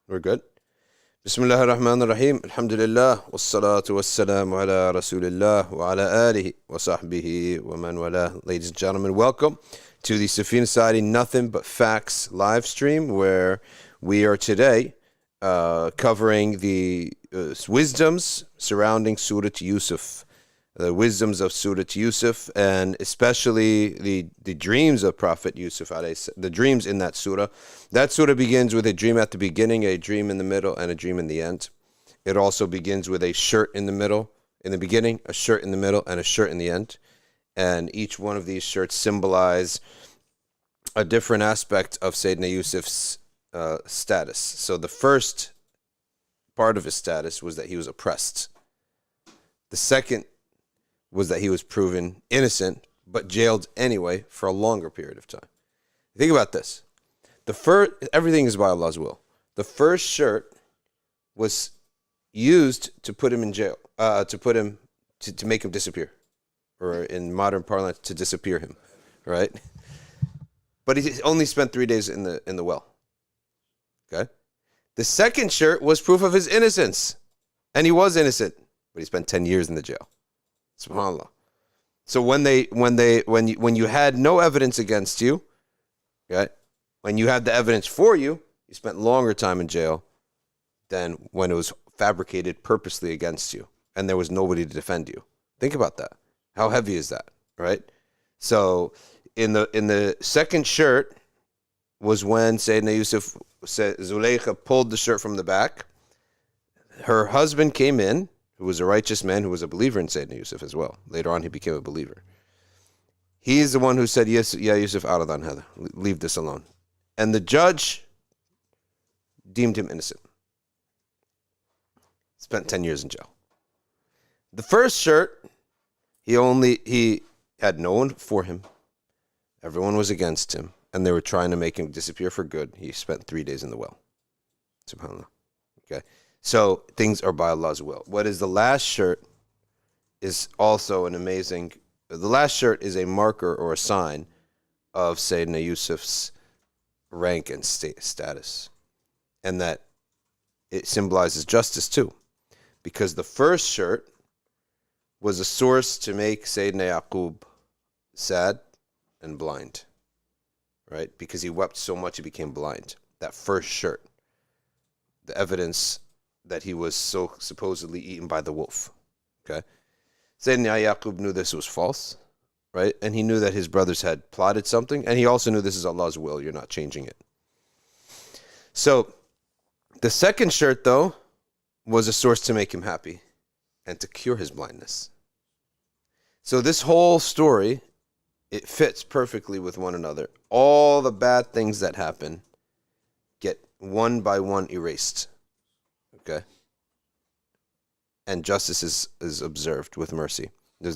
We're good. Bismillah ar-Rahman ar-Rahim. Alhamdulillah. Wassalatu wassalamu ala Rasulillah wa ala alihi wa sahbihi wa man wala. Ladies and gentlemen, welcome to the Safina Society Nothing But Facts live stream, where we are today covering the wisdoms surrounding Surah Yusuf. The wisdoms of Surah Yusuf, and especially the dreams of Prophet Yusuf A.S, the dreams in that surah. That surah begins with a dream at the beginning, a dream in the middle, and a dream in the end. It also begins with a shirt in the beginning, a shirt in the middle, and a shirt in the end. And each one of these shirts symbolize a different aspect of Sayyidina Yusuf's status. So the first part of his status was that he was oppressed. The second was that he was proven innocent, but jailed anyway for a longer period of time. Think about this. Everything is by Allah's will. The first shirt was used to put him in jail, to make him disappear, or in modern parlance, to disappear him, right? But he only spent 3 days in the well. Okay. The second shirt was proof of his innocence, and he was innocent, but he spent 10 years in the jail. SubhanAllah. So when you had no evidence against you, okay, when you had the evidence for you, you spent longer time in jail than when it was fabricated purposely against you, and there was nobody to defend you. Think about that. How heavy is that, right? So in the second shirt was when Sayyidina Yusuf said Zulaykha pulled the shirt from the back. Her husband came in, who was a righteous man, who was a believer in Sayyidina Yusuf as well. Later on, he became a believer. He is the one who said, "Yes, ya Yusuf, Awrad an hadha, leave this alone." And the judge deemed him innocent. Spent 10 years in jail. The first shirt, he had no one for him. Everyone was against him, and they were trying to make him disappear for good. He spent 3 days in the well. SubhanAllah. Okay. So things are by Allah's will. What is the last shirt is also an amazing... The last shirt is a marker or a sign of Sayyidina Yusuf's rank and status. And that it symbolizes justice too. Because the first shirt was a source to make Sayyidina Yaqub sad and blind. Right? Because he wept so much he became blind. That first shirt. The evidence that he was so supposedly eaten by the wolf. Okay? Sayyidina Yaqub knew this was false, right? And he knew that his brothers had plotted something, and he also knew this is Allah's will, you're not changing it. So, the second shirt, though, was a source to make him happy and to cure his blindness. So this whole story, it fits perfectly with one another. All the bad things that happen get one by one erased. Okay, and justice is observed with mercy.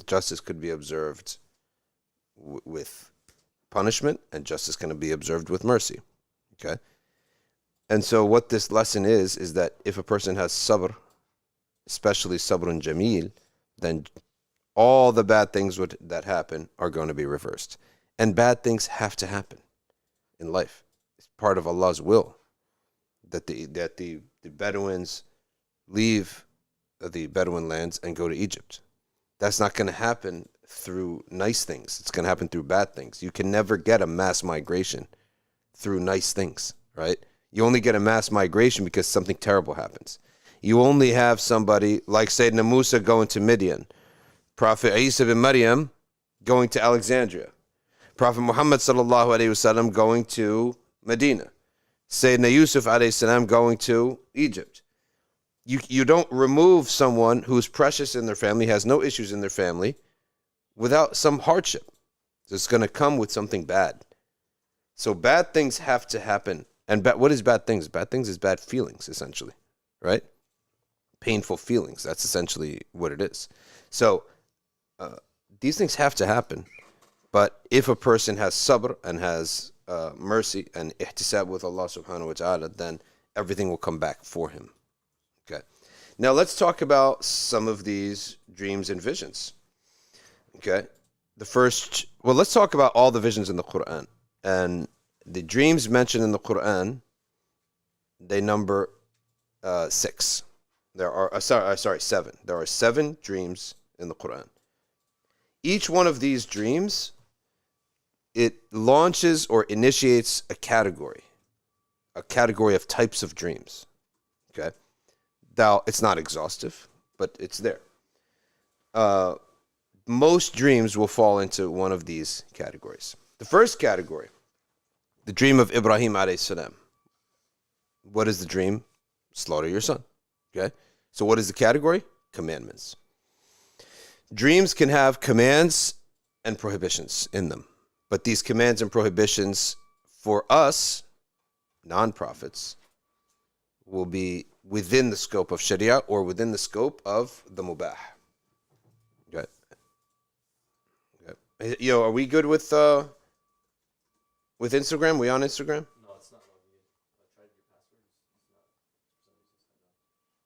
Justice could be observed with punishment, and justice can be observed with mercy. Okay, and so what this lesson is that if a person has sabr, especially sabrun jameel, then all the bad things that happen are going to be reversed. And bad things have to happen in life. It's part of Allah's will that the Bedouins leave the Bedouin lands and go to Egypt. That's not going to happen through nice things. It's going to happen through bad things. You can never get a mass migration through nice things, right? You only get a mass migration because something terrible happens. You only have somebody like Sayyidina Musa going to Midian, Prophet Isa bin Maryam going to Alexandria, Prophet Muhammad sallallahu alaihi wasallam going to Medina, Sayyidina Yusuf A.S. going to Egypt. You don't remove someone who's precious in their family, has no issues in their family, without some hardship. It's going to come with something bad. So bad things have to happen. And what is bad things? Bad things is bad feelings, essentially, right? Painful feelings. That's essentially what it is. So these things have to happen. But if a person has sabr and has mercy and ihtisab with Allah subhanahu wa ta'ala, then everything will come back for him. Okay. Now let's talk about some of these dreams and visions. Okay. Let's talk about all the visions in the Quran. And the dreams mentioned in the Quran, they number six. There are sorry, seven. There are 7 dreams in the Quran. Each one of these dreams, it launches or initiates a category of types of dreams. Okay, now it's not exhaustive, but it's there. Most dreams will fall into one of these categories. The first category, the dream of Ibrahim A.S. What is the dream? Slaughter your son. Okay, so what is the category? Commandments. Dreams can have commands and prohibitions in them, but these commands and prohibitions for us, non-prophets, will be within the scope of Sharia or within the scope of the Mubah. Okay. Okay. Yo, are we good with Instagram? We on Instagram? No, it's not logging in. I tried your password. It's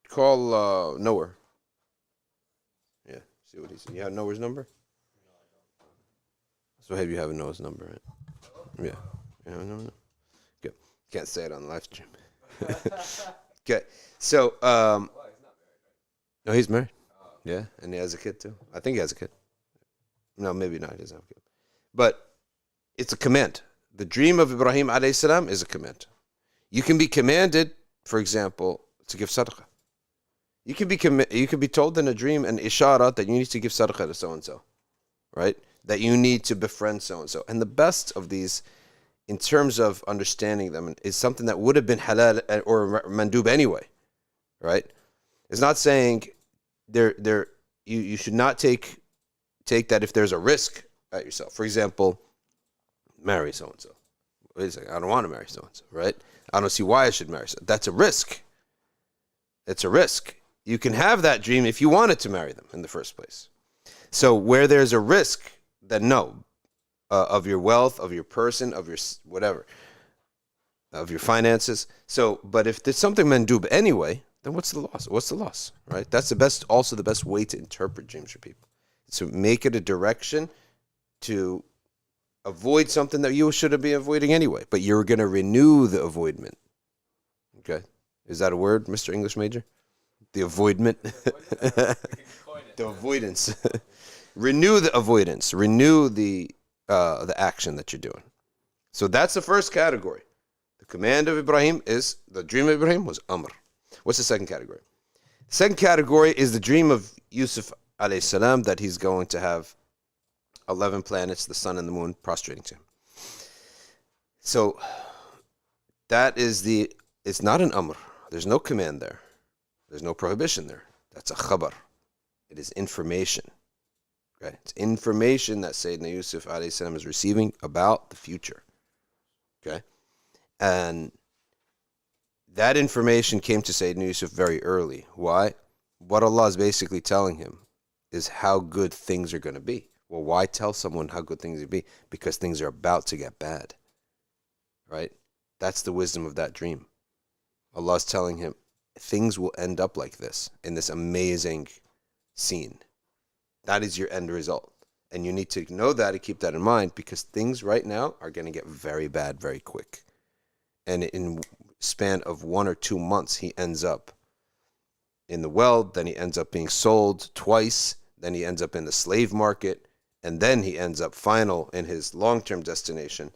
not. Call Nowhere. Yeah, see what he said. You have Nowhere's number? No, I don't. So have you have Noah's number, right? Yeah. Yeah, no. Good. Can't say it on the live stream. Okay. So, Well, he's not married, right? no, he's married. Oh. Yeah, and he has a kid too. I think he has a kid. No, maybe not. He doesn't have a kid. But it's a command. The dream of Ibrahim a.s. is a command. You can be commanded, for example, to give sadaqah. You can be told in a dream, an ishara, that you need to give sadaqah to so-and-so, right? That you need to befriend so-and-so. And the best of these, in terms of understanding them, is something that would have been halal or mandub anyway, right? It's not saying you should not take that if there's a risk at yourself. For example, marry so-and-so. Wait a second, I don't want to marry so-and-so, right? I don't see why I should marry so. That's a risk. It's a risk. You can have that dream if you wanted to marry them in the first place. So where there's a risk, then no. Of your wealth, of your person, of your whatever, of your finances. So, but if there's something mandub anyway, then what's the loss? What's the loss, right? That's also the best way to interpret dreams for people. So make it a direction to avoid something that you should be avoiding anyway, but you're going to renew the avoidment. Okay? Is that a word, Mr. English major? The avoidment? The avoidance. Renew the avoidance. Renew the action that you're doing. So that's the first category. The command of Ibrahim is, the dream of Ibrahim was Amr. What's the second category? The second category is the dream of Yusuf A.S. that he's going to have 11 planets, the sun and the moon, prostrating to him. So that is it's not an Amr. There's no command there. There's no prohibition there. That's a khabar. It is information. Okay? It's information that Sayyidina Yusuf A.S. is receiving about the future. Okay? And that information came to Sayyidina Yusuf very early. Why? What Allah is basically telling him is how good things are going to be. Well, why tell someone how good things will be? Because things are about to get bad. Right? That's the wisdom of that dream. Allah is telling him, things will end up like this, in this amazing scene. That is your end result. And you need to know that and keep that in mind, because things right now are going to get very bad very quick. And in span of 1 or 2 months, he ends up in the well, then he ends up being sold twice, then he ends up in the slave market, and then he ends up final in his long-term destination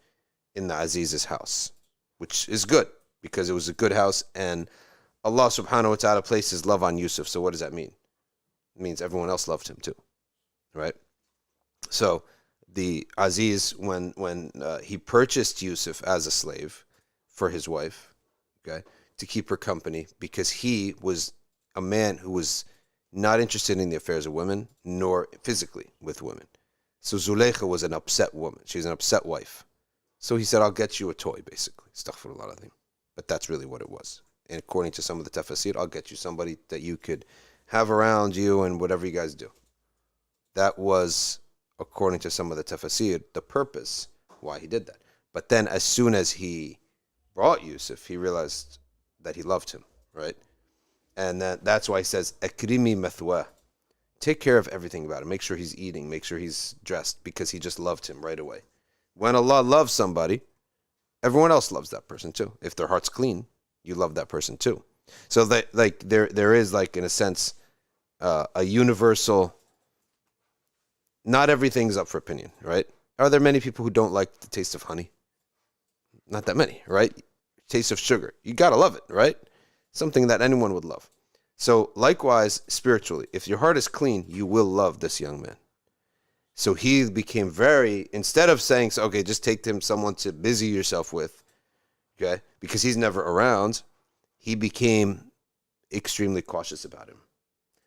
in the Aziz's house, which is good, because it was a good house, and Allah subhanahu wa ta'ala placed his love on Yusuf. So what does that mean? It means everyone else loved him too, right? So the Aziz, when he purchased Yusuf as a slave for his wife, okay, to keep her company, because he was a man who was not interested in the affairs of women, nor physically with women. So Zulaykha was an upset woman. She's an upset wife. So he said, I'll get you a toy, basically. Astaghfirullah azim. But that's really what it was. And according to some of the tafsir, I'll get you somebody that you could have around you and whatever you guys do. That was, according to some of the tafsir, the purpose why he did that. But then as soon as he brought Yusuf, he realized that he loved him, right? And that's why he says, Akrimi mathwa. Take care of everything about him. Make sure he's eating. Make sure he's dressed, because he just loved him right away. When Allah loves somebody, everyone else loves that person too. If their heart's clean, you love that person too. So that like there is like in a sense a universal. Not everything's up for opinion, right? Are there many people who don't like the taste of honey? Not that many, right? Taste of sugar. You gotta love it, right? Something that anyone would love. So likewise, spiritually, if your heart is clean, you will love this young man. So he became very, instead of saying, okay, just take him someone to busy yourself with, okay, because he's never around, he became extremely cautious about him.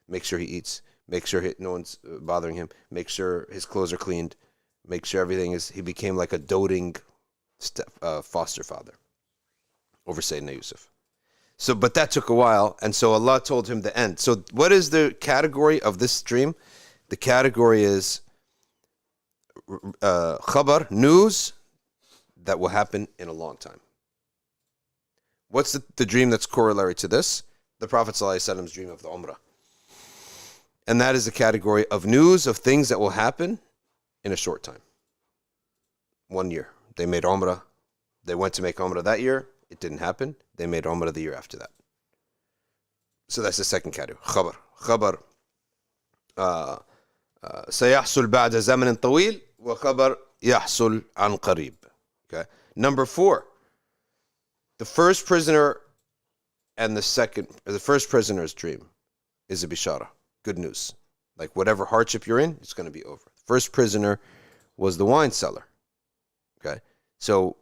Make sure he eats. Make sure no one's bothering him. Make sure his clothes are cleaned. Make sure everything is, he became like a doting foster father over Sayyidina Yusuf. So, but that took a while, and so Allah told him the end. So what is the category of this dream? The category is khabar, news that will happen in a long time. What's the dream that's corollary to this? The Prophet ﷺ's dream of the Umrah. And that is the category of news of things that will happen in a short time. 1 year. They made Umrah. They went to make Umrah that year. It didn't happen. They made Umrah the year after that. So that's the second category. Khabar. Khabar. سيحصل بعد زمن طويل وخبر يحصل عن قريب. Okay. Number 4. The first prisoner and the first prisoner's dream is a bishara. Good news. Like whatever hardship you're in, it's going to be over. First prisoner was the wine seller. Okay. So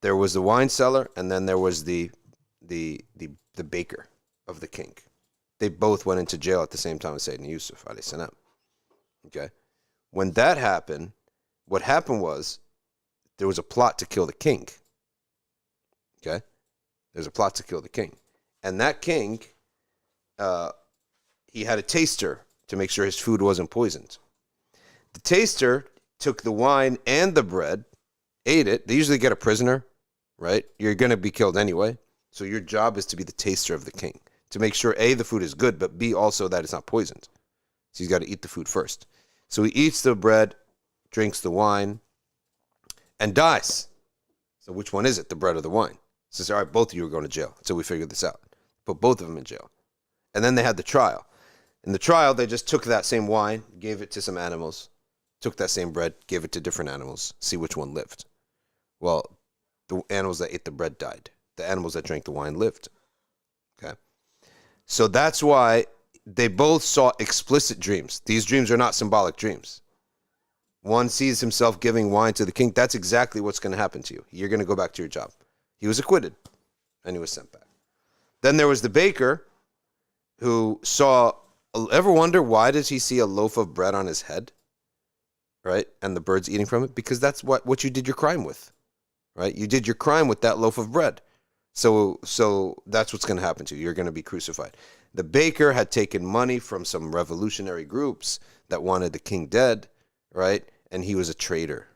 there was the wine seller, and then there was the baker of the king. They both went into jail at the same time as Sayyidina Yusuf A.S. Okay. When that happened, what happened was there was a plot to kill the king. Okay. There's a plot to kill the king. And that king, he had a taster to make sure his food wasn't poisoned. The taster took the wine and the bread, ate it. They usually get a prisoner, right? You're going to be killed anyway. So your job is to be the taster of the king, to make sure A, the food is good, but B, also that it's not poisoned. So he's got to eat the food first. So he eats the bread, drinks the wine, and dies. So which one is it, the bread or the wine? He says, all right, both of you are going to jail. So we figured this out. Put both of them in jail. And then they had the trial. In the trial, they just took that same wine, gave it to some animals, took that same bread, gave it to different animals, see which one lived. Well, the animals that ate the bread died. The animals that drank the wine lived. Okay? So that's why they both saw explicit dreams. These dreams are not symbolic dreams. One sees himself giving wine to the king. That's exactly what's going to happen to you. You're going to go back to your job. He was acquitted, and he was sent back. Then there was the baker who saw, ever wonder why does he see a loaf of bread on his head, right? And the birds eating from it? Because that's what you did your crime with, right? You did your crime with that loaf of bread. So that's what's going to happen to you. You're going to be crucified. The baker had taken money from some revolutionary groups that wanted the king dead, right? And he was a traitor,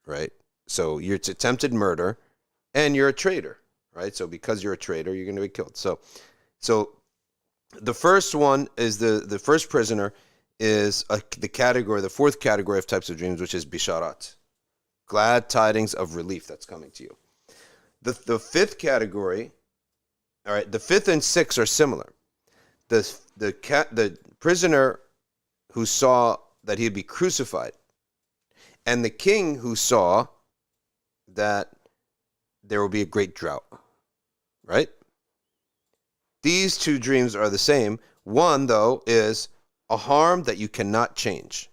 right? So you're attempted murder, and you're a traitor, right? So because you're a traitor, you're going to be killed. So the first one is the first prisoner is the fourth category of types of dreams, which is bisharat, glad tidings of relief that's coming to you. The fifth category, all right, the fifth and sixth are similar. The prisoner who saw that he'd be crucified, and the king who saw that there will be a great drought, right? These two dreams are the same. One, though, is a harm that you cannot change,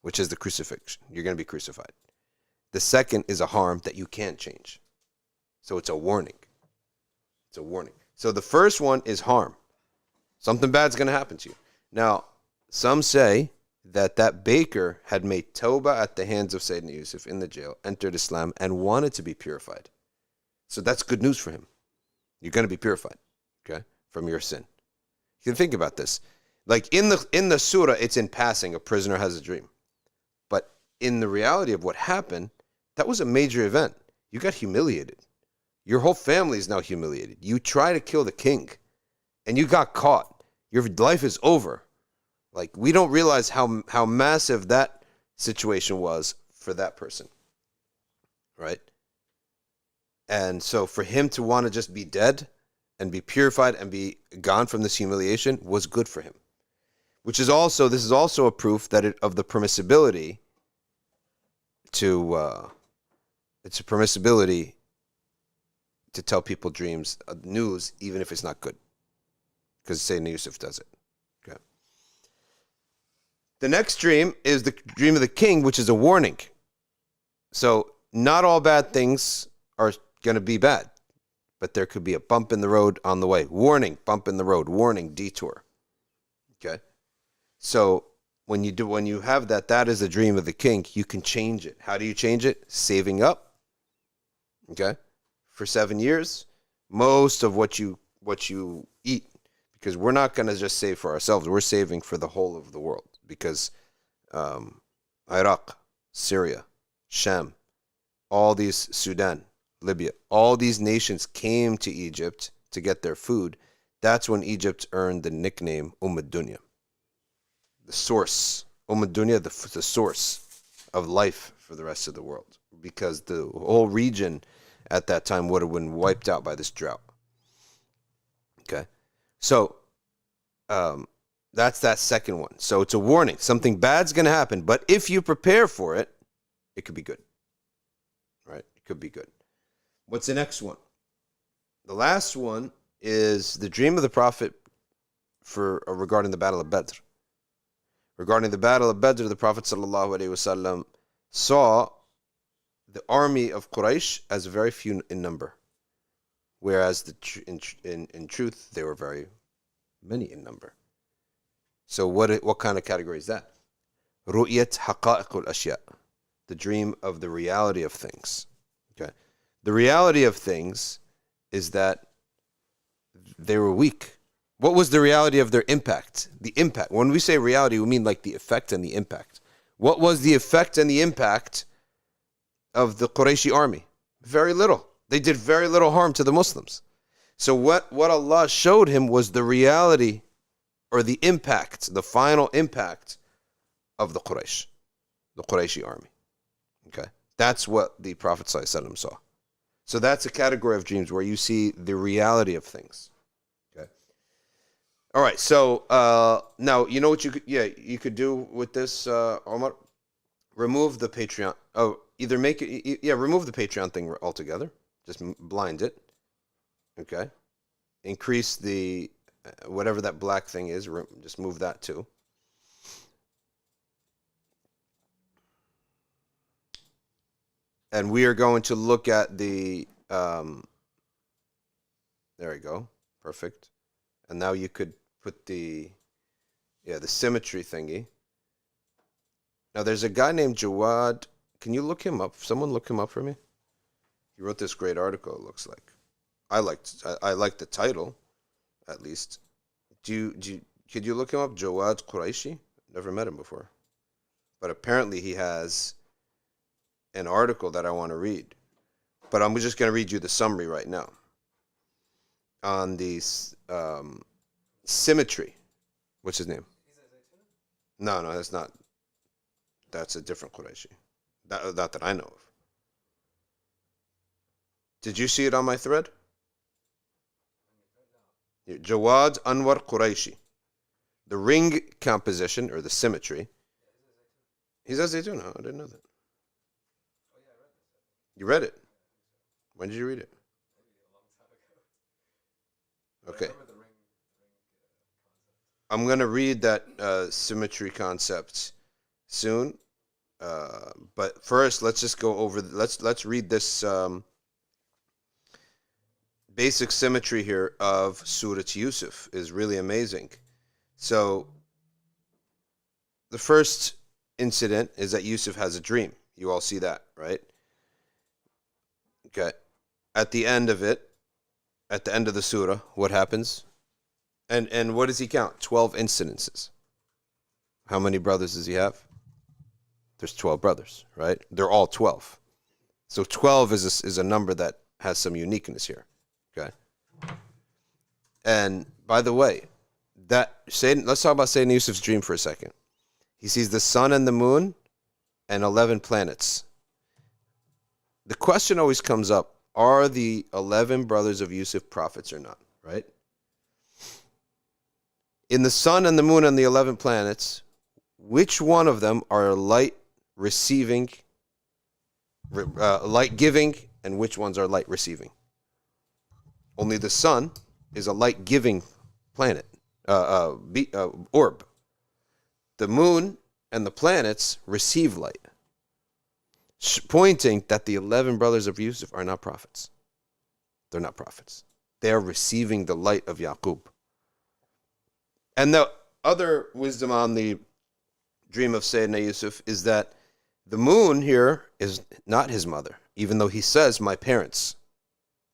which is the crucifixion. You're going to be crucified. The second is a harm that you can change. So it's a warning. It's a warning. So the first one is harm. Something bad's going to happen to you. Now, some say that baker had made tawbah at the hands of Sayyidina Yusuf in the jail, entered Islam, and wanted to be purified. So that's good news for him. You're going to be purified, okay, from your sin. You can think about this. Like in the surah, it's in passing, a prisoner has a dream. But in the reality of what happened, that was a major event. You got humiliated. Your whole family is now humiliated. You try to kill the king, and you got caught. Your life is over. Like, we don't realize how massive that situation was for that person, right? And so for him to want to just be dead and be purified and be gone from this humiliation was good for him. Which is also, this is also a proof that of the permissibility to, it's a permissibility to tell people dreams, news, even if it's not good. Because Sayyidina Yusuf does it. Okay. The next dream is the dream of the king, which is a warning. So not all bad things are going to be bad, but there could be a bump in the road on the way. Warning, bump in the road. Warning, detour. Okay. So when you have that is the dream of the king. You can change it. How do you change it? Saving up. Okay. For 7 years, most of what you eat, because we're not going to just save for ourselves. We're saving for the whole of the world, because Iraq, Syria, Sham, all these, Sudan, Libya, all these nations came to Egypt to get their food. That's when Egypt earned the nickname Ad-Dunya, the source. Ad-Dunya, the source of life for the rest of the world, because the whole region at that time would have been wiped out by this drought. Okay, so that's that second one. So it's a warning. Something bad's going to happen, but if you prepare for it, it could be good. Right? It could be good. What's the next one? The last one is the dream of the Prophet regarding the Battle of Badr. Regarding the Battle of Badr, the Prophet ﷺ saw the army of Quraysh as very few in number, whereas in truth they were very many in number. So what kind of category is that? Ru'yat haqa'iq al-ashya, the dream of the reality of things. Okay, the reality of things is that they were weak. What was the reality of their impact? The impact. When we say reality, we mean like the effect and the impact. What was the effect and the impact of the Qurayshi army? Very little. They did very little harm to the Muslims. So what Allah showed him was the reality, or the impact, the final impact of the Qurayshi army. Okay, that's what the Prophet ﷺ saw. So that's a category of dreams where you see the reality of things. Okay. All right. So now you know what you could do with this, Omar. Remove the Patreon. Oh, either make it. Yeah, remove the Patreon thing altogether. Just blind it. Okay. Increase the whatever that black thing is. Just move that too. And we are going to look at the, there we go, perfect. And now you could put the symmetry thingy. Now there's a guy named Jawad. Can you look him up? Someone look him up for me. He wrote this great article, it looks like. I liked the title, at least. Could you look him up? Jawad Quraishi? Never met him before. But apparently he has an article that I want to read, but I'm just going to read you the summary right now on the Symmetry. What's his name? No, that's not. That's a different Quraishi. Not that I know of. Did you see it on my thread? Jawad Anwar Quraishi. The ring composition, or the symmetry. He's a Zaytun. I didn't know that. You read it? When did you read it? Okay. I'm going to read that symmetry concept soon. But first, let's just go over, let's read this basic symmetry here of Surat Yusuf. Is really amazing. So, the first incident is that Yusuf has a dream. You all see that, right? Okay. At the end of it, at the end of the surah, what happens? And what does he count? 12 incidences. How many brothers does he have? There's 12 brothers, right? They're all 12. So 12 is a number that has some uniqueness here. Okay. And by the way, let's talk about Sayyidina Yusuf's dream for a second. He sees the sun and the moon and 11 planets. The question always comes up, are the 11 brothers of Yusuf prophets or not? right? In the sun and the moon and the 11 planets, which one of them are light receiving, light giving, and which ones are light receiving? Only the sun is a light giving planet, orb. The moon and the planets receive light, pointing that the 11 brothers of Yusuf are not prophets. They're not prophets. They are receiving the light of Yaqub. And the other wisdom on the dream of Sayyidina Yusuf is that the moon here is not his mother, even though he says, my parents.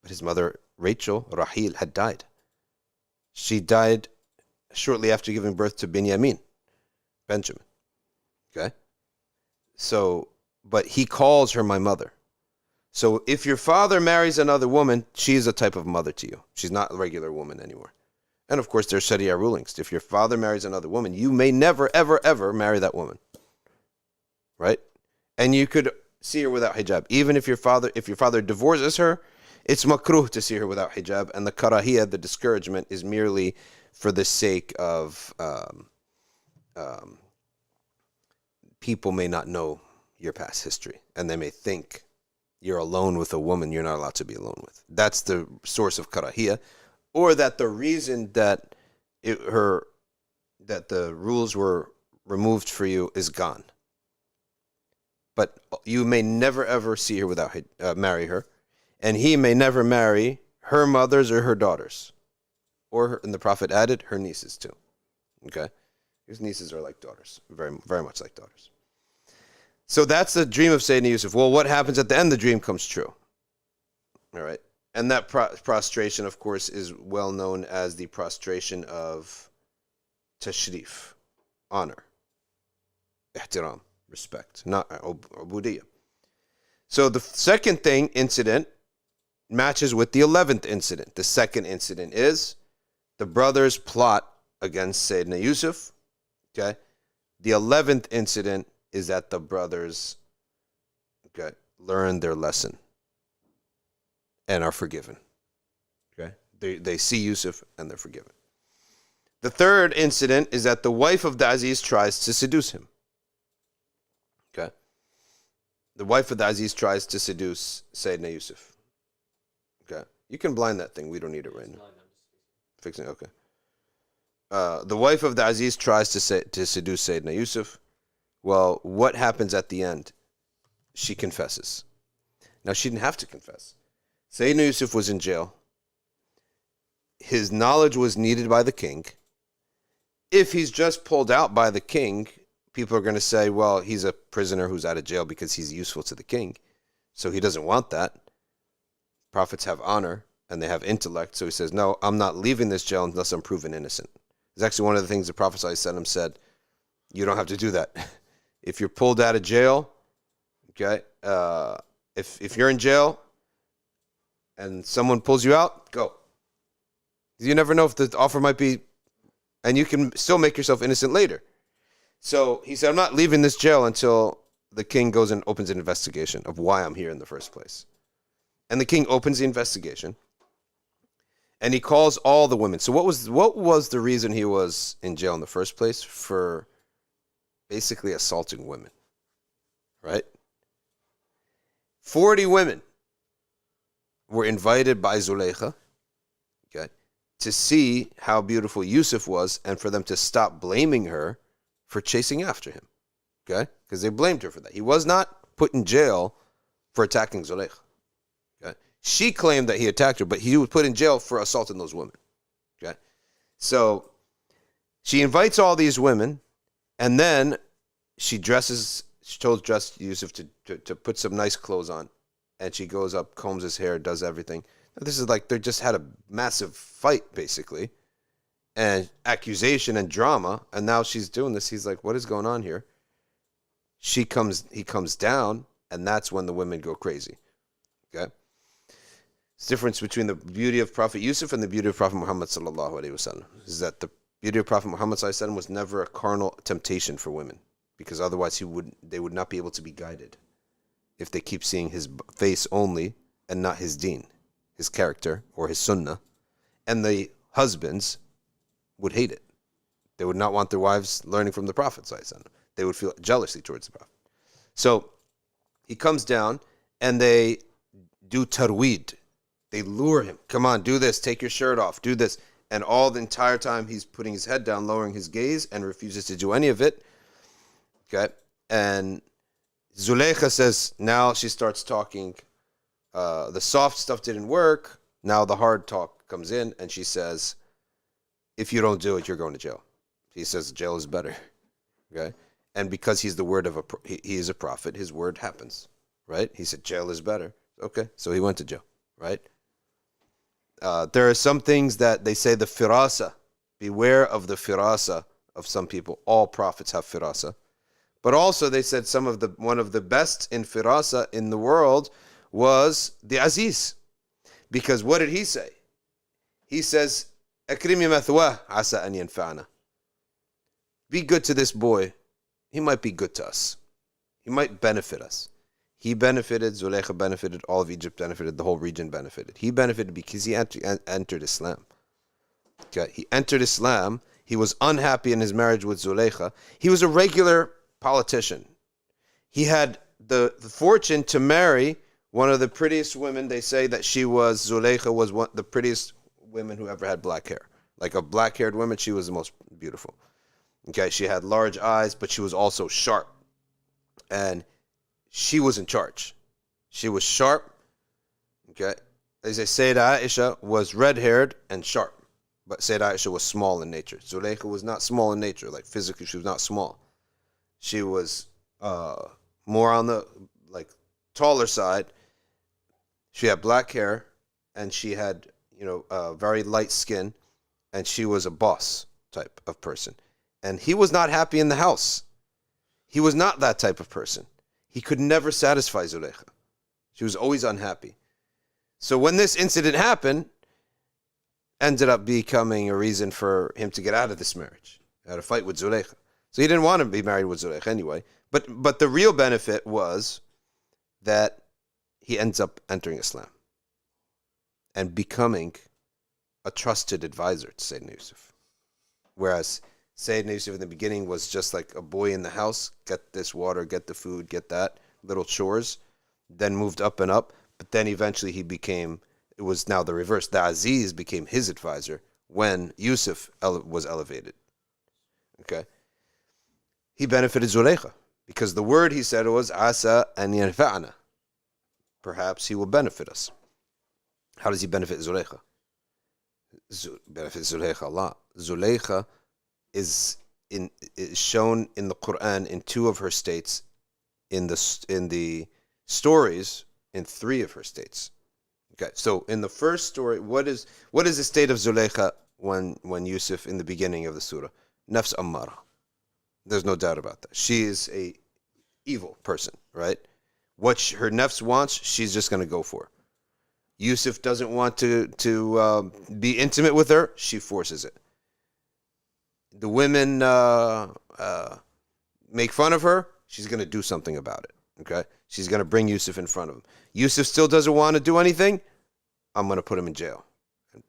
But his mother, Rachel, Rahil, had died. She died shortly after giving birth to Benjamin. Okay? So, but he calls her my mother. So if your father marries another woman, she is a type of mother to you. She's not a regular woman anymore. And of course, there's Sharia rulings. If your father marries another woman, you may never, ever, ever marry that woman. Right? And you could see her without hijab. Even if your father divorces her, it's makruh to see her without hijab. And the karahiyah, the discouragement, is merely for the sake of people may not know your past history. And they may think you're alone with a woman you're not allowed to be alone with. That's the source of karahiyah. Or that the reason that that the rules were removed for you is gone. But you may never ever see her without marry her, and he may never marry her mothers or her daughters, and the Prophet added her nieces too. Okay, his nieces are like daughters, very very much like daughters. So that's the dream of Sayyidina Yusuf. Well, what happens at the end? The dream comes true. All right. And that prostration, of course, is well known as the prostration of tashrif, honor, ihtiram, respect, not ubudiyya. So the second incident matches with the 11th incident. The second incident is the brothers plot against Sayyidina Yusuf. Okay. The 11th incident is that the brothers learn their lesson and are forgiven. Okay? They see Yusuf and they're forgiven. The third incident is that the wife of the Aziz tries to seduce him. Okay? The wife of the Aziz tries to seduce Sayyidina Yusuf. Okay? You can blind that thing. We don't need it right now. Fixing it. Okay. The wife of the Aziz tries to seduce Sayyidina Yusuf. Well, what happens at the end? She confesses. Now, she didn't have to confess. Sayyidina Yusuf was in jail. His knowledge was needed by the king. If he's just pulled out by the king, people are going to say, well, he's a prisoner who's out of jail because he's useful to the king. So he doesn't want that. Prophets have honor and they have intellect. So he says, no, I'm not leaving this jail unless I'm proven innocent. It's actually one of the things the Prophet ﷺ said, you don't have to do that. If you're pulled out of jail, okay, if you're in jail, and someone pulls you out, go. You never know if the offer might be, and you can still make yourself innocent later. So he said, I'm not leaving this jail until the king goes and opens an investigation of why I'm here in the first place. And the king opens the investigation, and he calls all the women. So what was the reason he was in jail in the first place? For basically assaulting women, right? 40 women were invited by Zulaykha, okay, to see how beautiful Yusuf was and for them to stop blaming her for chasing after him, okay? Because they blamed her for that. He was not put in jail for attacking Zulaykha, okay? She claimed that he attacked her, but he was put in jail for assaulting those women, okay? So she invites all these women, and then she told Yusuf to put some nice clothes on. And she goes up, combs his hair, does everything. This is like they just had a massive fight, basically, and accusation and drama. And now she's doing this. He's like, what is going on here? He comes down, and that's when the women go crazy. Okay? It's the difference between the beauty of Prophet Yusuf and the beauty of Prophet Muhammad sallallahu alaihi wasallam is that the beauty of Prophet Muhammad sallallahu alaihi wasallam was never a carnal temptation for women, because otherwise they would not be able to be guided if they keep seeing his face only and not his deen, his character or his sunnah. And the husbands would hate it. They would not want their wives learning from the Prophet. They would feel jealousy towards the Prophet. So he comes down and they do tarweed. They lure him. Come on, do this. Take your shirt off. Do this. And all the entire time he's putting his head down, lowering his gaze, and refuses to do any of it. Okay? And Zulaykha says, now she starts talking. The soft stuff didn't work. Now the hard talk comes in, and she says, if you don't do it, you're going to jail. He says jail is better. Okay? And because he's the word of he is a prophet, his word happens. Right? He said jail is better. Okay, so he went to jail. Right? There are some things that they say the firasa. Beware of the firasa of some people. All prophets have firasa. But also they said one of the best in firasa in the world was the Aziz. Because what did he say? He says, Akrimi mathwah asa an yanfa'ana. Be good to this boy. He might be good to us. He might benefit us. He benefited, Zulaykha benefited, all of Egypt benefited, the whole region benefited. He benefited because he entered Islam. Okay, he entered Islam. He was unhappy in his marriage with Zulaykha. He was a regular politician. He had the fortune to marry one of the prettiest women. They say that Zulaykha was the prettiest women who ever had black hair. Like a black-haired woman, she was the most beautiful. Okay, she had large eyes, but she was also sharp. And she was in charge. She was sharp. Okay. They say Sayyidah Aisha was red-haired and sharp. But Sayyidah Aisha was small in nature. Zulaykha was not small in nature. Like physically, she was not small. She was more on the taller side. She had black hair and she had, very light skin, and she was a boss type of person. And he was not happy in the house. He was not that type of person. He could never satisfy Zulaykha. She was always unhappy. So when this incident happened, ended up becoming a reason for him to get out of this marriage. He had a fight with Zulaykha. So he didn't want to be married with Zulaykha anyway. But the real benefit was that he ends up entering Islam and becoming a trusted advisor to Sayyidina Yusuf. Whereas Sayyidina Yusuf in the beginning was just like a boy in the house, get this water, get the food, get that, little chores, then moved up and up. But then eventually it was now the reverse. The Aziz became his advisor when Yusuf was elevated. Okay? He benefited Zulaykha because the word he said was, Asa an yanfa'ana. Perhaps he will benefit us. How does he benefit Zulaykha? Benefit Zulaykha a lot. Zulaykha is shown in the Quran in 2 of her states, in the stories in 3 of her states. Okay, so in the first story, what is the state of Zulaykha when Yusuf in the beginning of the surah? Nafs ammara. There's no doubt about that. She is a evil person, right? What her nafs wants, she's just going to go for. Yusuf doesn't want to be intimate with her, she forces it. The women make fun of her, she's going to do something about it. Okay? She's going to bring Yusuf in front of him. Yusuf still doesn't want to do anything, I'm going to put him in jail.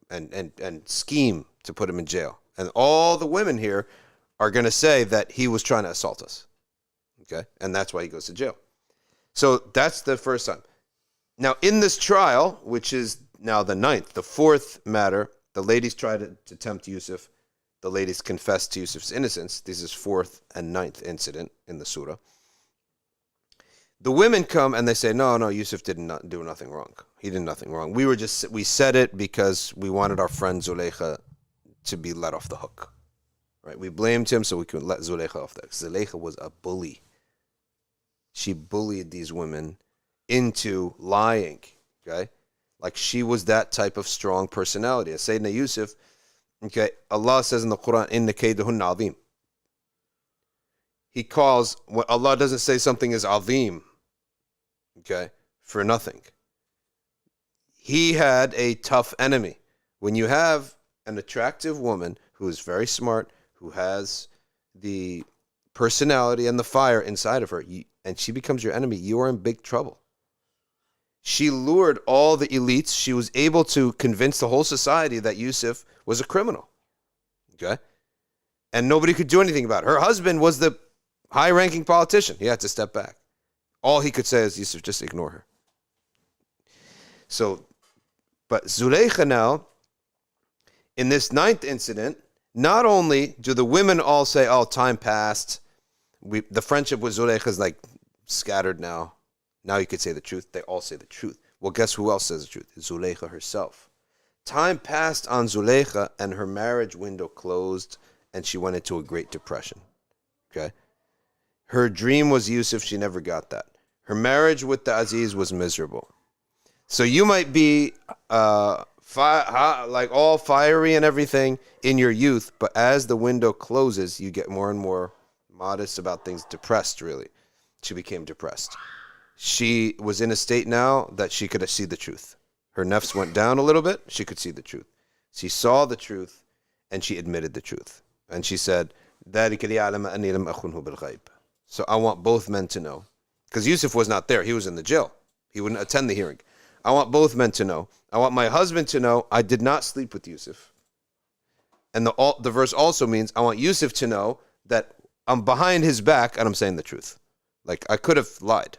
And scheme to put him in jail. And all the women here are going to say that he was trying to assault us. Okay? And that's why he goes to jail. So that's the first time. Now, in this trial, which is now the 9th, the 4th matter, the ladies try to tempt Yusuf. The ladies confess to Yusuf's innocence. This is 4th and 9th incident in the surah. The women come and they say, no, Yusuf did not do nothing wrong. He did nothing wrong. We said it because we wanted our friend Zulaykha to be let off the hook. Right? We blamed him so we could let Zulaykha off the hook. Zulaykha was a bully. She bullied these women into lying. Okay? Like she was that type of strong personality. As Sayyidina Yusuf, okay, Allah says in the Quran, Inna kaydahunna azim. He calls, Allah doesn't say something is azim, okay, for nothing. He had a tough enemy. When you have an attractive woman who is very smart, who has the personality and the fire inside of her, and she becomes your enemy, you are in big trouble. She lured all the elites. She was able to convince the whole society that Yusuf was a criminal. Okay? And nobody could do anything about it. Her husband was the high-ranking politician. He had to step back. All he could say is, Yusuf, just ignore her. So, but Zulaykha now, in this ninth incident, not only do the women all say, oh, time passed, the friendship with Zulaykha is like scattered now. Now you could say the truth. They all say the truth. Well, guess who else says the truth? Zulaykha herself. Time passed on Zulaykha, and her marriage window closed, and she went into a Great Depression. Okay? Her dream was Yusuf. She never got that. Her marriage with the Aziz was miserable. So you might be like all fiery and everything in your youth, but as the window closes, you get more and more modest about things, depressed, really. She became depressed. She was in a state now that she could see the truth. Her nafs went down a little bit. She could see the truth. She saw the truth, and she admitted the truth. And she said, so I want both men to know. Because Yusuf was not there. He was in the jail. He wouldn't attend the hearing. I want both men to know. I want my husband to know I did not sleep with Yusuf. And the verse also means I want Yusuf to know that I'm behind his back and I'm saying the truth. Like, I could have lied.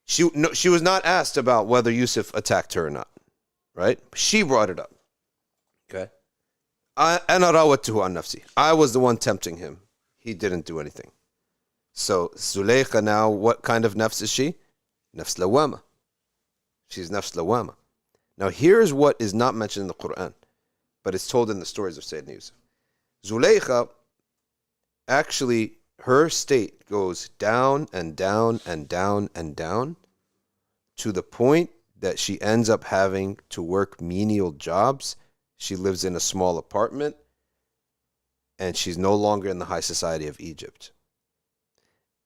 She was not asked about whether Yusuf attacked her or not. Right? She brought it up. Okay? I was the one tempting him. He didn't do anything. So, Zulaykha now, what kind of nafs is she? Nafs lawama. She's nafs lawama. Now, here's what is not mentioned in the Quran, but it's told in the stories of Sayyidina Yusuf. Zulaykha, actually, her state goes down and down and down and down to the point that she ends up having to work menial jobs. She lives in a small apartment, and she's no longer in the high society of Egypt.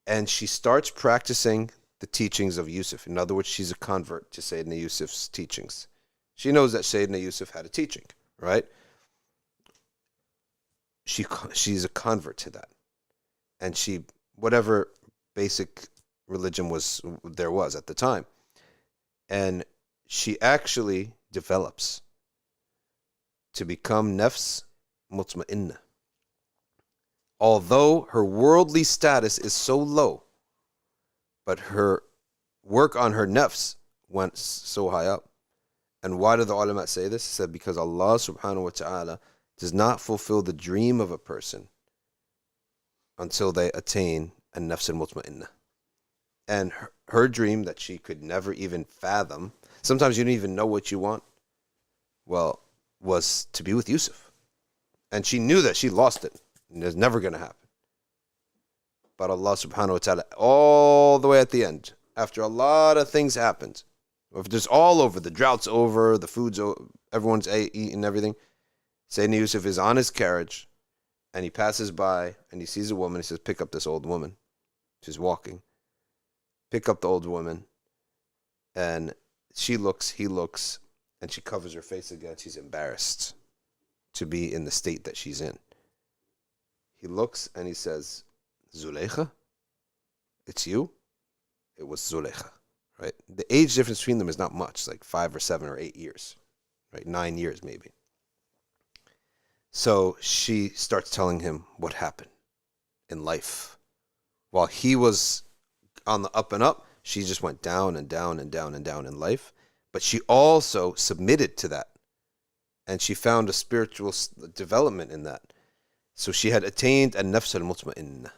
And she starts practicing the teachings of Yusuf. In other words, she's a convert to Sayyidina Yusuf's teachings. She knows that Sayyidina Yusuf had a teaching, right? She's a convert to that. And she, whatever basic religion was at the time. And she actually develops to become nafs mutma'inna. Although her worldly status is so low, but her work on her nafs went so high up. And why do the ulama say this? He said because Allah subhanahu wa ta'ala does not fulfill the dream of a person until they attain an nafs al-mutma'inna. And her dream that she could never even fathom, sometimes you don't even know what you want, well, was to be with Yusuf. And she knew that she lost it. And it was never going to happen. But Allah subhanahu wa ta'ala, all the way at the end, after a lot of things happened, if just all over, the drought's over, the food's over, everyone's eating everything, Sayyidina Yusuf is on his carriage, and he passes by, and he sees a woman. He says, pick up this old woman. She's walking. Pick up the old woman. And she looks, he looks, and she covers her face again. She's embarrassed to be in the state that she's in. He looks, and he says, Zulaykha? It's you? It was Zulaykha, right? The age difference between them is not much, like 5 or 7 or 8 years, right? 9 years maybe. So she starts telling him what happened in life. While he was on the up and up, she just went down and down and down and down in life. But she also submitted to that. And she found a spiritual development in that. So she had attained a nafs al-mutma'inna.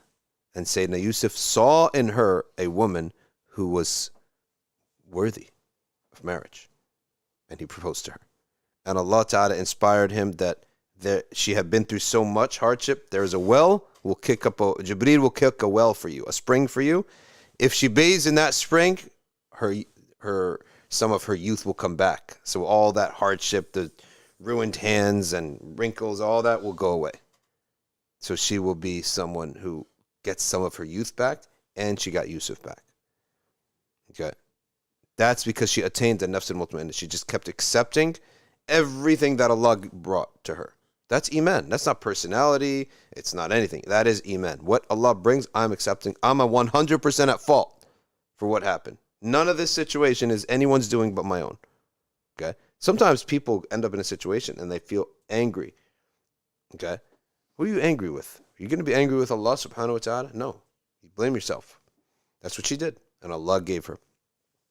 And Sayyidina Yusuf saw in her a woman who was worthy of marriage. And he proposed to her. And Allah Ta'ala inspired him that she had been through so much hardship. There is a well, Jibreel will kick a well for you, a spring for you. If she bathes in that spring, some of her youth will come back. So all that hardship, the ruined hands and wrinkles, all that will go away. So she will be someone who gets some of her youth back, and she got Yusuf back. Okay. That's because she attained the nafs al-mutma'inna. She just kept accepting everything that Allah brought to her. That's iman. That's not personality. It's not anything. That is iman. What Allah brings, I'm accepting. I'm 100% at fault for what happened. None of this situation is anyone's doing but my own. Okay? Sometimes people end up in a situation and they feel angry. Okay? Who are you angry with? Are you going to be angry with Allah subhanahu wa ta'ala? No. You blame yourself. That's what she did. And Allah gave her.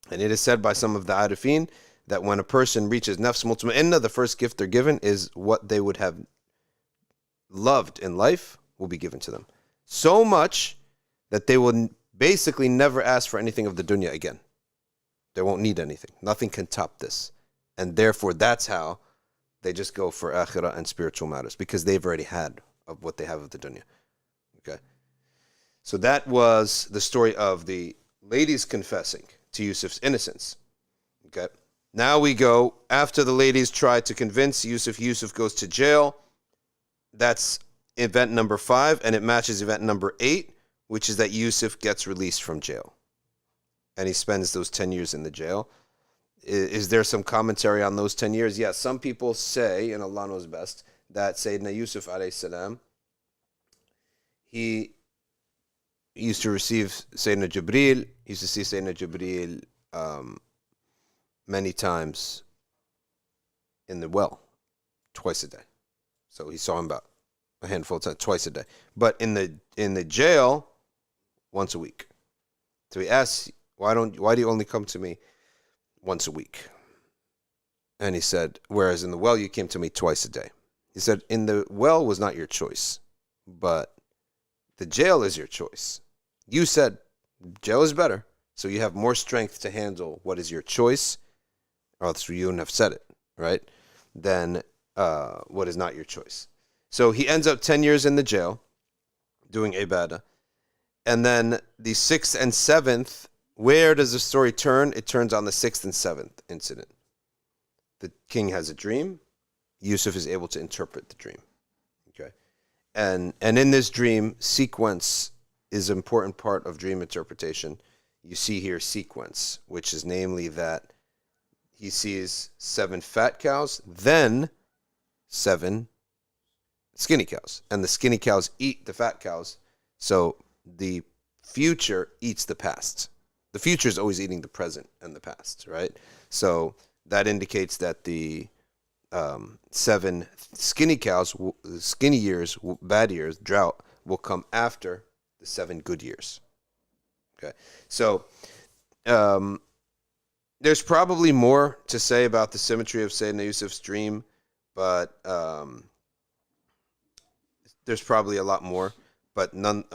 And it is said by some of the arifin that when a person reaches nafs mutma'inna, the first gift they're given is what they would have loved in life will be given to them. So much that they will basically never ask for anything of the dunya again. They won't need anything. Nothing can top this. And therefore, that's how they just go for akhirah and spiritual matters, because they've already had of what they have of the dunya. Okay? So that was the story of the ladies confessing to Yusuf's innocence. Okay? Now we go, after the ladies try to convince Yusuf, Yusuf goes to jail. That's event number 5, and it matches event number 8, which is that Yusuf gets released from jail. And he spends those 10 years in the jail. Is there some commentary on those 10 years? Yes, some people say, and Allah knows best, that Sayyidina Yusuf A.S, he used to receive Sayyidina Jibreel, he used to see Sayyidina Jibreel many times in the well, twice a day. So he saw him about a handful of times, twice a day. But in the jail, once a week. So he asks, why do you only come to me once a week? And he said, whereas in the well you came to me twice a day. He said, in the well was not your choice, but the jail is your choice. You said jail is better, so you have more strength to handle what is your choice, or else you wouldn't have said it, right? Than what is not your choice. So he ends up 10 years in the jail doing ibadah. And then the 6th and 7th, where does the story turn? It turns on the 6th and 7th incident. The king has a dream. Yusuf is able to interpret the dream. Okay. And in this dream, sequence is an important part of dream interpretation. You see here sequence, which is namely that he sees 7 fat cows, then 7 skinny cows. And the skinny cows eat the fat cows. So the future eats the past. The future is always eating the present and the past, right? So that indicates that the 7 skinny cows, skinny years, bad years, drought, will come after the 7 good years. Okay, so there's probably more to say about the symmetry of Sayyidina Yusuf's dream, but there's probably a lot more, but none.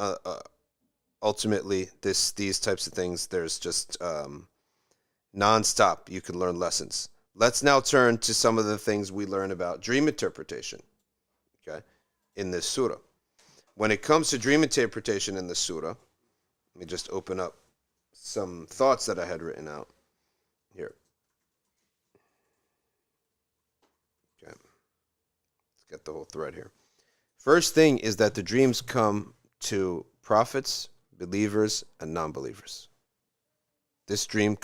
Ultimately, these types of things, there's just nonstop. You can learn lessons. Let's now turn to some of the things we learn about dream interpretation. Okay, in this surah. When it comes to dream interpretation in the surah, let me just open up some thoughts that I had written out here. Okay, let's get the whole thread here. First thing is that the dreams come to prophets, believers, and non-believers. This dream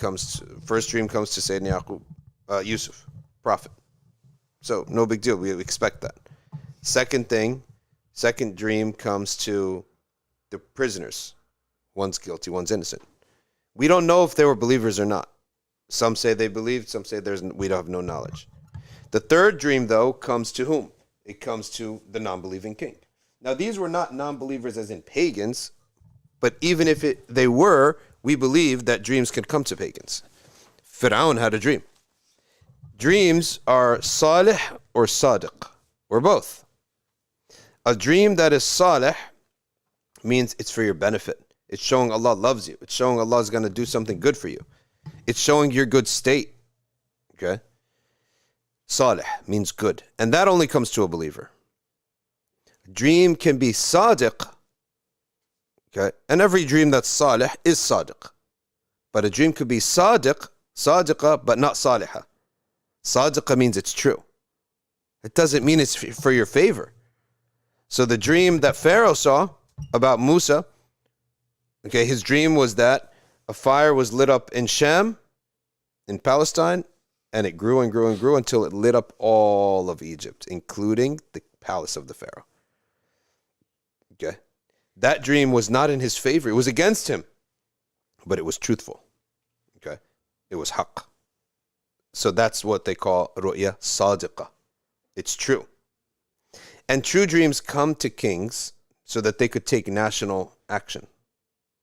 first dream comes to Sayyidina Yusuf, prophet. So no big deal. We expect that. Second dream comes to the prisoners. One's guilty, one's innocent. We don't know if they were believers or not. Some say they believed, some say we don't have no knowledge. The third dream, though, comes to whom? It comes to the non-believing king. Now, these were not non-believers as in pagans, but even if they were, we believe that dreams can come to pagans. Fir'aun had a dream. Dreams are salih or sadiq, or both. A dream that is salih means it's for your benefit. It's showing Allah loves you. It's showing Allah is going to do something good for you. It's showing your good state. Okay? Salih means good. And that only comes to a believer. A dream can be sadiq. Okay? And every dream that's salih is sadiq. But a dream could be sadiqa, but not salihah. Sadiqa means it's true. It doesn't mean it's for your favor. So the dream that Pharaoh saw about Musa, okay, his dream was that a fire was lit up in Sham, in Palestine, and it grew and grew and grew until it lit up all of Egypt, including the palace of the Pharaoh. Okay? That dream was not in his favor. It was against him, but it was truthful. Okay? It was haqq. So that's what they call ru'ya sadiqa. It's true. And true dreams come to kings so that they could take national action,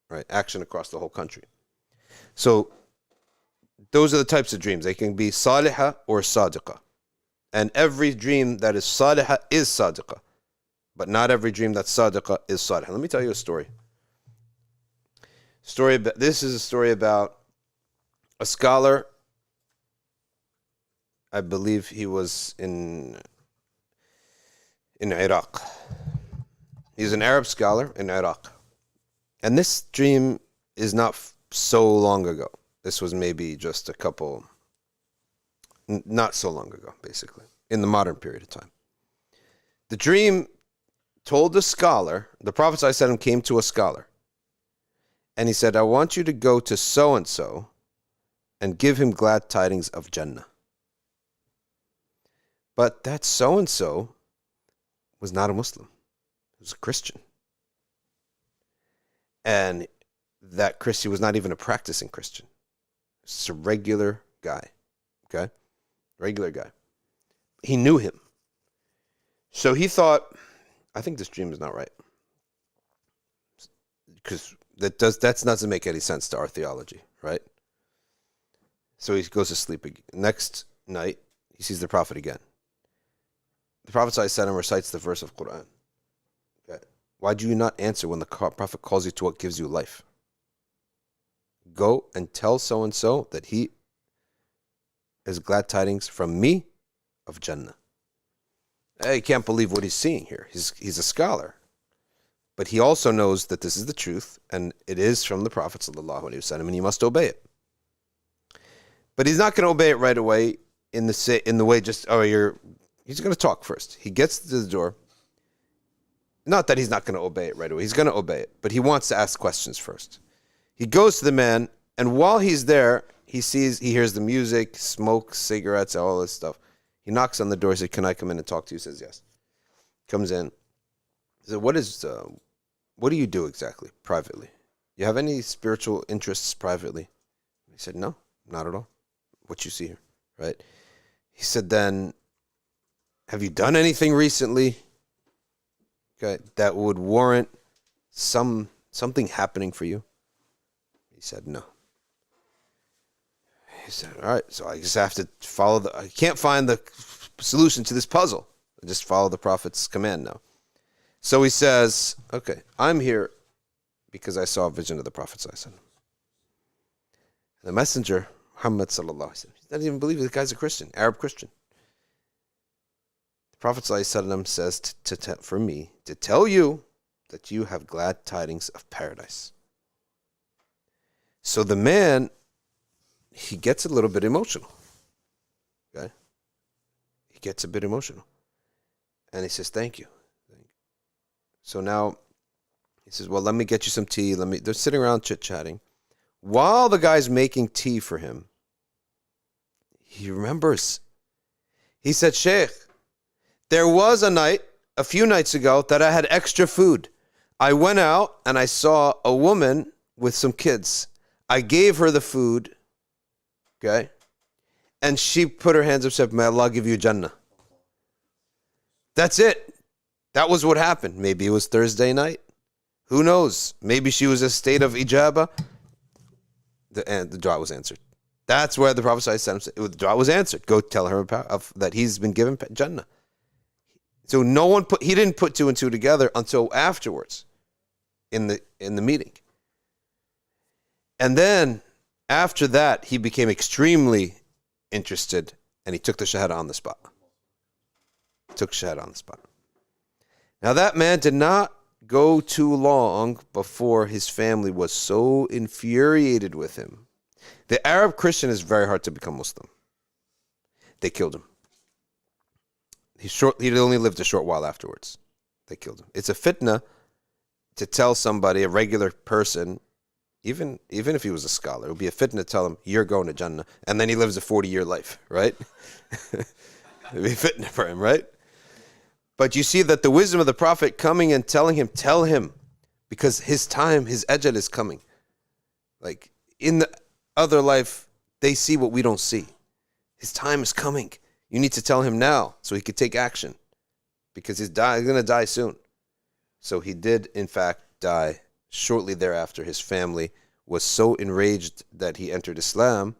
right? Action across the whole country. So those are the types of dreams. They can be salihah or sadiqa. And every dream that is salihah is sadiqa. But not every dream that's sadiqa is salihah. Let me tell you a story. This is a story about a scholar. I believe he was in Iraq. He's an Arab scholar in Iraq. And this dream is not so long ago. This was maybe just a couple, not so long ago, basically, in the modern period of time. The dream told the scholar, the Prophet ﷺ came to a scholar, and he said, I want you to go to so-and-so and give him glad tidings of Jannah. But that so-and-so was not a Muslim. He was a Christian. And that Christian was not even a practicing Christian. It's a regular guy. Okay? Regular guy. He knew him. So he thought, I think this dream is not right. Because that doesn't make any sense to our theology, right? So he goes to sleep again. Next night, he sees the Prophet again. The Prophet ﷺ recites the verse of Quran. Okay. Why do you not answer when the Prophet calls you to what gives you life? Go and tell so-and-so that he is glad tidings from me of Jannah. I can't believe what he's seeing here. He's a scholar. But he also knows that this is the truth, and it is from the Prophet ﷺ, and he must obey it. But he's not going to obey it right away in the way just, he's going to talk first. He gets to the door. Not that he's not going to obey it right away. He's going to obey it, but he wants to ask questions first. He goes to the man, and while he's there, he hears the music, smoke, cigarettes, all this stuff. He knocks on the door. He says, can I come in and talk to you? He says, yes. Comes in. He said, what do you do exactly, privately? You have any spiritual interests privately? He said, no, not at all. What you see here, right? He said, then, have you done anything recently, okay, that would warrant something happening for you? He said, no. He said, all right, so I just have to I can't find the solution to this puzzle. I just follow the Prophet's command now. So he says, okay, I'm here because I saw a vision of the Prophet ﷺ. The messenger, Muhammad ﷺ, he doesn't even believe the guy's a Christian, Arab Christian. The Prophet ﷺ says for me to tell you that you have glad tidings of paradise. So the man, he gets a little bit emotional. Okay? He gets a bit emotional. And he says, thank you. So now he says, well, let me get you some tea. They're sitting around chit-chatting. While the guy's making tea for him, he remembers. He said, Sheikh, there was a few nights ago, that I had extra food. I went out and I saw a woman with some kids. I gave her the food, okay? And she put her hands up and said, may Allah give you Jannah. That's it. That was what happened. Maybe it was Thursday night. Who knows? Maybe she was in a state of ijabah. The dua was answered. That's where the Prophet said, the dua was answered. Go tell her that he's been given Jannah. So he didn't put two and two together until afterwards in the meeting. And then after that, he became extremely interested, and he took the shahada on the spot. Now that man did not go too long before his family was so infuriated with him. The Arab Christian is very hard to become Muslim. They killed him. He only lived a short while afterwards. They killed him. It's a fitna to tell somebody, a regular person, even if he was a scholar, it would be a fitna to tell him, you're going to Jannah, and then he lives a 40-year life, right? It would be a fitna for him, right? But you see that the wisdom of the Prophet coming and telling him, tell him, because his time, his ajal is coming. Like in the other life, they see what we don't see. His time is coming. You need to tell him now so he could take action, because he's going to die soon. So he did, in fact, die. Shortly thereafter, his family was so enraged that he entered Islam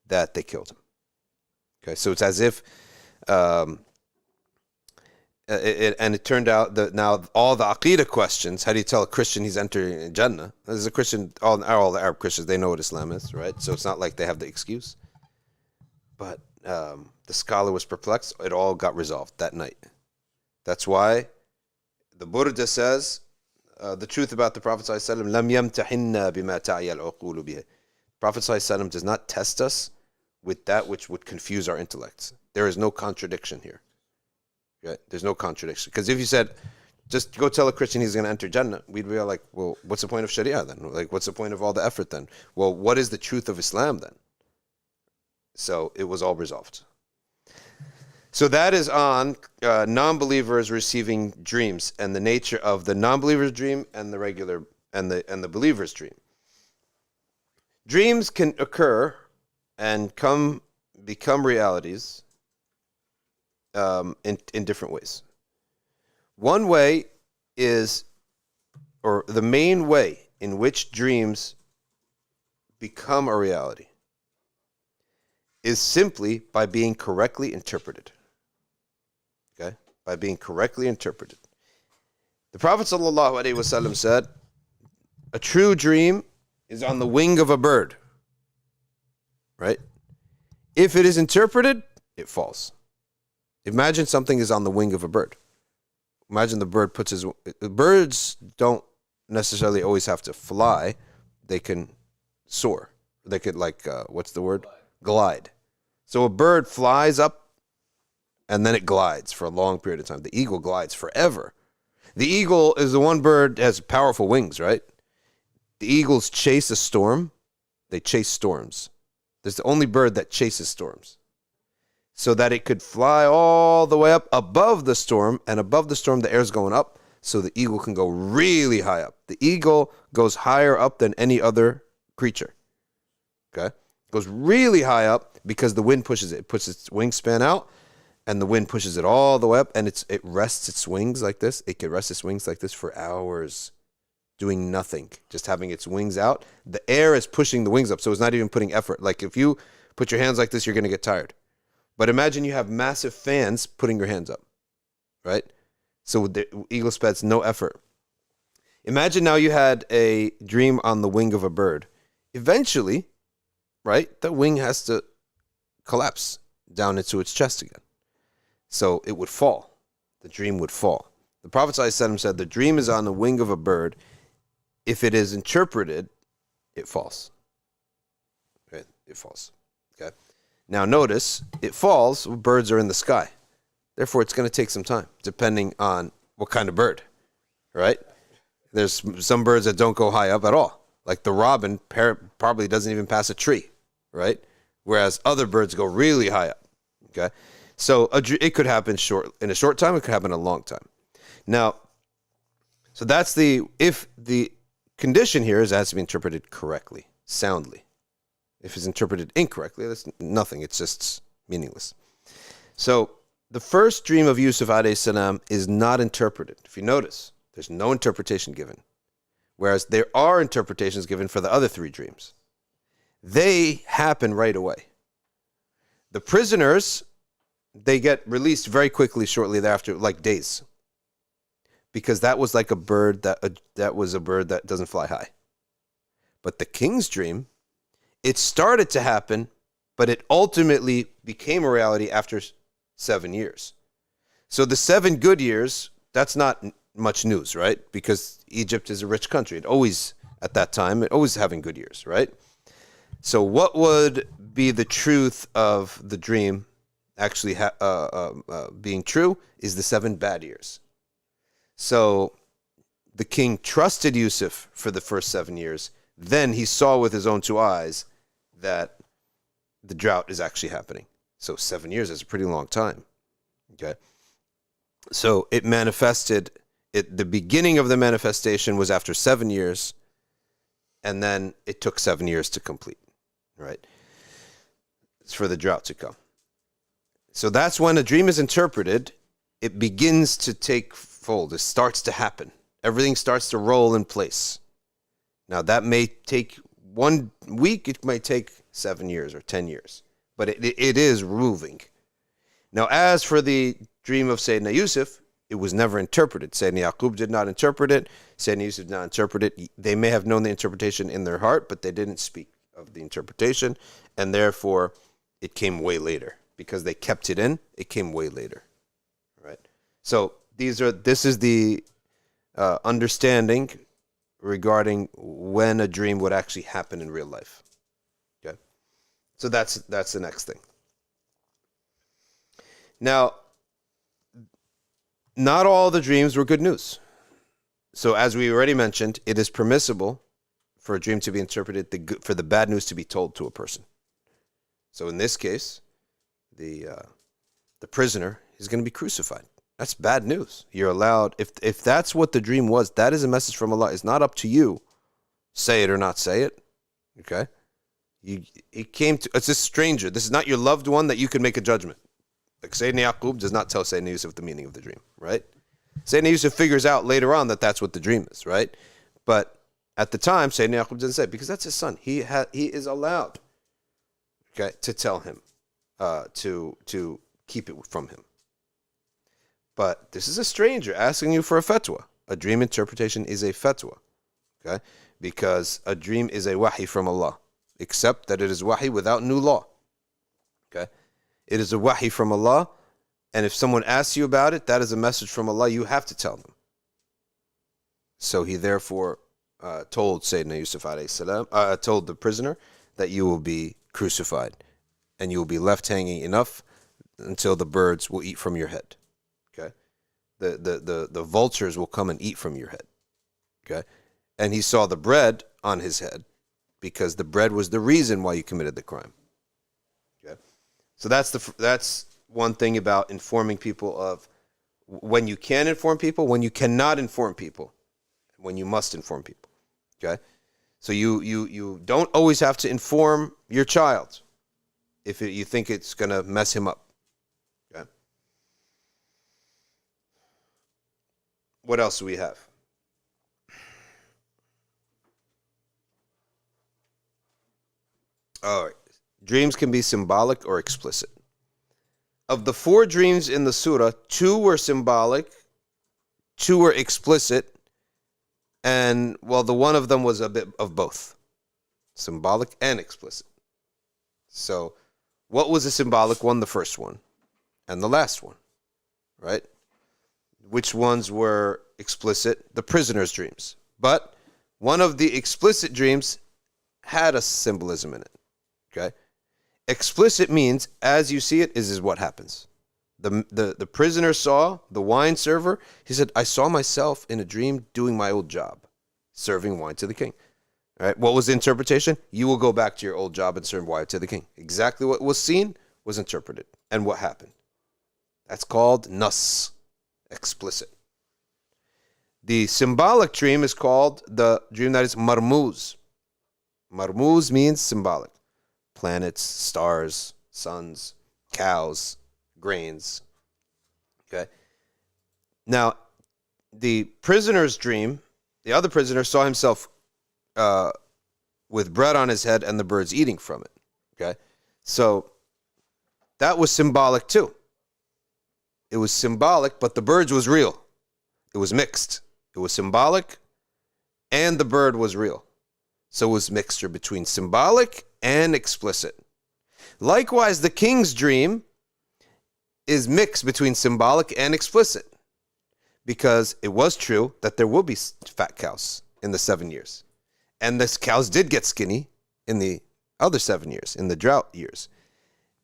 that they killed him. Okay, so it's as if, and it turned out that now all the Aqidah questions, how do you tell a Christian he's entering Jannah? As a Christian, all the Arab Christians, they know what Islam is, right? So it's not like they have the excuse. But the scholar was perplexed. It all got resolved that night. That's why the Burda says, the truth about the Prophet ﷺ, لَمْ يَمْتَحِنَّا بِمَا تَعْيَ الْعُقُولُ بِهِ. Prophet ﷺ does not test us with that which would confuse our intellects. There is no contradiction here. Okay? There's no contradiction. Because if you said, just go tell a Christian he's going to enter Jannah, we'd be like, well, what's the point of Sharia then? Like, what's the point of all the effort then? Well, what is the truth of Islam then? So it was all resolved. So that is on non-believers receiving dreams and the nature of the non-believer's dream and the regular and the believer's dream. Dreams can occur and become realities in different ways. One way is, or the main way in which dreams become a reality, is simply by being correctly interpreted. Okay? By being correctly interpreted. The Prophet ﷺ said, a true dream is on the wing of a bird. Right? If it is interpreted, it falls. Imagine something is on the wing of a bird. Imagine the bird puts his... Birds don't necessarily always have to fly. They can soar. They could, like, what's the word? Glide. So a bird flies up and then it glides for a long period of time. The eagle glides forever. The eagle is the one bird that has powerful wings, right? The eagles chase a storm. They chase storms. There's the only bird that chases storms. So that it could fly all the way up above the storm, and above the storm the air's going up, so the eagle can go really high up. The eagle goes higher up than any other creature. Okay? Goes really high up because the wind pushes it. It puts its wingspan out, and the wind pushes it all the way up, and it rests its wings like this. It can rest its wings like this for hours, doing nothing, just having its wings out. The air is pushing the wings up, so it's not even putting effort. Like if you put your hands like this, you're going to get tired. But imagine you have massive fans putting your hands up, right? So the eagle spends no effort. Imagine now you had a dream on the wing of a bird. Eventually, right, the wing has to collapse down into its chest again. So it would fall. The dream would fall. The Prophet ﷺ said the dream is on the wing of a bird. If it is interpreted, it falls. Right? It falls. Okay. Now notice, it falls, birds are in the sky. Therefore, it's going to take some time, depending on what kind of bird, right? There's some birds that don't go high up at all. Like the robin probably doesn't even pass a tree, right? Whereas other birds go really high up, okay? So it could happen in a short time, it could happen in a long time. Now, so that's if the condition here is it has to be interpreted correctly, soundly. If it's interpreted incorrectly, that's nothing. It's just meaningless. So the first dream of Yusuf A.S. is not interpreted. If you notice, there's no interpretation given. Whereas there are interpretations given for the other three dreams. They happen right away. The prisoners, they get released very quickly shortly thereafter, like days. Because that was like a bird that was a bird that doesn't fly high. But the king's dream, it started to happen, but it ultimately became a reality after 7 years. So the 7 good years, that's not much news, right? Because Egypt is a rich country. At that time, it always having good years, right? So what would be the truth of the dream actually being true is the 7 bad years. So the king trusted Yusuf for the first 7 years. Then he saw with his own 2 eyes that the drought is actually happening. So 7 years is a pretty long time. Okay. So it manifested, the beginning of the manifestation was after 7 years, and then it took 7 years to complete. Right. for the drought to come. So that's when a dream is interpreted, it begins to take fold. It starts to happen. Everything starts to roll in place. Now that may take 1 week, it might take 7 years or 10 years, but it is moving. Now, as for the dream of Sayyidina Yusuf, it was never interpreted. Sayyidina Yaqub did not interpret it. Sayyidina Yusuf did not interpret it. They may have known the interpretation in their heart, but they didn't speak of the interpretation, and therefore it came way later. Because they kept it in, it came way later. Right? So this is the understanding regarding when a dream would actually happen in real life. Okay? So that's the next thing. Now, not all the dreams were good news. So as we already mentioned, it is permissible for a dream to be interpreted, for the bad news to be told to a person. So in this case, the prisoner is going to be crucified. That's bad news. You're allowed, if that's what the dream was, that is a message from Allah. It's not up to you, say it or not say it. Okay? It's a stranger. This is not your loved one that you can make a judgment. Like Sayyidina Yaqub does not tell Sayyidina Yusuf the meaning of the dream, right? Sayyidina Yusuf figures out later on that that's what the dream is, right? But at the time, Sayyidina Yaqub doesn't say it because that's his son. He is allowed, okay, to tell him, to keep it from him. But this is a stranger asking you for a fatwa. A dream interpretation is a fatwa, okay? Because a dream is a wahi from Allah, except that it is wahi without new law, okay? It is a wahi from Allah, and if someone asks you about it, that is a message from Allah, you have to tell them. So he therefore told Sayyidina Yusuf A.S, told the prisoner that you will be crucified, and you will be left hanging enough until the birds will eat from your head. Okay? The vultures will come and eat from your head. Okay? And he saw the bread on his head because the bread was the reason why you committed the crime. Okay? So that's one thing about informing people of when you can inform people, when you cannot inform people, when you must inform people. Okay? So you don't always have to inform your child if you think it's going to mess him up. Okay? What else do we have? All right. Dreams can be symbolic or explicit. Of the 4 dreams in the surah, 2 were symbolic, 2 were explicit, and, well, the one of them was a bit of both, symbolic and explicit. So, what was the symbolic one? The first one, and the last one, right? Which ones were explicit? The prisoner's dreams. But one of the explicit dreams had a symbolism in it, okay? Explicit means, as you see it, is what happens. The prisoner saw the wine server. He said, I saw myself in a dream doing my old job, serving wine to the king. All right. What was the interpretation? You will go back to your old job and serve wine to the king. Exactly what was seen was interpreted. And what happened? That's called nas, explicit. The symbolic dream is called the dream that is marmuz. Marmuz means symbolic. Planets, stars, suns, cows, grains. Okay. Now, the prisoner's dream, the other prisoner saw himself with bread on his head and the birds eating from it. Okay. So that was symbolic too. It was symbolic, but the birds was real. It was mixed. It was symbolic and the bird was real. So it was mixture between symbolic and explicit. Likewise, the king's dream is mixed between symbolic and explicit because it was true that there will be fat cows in the 7 years. And the cows did get skinny in the other 7 years, in the drought years.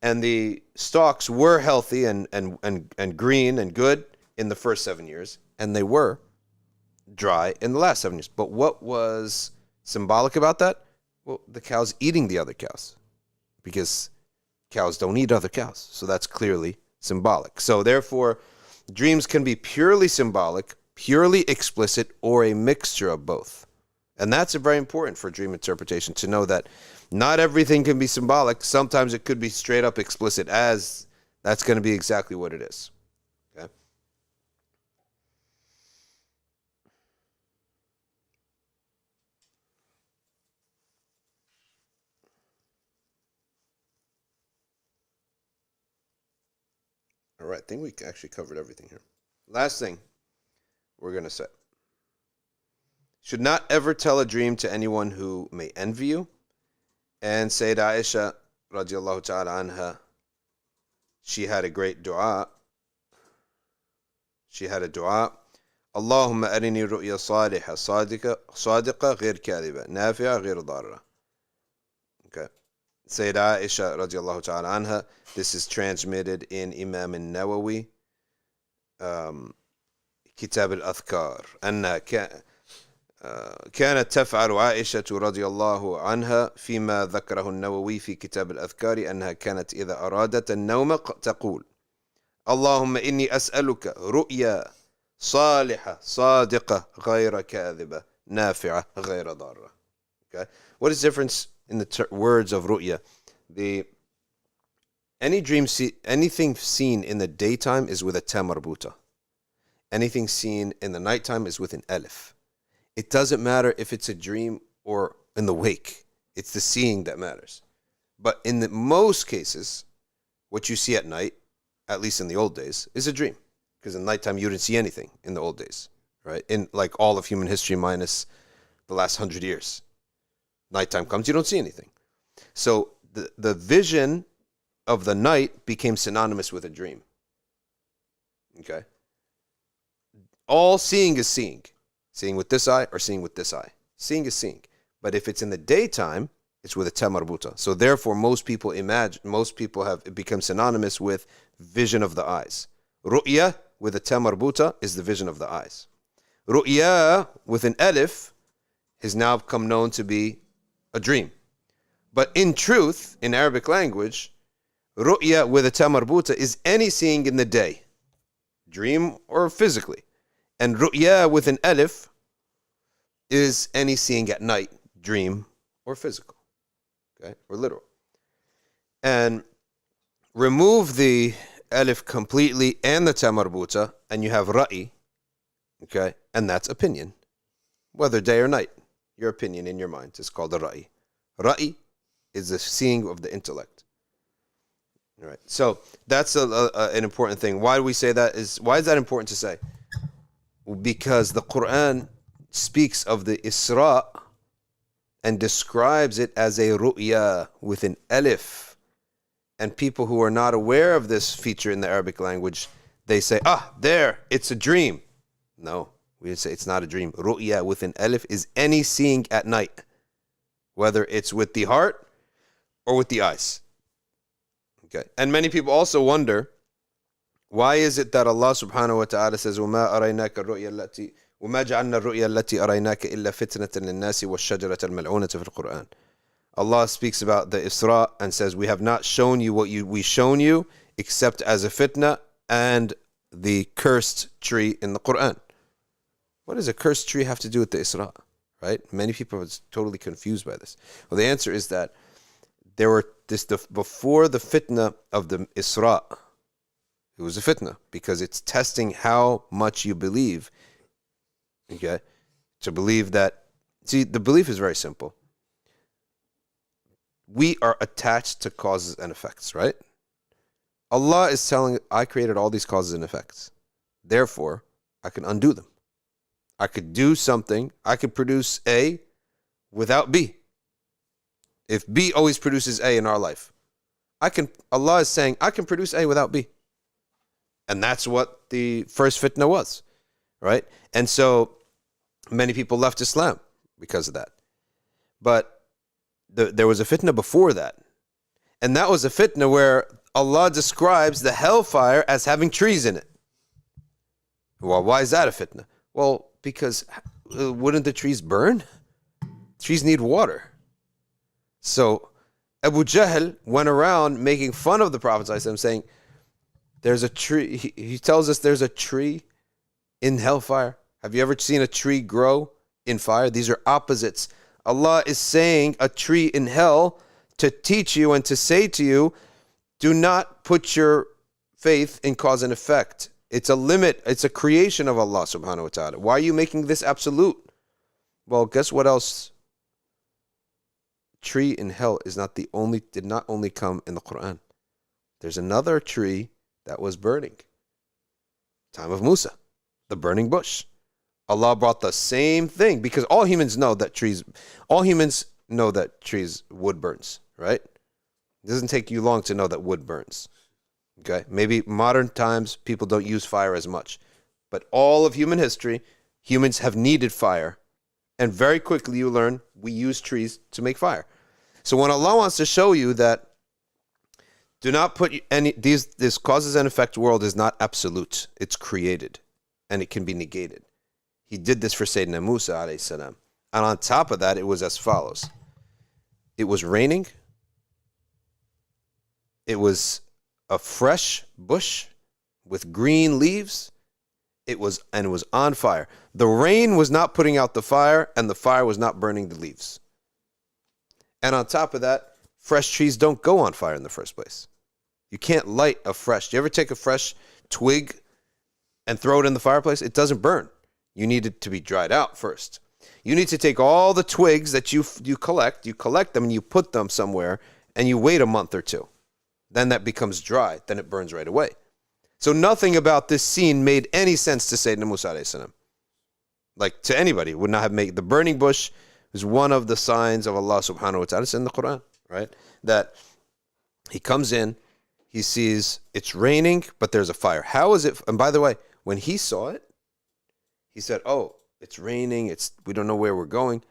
And the stalks were healthy and green and good in the first 7 years, and they were dry in the last 7 years. But what was symbolic about that? Well, the cows eating the other cows, because cows don't eat other cows. So that's clearly symbolic. So therefore, dreams can be purely symbolic, purely explicit, or a mixture of both. And that's very important for dream interpretation, to know that not everything can be symbolic. Sometimes it could be straight up explicit, as that's going to be exactly what it is. Okay. All right, I think we actually covered everything here. Last thing we're going to say. Should not ever tell a dream to anyone who may envy you. And Sayyidah Aisha radiallahu ta'ala anha, she had a great dua. She had a dua. Allahumma arini ru'ya salihah sadiqa ghair kadhiba nafi'a ghair darra. Okay. Sayyidah Aisha radiallahu ta'ala anha, this is transmitted in Imam al-Nawawi, Kitab al-Adhkar, أنها كانت تفعل عائشة رضي الله عنها فيما ذكره النووي في كتاب الأذكار أنها كانت إذا أرادت النوم تقول اللهم إني أسألك رؤيا صالحة صادقة غير كاذبة نافعة غير ضارة. Okay? What is the difference in the words of ru'ya? Anything seen in the daytime is with a ta marbuta. Anything seen in the nighttime is with an alif. It doesn't matter if it's a dream or in the wake. It's the seeing that matters. But in most cases, what you see at night, at least in the old days, is a dream. Because in nighttime, you didn't see anything in the old days, right? In like all of human history minus the last 100 years. Nighttime comes, you don't see anything. So the vision of the night became synonymous with a dream. Okay? All seeing is seeing. Seeing with this eye or seeing with this eye. Seeing is seeing. But if it's in the daytime, it's with a ta marbuta. So therefore, most people have it become synonymous with vision of the eyes. Ru'ya with a ta marbuta is the vision of the eyes. Ru'ya with an alif has now become known to be a dream. But in truth, in Arabic language, ru'ya with a ta marbuta is any seeing in the day, dream or physically. And ru'ya with an alif is any seeing at night, dream or physical, okay, or literal. And remove the alif completely and the ta marbuta, and you have ra'i, okay, and that's opinion, whether day or night. Your opinion in your mind is called a ra'i. Ra'i is the seeing of the intellect. All right, so that's an important thing. Why do we say that? Why is that important to say? Because the Quran speaks of the Isra and describes it as a ru'ya with an alif. And people who are not aware of this feature in the Arabic language, they say, there, it's a dream. No, we say it's not a dream. Ru'ya with an alif is any seeing at night, whether it's with the heart or with the eyes. Okay. And many people also wonder, why is it that Allah subhanahu wa ta'ala says, وَمَا جَعَلْنَا الرُّؤْيَا الَّتِي أَرَيْنَاكَ إِلَّا فِتْنَةً لِلنَّاسِ وَالشَّجَرَةَ الْمَلْعُونَةَ فِي الْقُرْآنِ. Allah speaks about the Isra and says, we have not shown you what we shown you except as a fitna and the cursed tree in the Quran. What does a cursed tree have to do with the Isra? Right? Many people are totally confused by this. Well, the answer is that before the fitna of the Isra, it was a fitna because it's testing how much you believe. Okay? To believe that, see, the belief is very simple. We are attached to causes and effects, right? Allah is telling, I created all these causes and effects. Therefore, I can undo them. I could do something, I could produce A without B. If B always produces A in our life, Allah is saying, I can produce A without B. And that's what the first fitna was, right? And so many people left Islam because of that. But there was a fitna before that. And that was a fitna where Allah describes the hellfire as having trees in it. Well, why is that a fitna? Well, because wouldn't the trees burn? Trees need water. So Abu Jahl went around making fun of the Prophet ﷺ, saying, there's a tree. He tells us there's a tree in hellfire. Have you ever seen a tree grow in fire. These are opposites. Allah is saying a tree in hell to teach you and to say to you, do not put your faith in cause and effect. It's a limit. It's a creation of Allah subhanahu wa ta'ala. Why are you making this absolute? Well, guess what else? Tree in hell did not only come in the Quran. There's another tree that was burning. Time of Musa, the burning bush. Allah brought the same thing because all humans know that trees wood burns, right? It doesn't take you long to know that wood burns. Okay? Maybe modern times people don't use fire as much. But all of human history, humans have needed fire. And very quickly you learn we use trees to make fire. So when Allah wants to show you that do not put this causes and effect world is not absolute. It's created. And it can be negated. He did this for Sayyidina Musa alayhi salam. And on top of that, it was as follows. It was raining. It was a fresh bush with green leaves. It was on fire. The rain was not putting out the fire, and the fire was not burning the leaves. And on top of that, fresh trees don't go on fire in the first place. You can't light do you ever take a fresh twig and throw it in the fireplace? It doesn't burn. You need it to be dried out first. You need to take all the twigs that you collect them and you put them somewhere and you wait a month or two. Then that becomes dry. Then it burns right away. So nothing about this scene made any sense to Sayyidina Musa alayhi salam. Like to anybody, would not have made. The burning bush is one of the signs of Allah subhanahu wa ta'ala. It's in the Quran, right? That he comes in, he sees it's raining, but there's a fire. How is it? And by the way, when he saw it, he said, oh, it's raining. We don't know where we're going.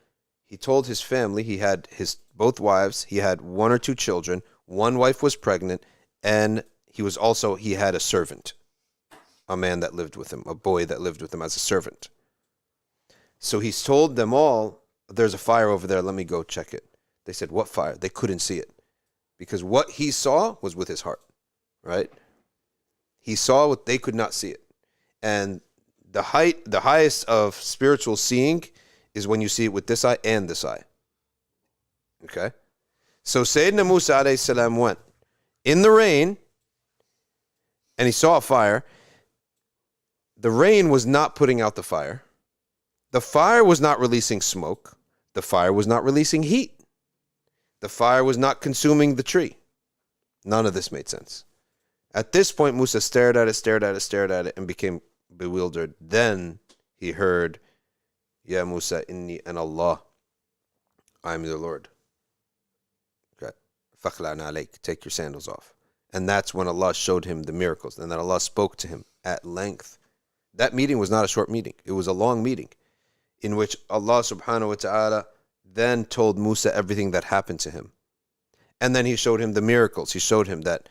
He told his family, he had both wives, he had 1 or 2 children. One wife was pregnant, and he had a servant, a man that lived with him, a boy that lived with him as a servant. So he's told them all, there's a fire over there, let me go check it. They said, what fire? They couldn't see it. Because what he saw was with his heart, right? He saw what they could not see it. And the highest of spiritual seeing is when you see it with this eye and this eye. Okay? So Sayyidina Musa alayhi salam went in the rain and he saw a fire. The rain was not putting out the fire. The fire was not releasing smoke. The fire was not releasing heat. The fire was not consuming the tree. None of this made sense. At this point, Musa stared at it, and became bewildered. Then he heard, Ya Musa, inni an Allah. I am your Lord. Okay. Fakhla'na alayk. Take your sandals off. And that's when Allah showed him the miracles. And then Allah spoke to him at length. That meeting was not a short meeting. It was a long meeting in which Allah subhanahu wa ta'ala then told Musa everything that happened to him. And then he showed him the miracles. He showed him that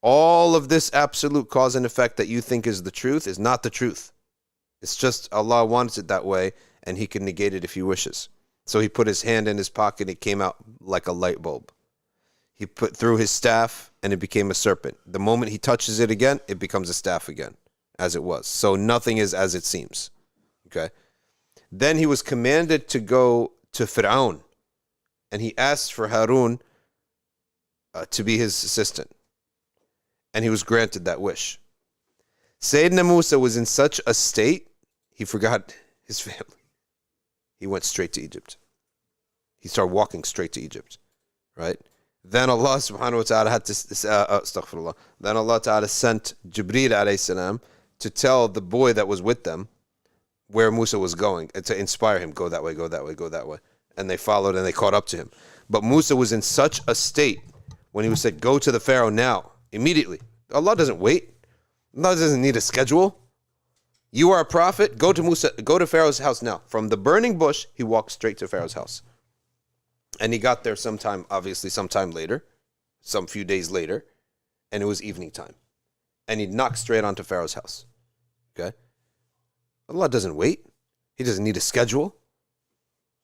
all of this absolute cause and effect that you think is the truth is not the truth. It's just Allah wants it that way, and he can negate it if he wishes. So he put his hand in his pocket, it came out like a light bulb. He put through his staff, and it became a serpent. The moment he touches it again, it becomes a staff again, as it was. So nothing is as it seems. Okay. Then he was commanded to go to Fir'aun, and he asked for Harun to be his assistant. And he was granted that wish. Sayyidina Musa was in such a state, he forgot his family. He went straight to Egypt. He started walking straight to Egypt, right? Then Allah subhanahu wa ta'ala had to, astaghfirullah. Then Allah ta'ala sent Jibreel alayhi salam to tell the boy that was with them where Musa was going, and to inspire him, go that way, go that way, go that way. And they followed and they caught up to him. But Musa was in such a state when he was said, go to the Pharaoh now, immediately. Allah doesn't wait. Allah doesn't need a schedule. You are a prophet, go to Pharaoh's house now. From the burning bush, he walked straight to Pharaoh's house. And he got there sometime later, some few days later, and it was evening time. And he knocked straight onto Pharaoh's house. Okay? Allah doesn't wait. He doesn't need a schedule.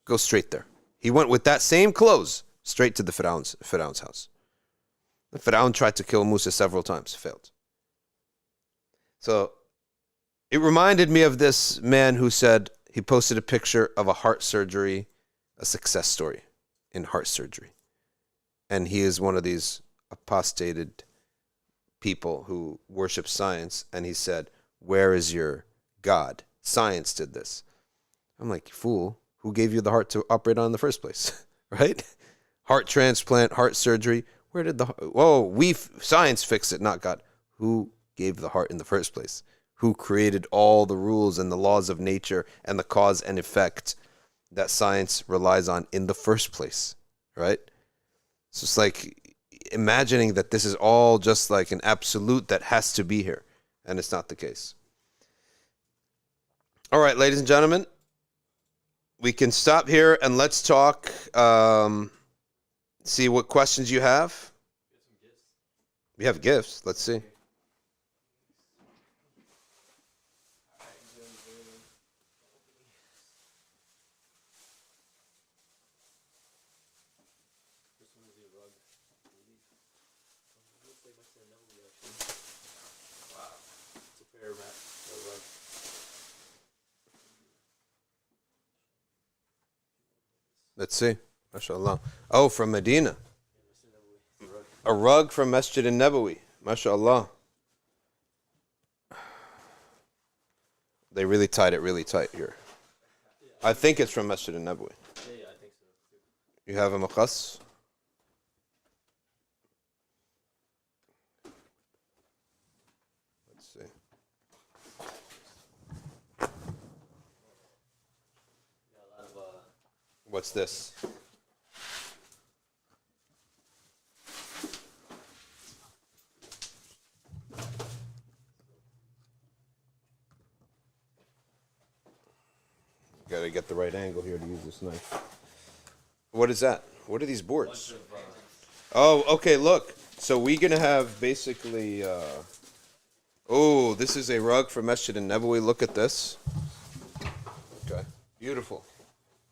Go straight there. He went with that same clothes straight to the Pharaoh's house. The Pharaoh tried to kill Musa several times, failed. So it reminded me of this man who said he posted a picture of a heart surgery, a success story in heart surgery. And he is one of these apostated people who worship science. And he said, where is your God? Science did this. I'm like, fool, who gave you the heart to operate on in the first place? Right? Heart transplant, heart surgery. Where did science fixed it, not God. Who gave the heart in the first place? Who created all the rules and the laws of nature and the cause and effect that science relies on in the first place, right? So it's like imagining that this is all just like an absolute that has to be here, and it's not the case. All right, ladies and gentlemen, we can stop here and let's talk, see what questions you have. We have gifts. Let's see. Let's see. MashaAllah. Oh, from Medina. A rug from Masjid al-Nabawi. MashaAllah. They really tied it really tight here. I think it's from Masjid al-Nabawi. Yeah, I think so. You have a maqas? Let's see. What's this? Gotta get the right angle here to use this knife. What is that? What are these boards? Oh, okay, look. So we're gonna have basically this is a rug for Masjid al-Nabawi. Look at this. Okay. Beautiful.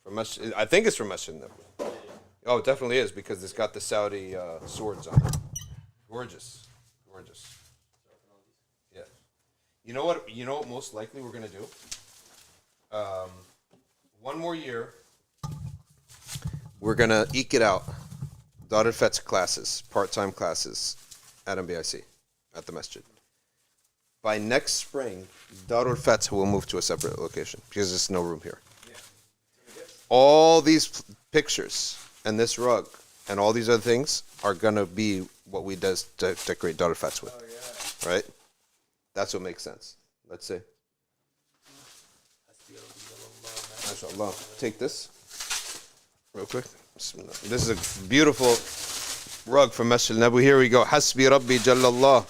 From Masjid, I think it's from Masjid al-Nabawi. Oh, it definitely is because it's got the Saudi swords on it. Gorgeous. Gorgeous. Yeah. You know what most likely we're gonna do? One more year, we're gonna eke it out. Daughter Fet's classes, part-time classes at NBIC, at the masjid. By next spring, Daughter Fet's will move to a separate location because there's no room here. All these pictures and this rug and all these other things are gonna be what we decorate Daughter Fet's with, right? That's what makes sense. Let's see. MashaAllah. Take this real quick. This is a beautiful rug from Masjid al-Nabawi. Here we go. Hasbi Rabbi Jallallah.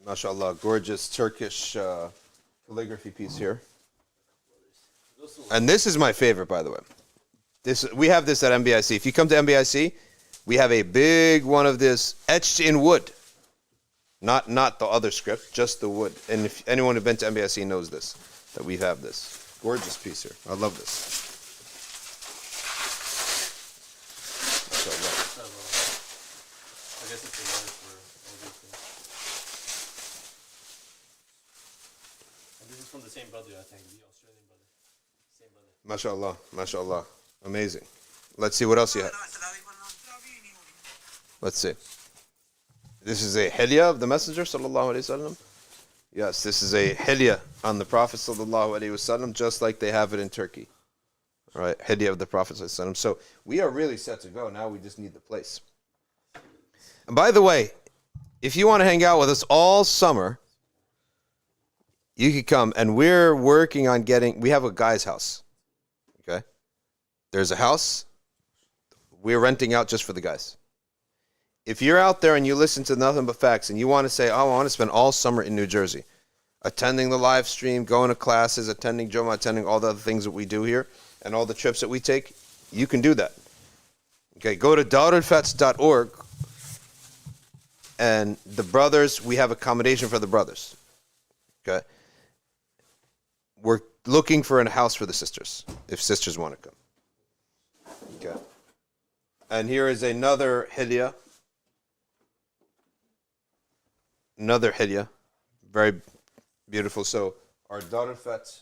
MashaAllah. Gorgeous Turkish calligraphy piece here. And this is my favorite, by the way. We have this at NBIC. If you come to NBIC, we have a big one of this etched in wood. Not the other script, just the wood. And if anyone who's been to NBIC knows this, that we have this. Gorgeous piece here. I love this. I guess it's a letter for all these things. And this is from the same brother, I think, the Australian brother. Same brother. MashaAllah. MashaAllah. Amazing. Let's see what else you have. Let's see. This is a hilya of the Messenger sallallahu alaihi wasallam. Yes, this is a hilya on the Prophet sallallahu alaihi wasallam, just like they have it in Turkey. All right, hilya of the Prophet sallallahu alaihi wasallam. So we are really set to go. Now we just need the place. And by the way, if you want to hang out with us all summer, you could come. And we're working on we have a guy's house. Okay? There's a house. We're renting out just for the guys. If you're out there and you listen to Nothing But Facts and you want to say, I want to spend all summer in New Jersey, attending the live stream, going to classes, attending Joma, attending all the other things that we do here, and all the trips that we take, you can do that. Okay, go to daughterfets.org, and the brothers, we have accommodation for the brothers. Okay? We're looking for a house for the sisters, if sisters want to come. Okay? And here is another hilya. another hilya, very beautiful. So our Darufat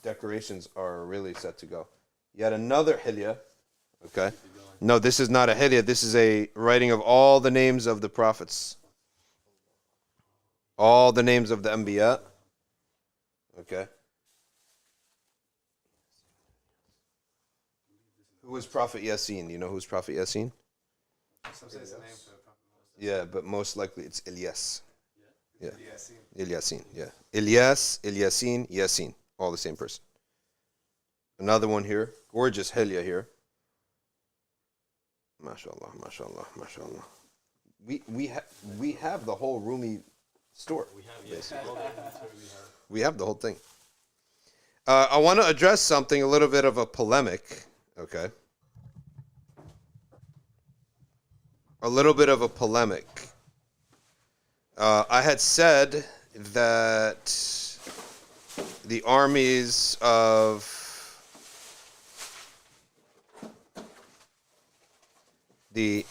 decorations are really set to go. Yet another hilya. Okay. No, this is not a hilya. This is a writing of all the names of the prophets. All the names of the Anbiya. Okay. Who was Prophet Yasin? You know who's Prophet Yasin? Some say it's a name for the Prophet. Yeah, but most likely it's Ilyas. Yeah. Yasin. Ilyasin, yeah. Ilyas, Ilyasin, Yasin. All the same person. Another one here. Gorgeous hilya here. MashaAllah, MashaAllah, MashaAllah. We have the whole Rumi store. We have, yes. All the inventory we have. We have the whole thing. I want to address something, a little bit of a polemic, okay? A little bit of a polemic. I had said that the armies of the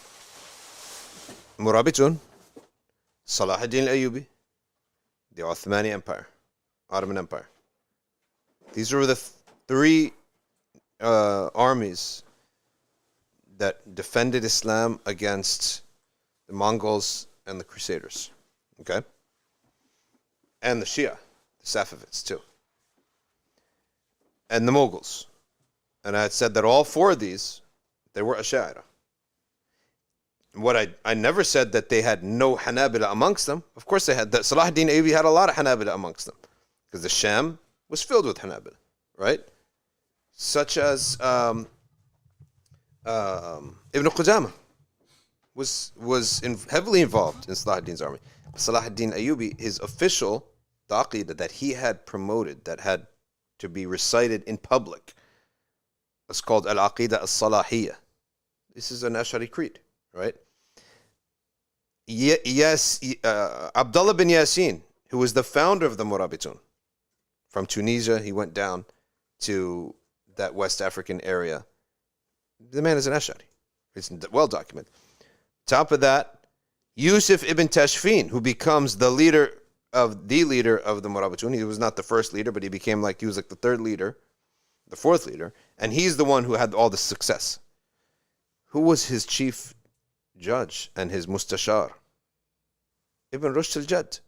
Murabitun, Salah ad-Din al-Ayyubi, the Ottomani Empire, Ottoman Empire. These were the three armies that defended Islam against the Mongols and the Crusaders. Okay? And the Shia, the Safavids too. And the Mughals. And I had said that all four of these, they were Ash'ari. What I never said that they had no Hanabila amongst them. Of course they had. That Salah ad-Din Ayyubi had a lot of Hanabila amongst them. Because the Sham was filled with Hanabila. Right? Such as Ibn Qudama was heavily involved in Salah ad-Din's army. Salah ad-Din Ayyubi, his official Aqidah that he had promoted, that had to be recited in public, was called al-Aqidah al-Salahiyya. This is an Ash'ari creed, right? Yes, Abdullah bin Yasin, who was the founder of the Murabitun, from Tunisia, he went down to that West African area. The man is an Ash'ari. It's well documented. Top of that, Yusuf ibn Tashfin, who becomes the leader of the Murabitun. He was not the first leader, but he was like the third leader, the fourth leader, and he's the one who had all the success. Who was his chief judge and his mustashar? Ibn Rushd al-Jadd.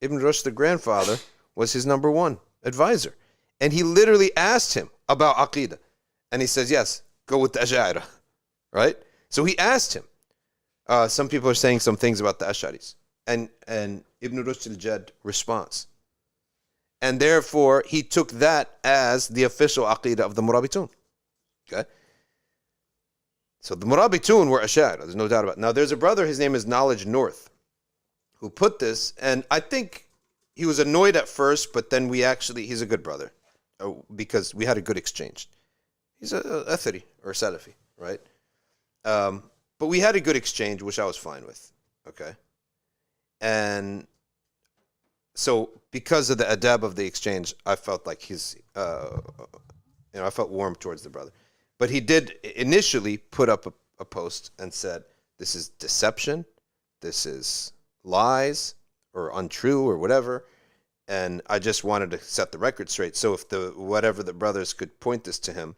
Ibn Rushd, the grandfather, was his number one advisor. And he literally asked him about Aqidah. And he says, yes, go with the Ash'ari. Right? So he asked him. Some people are saying some things about the Ash'aris. And Ibn Rushd al-Jadd responds. And therefore, he took that as the official Aqidah of the Murabitun. Okay? So the Murabitun were Ash'ari. There's no doubt about it. Now, there's a brother, his name is Knowledge North, who put this, and I think he was annoyed at first, but then he's a good brother, because we had a good exchange. He's a Athari, or Salafi, right? But we had a good exchange, which I was fine with, okay? And so, because of the adab of the exchange, I felt like I felt warm towards the brother. But he did initially put up a post and said, this is deception, this is lies, or untrue, or whatever. And I just wanted to set the record straight. So if whatever the brothers could point this to him,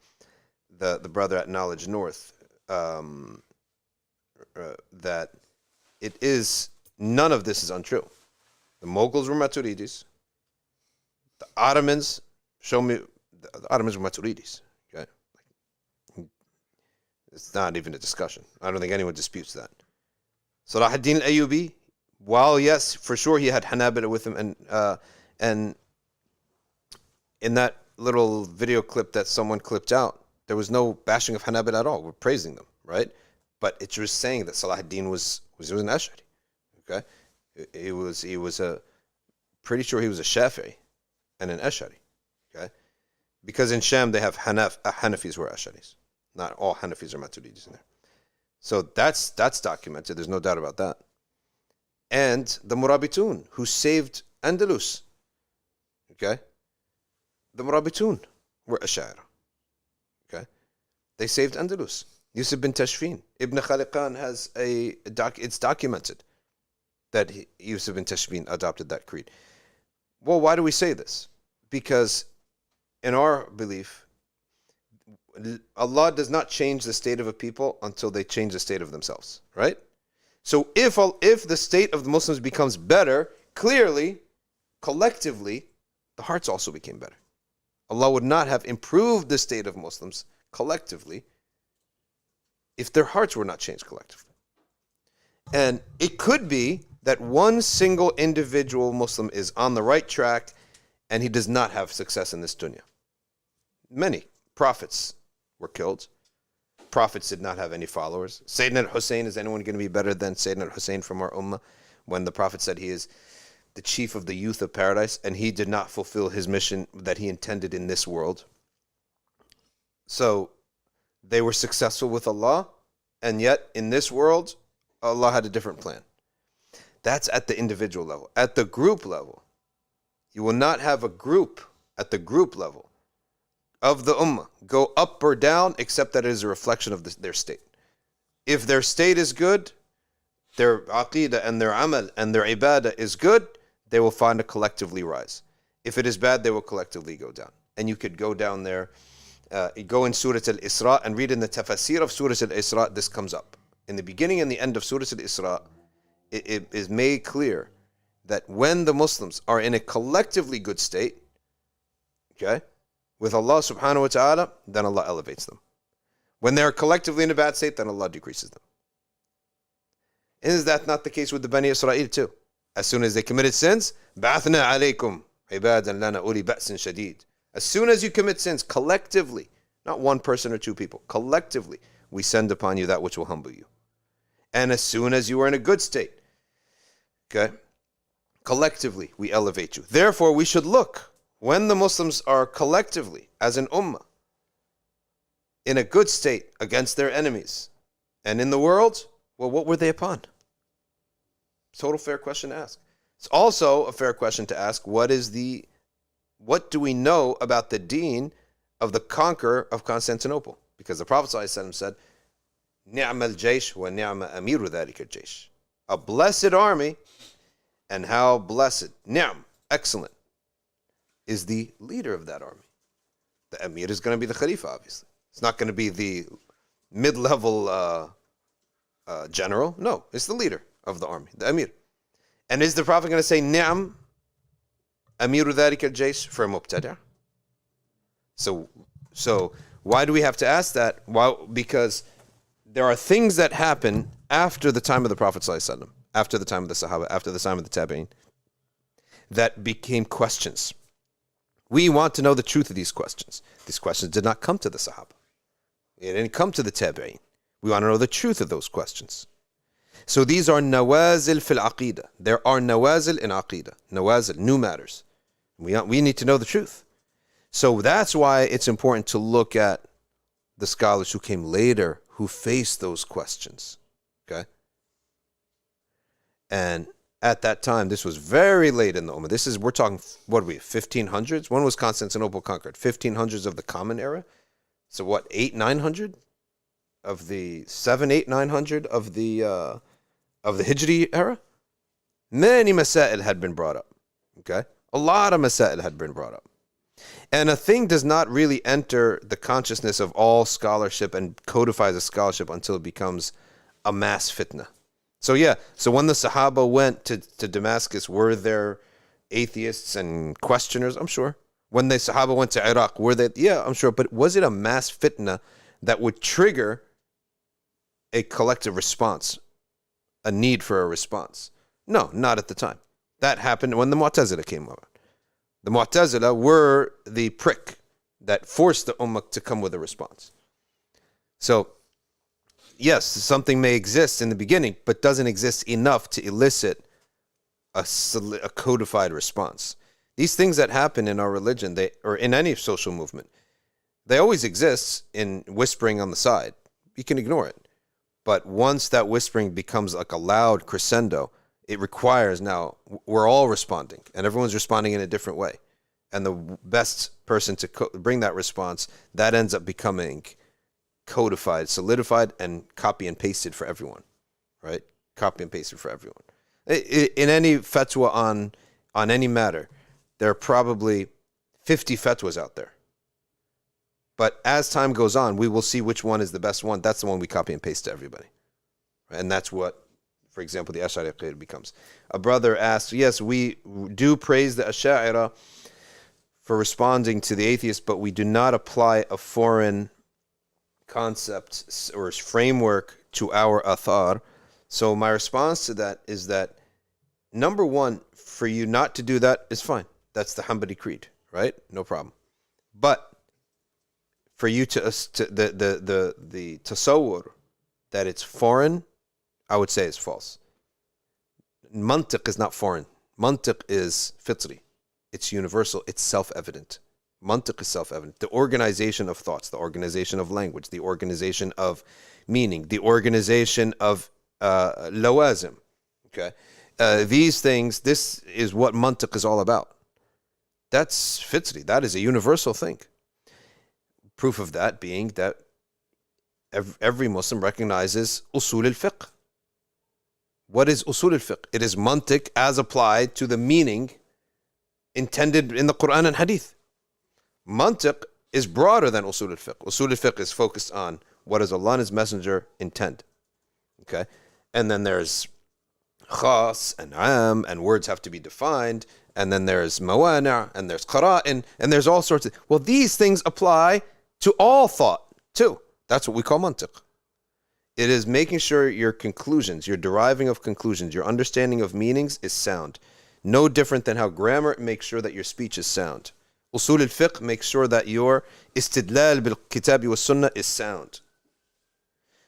the brother at Knowledge North, that it is, none of this is untrue. The Mughals were Maturidis. The Ottomans, the Ottomans were Maturidis. Okay? It's not even a discussion. I don't think anyone disputes that. Salah ad-Din al-Ayyubi, while yes, for sure he had Hanabila with him, and in that little video clip that someone clipped out, there was no bashing of Hanabila at all. We're praising them, right? But it's just saying that Salah ad-Din was an Ash'ari. Okay? He was pretty sure he was a Shafi'i and an Ash'ari. Okay? Because in Sham they have Hanafis who are Ash'aris. Not all Hanafis are Maturidis in there. So that's documented. There's no doubt about that. And the Murabitun, who saved Andalus. Okay? The Murabitun were Ash'ari. Okay? They saved Andalus. Yusuf bin Tashfin. Ibn Khaliqan has it's documented. that Yusuf bin Tashbin adopted that creed. Well, why do we say this? Because in our belief, Allah does not change the state of a people until they change the state of themselves, right? So if the state of the Muslims becomes better, clearly, collectively, the hearts also became better. Allah would not have improved the state of Muslims collectively if their hearts were not changed collectively. And it could be that one single individual Muslim is on the right track and he does not have success in this dunya. Many prophets were killed. Prophets did not have any followers. Sayyidina al-Hussein, is anyone going to be better than Sayyidina al-Hussein from our ummah? When the Prophet said he is the chief of the youth of paradise, and he did not fulfill his mission that he intended in this world. So they were successful with Allah, and yet in this world, Allah had a different plan. That's at the individual level. At the group level, you will not have a group at the group level of the ummah go up or down except that it is a reflection of their state. If their state is good, their aqidah and their amal and their ibadah is good, they will find a collectively rise. If it is bad, they will collectively go down. And you could go down there, go in Surah Al-Isra and read in the tafsir of Surah Al-Isra, this comes up. In the beginning and the end of Surah Al-Isra, it is made clear that when the Muslims are in a collectively good state, okay, with Allah subhanahu wa ta'ala, then Allah elevates them. When they are collectively in a bad state, then Allah decreases them. Is that not the case with the Bani Israel too? As soon as they committed sins, بَعَثْنَا عَلَيْكُمْ عِبَادًا لَنَا أُولِي بَأْسٍ شَدِيدٍ. As soon as you commit sins, collectively, not one person or two people, collectively, we send upon you that which will humble you. And as soon as you are in a good state, okay, collectively, we elevate you. Therefore, we should look, when the Muslims are collectively, as an ummah, in a good state against their enemies, and in the world, well, what were they upon? Total fair question to ask. It's also a fair question to ask, what do we know about the deen of the conqueror of Constantinople? Because the Prophet ﷺ said, نِعْمَ الْجَيْشِ وَنِعْمَ أَمِيرُ ذَلِكَ الْجَيْشِ. A blessed army, and how blessed, ni'am, excellent, is the leader of that army. The Amir is going to be the Khalifa, obviously. It's not going to be the mid-level general. No, it's the leader of the army, the Amir. And is the Prophet going to say, Ni'am, Amiru dhalika al-jaysh, for a mubtada'? So why do we have to ask that? Why? Because there are things that happen after the time of the Prophet ﷺ, after the time of the Sahaba, after the time of the Tabi'in, that became questions. We want to know the truth of these questions. These questions did not come to the Sahaba. It didn't come to the Tabi'in. We want to know the truth of those questions. So these are nawazil fil aqidah. There are nawazil in aqidah. Nawazil, new matters. We need to know the truth. So that's why it's important to look at the scholars who came later, who faced those questions. Okay? And at that time, this was very late in the Ummah. We're talking, 1500s? When was Constantinople conquered? 1500s of the Common Era? So what, 900? Of the 900 of the Hijri era? Many masail had been brought up. Okay? A lot of masail had been brought up. And a thing does not really enter the consciousness of all scholarship and codifies a scholarship until it becomes a mass fitna. So when the Sahaba went to Damascus, were there atheists and questioners? I'm sure. When the Sahaba went to Iraq, were they? Yeah, I'm sure. But was it a mass fitna that would trigger a collective response, a need for a response? No, not at the time. That happened when the Mu'tazila came over. The Mu'tazila were the prick that forced the Ummah to come with a response. So, yes, something may exist in the beginning, but doesn't exist enough to elicit a codified response. These things that happen in our religion, or in any social movement, they always exist in whispering on the side. You can ignore it. But once that whispering becomes like a loud crescendo, it requires now, we're all responding, and everyone's responding in a different way. And the best person to bring that response, that ends up becoming codified, solidified, and copy and pasted for everyone, right? Copy and pasted for everyone. In any fatwa on any matter, there are probably 50 fatwas out there. But as time goes on, we will see which one is the best one. That's the one we copy and paste to everybody. And that's what, for example, the Ash'ari Aqidah becomes. A brother asked, yes, we do praise the Ash'ari for responding to the atheists, but we do not apply a foreign concept or framework to our athar. So my response to that is that, number one, for you not to do that is fine. That's the Hanbali creed, right? No problem. But for you to the tasawwur that it's foreign, I would say is false. Mantiq is not foreign. Mantiq is fitri. It's universal. It's self-evident. Mantiq is self-evident. The organization of thoughts, the organization of language, the organization of meaning, the organization of lawazim. Okay, these things. This is what mantiq is all about. That's fitri. That is a universal thing. Proof of that being that every Muslim recognizes usul al-fiqh. What is usul al-fiqh? It is mantiq as applied to the meaning intended in the Quran and Hadith. Mantiq is broader than usul al-fiqh. Usul al-fiqh is focused on what does Allah and His Messenger intend. Okay? And then there's khas and am, and words have to be defined, and then there's mawani', and there's qara'in, and there's all sorts of... Well, these things apply to all thought, too. That's what we call mantiq. It is making sure your conclusions, your deriving of conclusions, your understanding of meanings is sound. No different than how grammar makes sure that your speech is sound. Usul al-fiqh makes sure that your istidlal bil-kitabi wa sunnah is sound.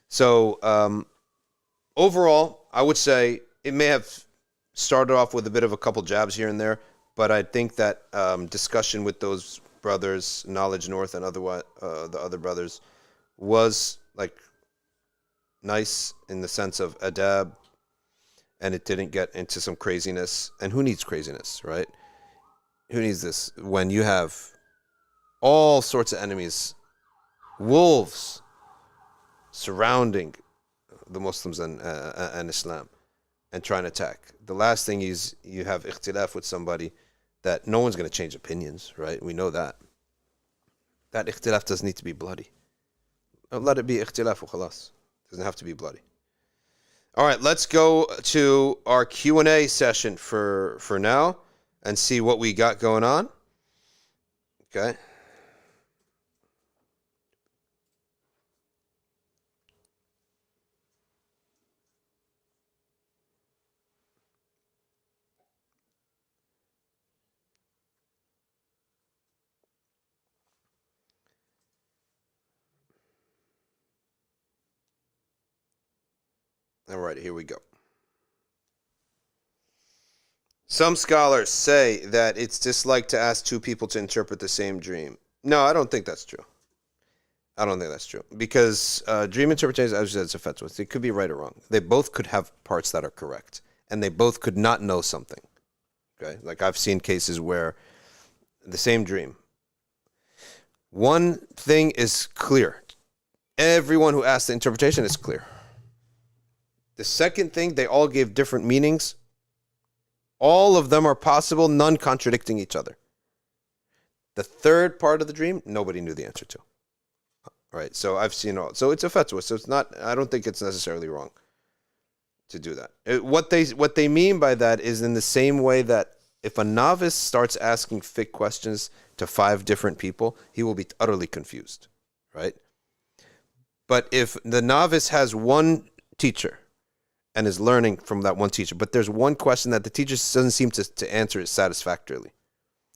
So, overall, I would say it may have started off with a bit of a couple jabs here and there, but I think that discussion with those brothers, Knowledge North and otherwise, the other brothers, was like nice in the sense of adab, and it didn't get into some craziness. And who needs craziness, right? Who needs this when you have all sorts of enemies, wolves surrounding the Muslims and Islam and trying to attack? The last thing is you have ikhtilaf with somebody that no one's going to change opinions, right? We know that. That ikhtilaf doesn't need to be bloody. Let it be ikhtilaf wa khalas. Doesn't have to be bloody. All right, let's go to our Q&A session for now and see what we got going on. Okay. All right, here we go. Some scholars say that it's disliked to ask two people to interpret the same dream. No, I don't think that's true. I don't think that's true. Because dream interpretation, as I said, it's a fatwa. It could be right or wrong. They both could have parts that are correct. And they both could not know something. Okay? Like I've seen cases where the same dream. One thing is clear. Everyone who asked the interpretation is clear. The second thing, they all gave different meanings. All of them are possible, none contradicting each other. The third part of the dream, nobody knew the answer to. Right? So I've seen all. So it's a fatwa. So it's not, I don't think it's necessarily wrong to do that. What they mean by that is in the same way that if a novice starts asking fiqh questions to 5 different people, he will be utterly confused. Right? But if the novice has one teacher, and is learning from that one teacher, but there's one question that the teacher doesn't seem to answer it satisfactorily.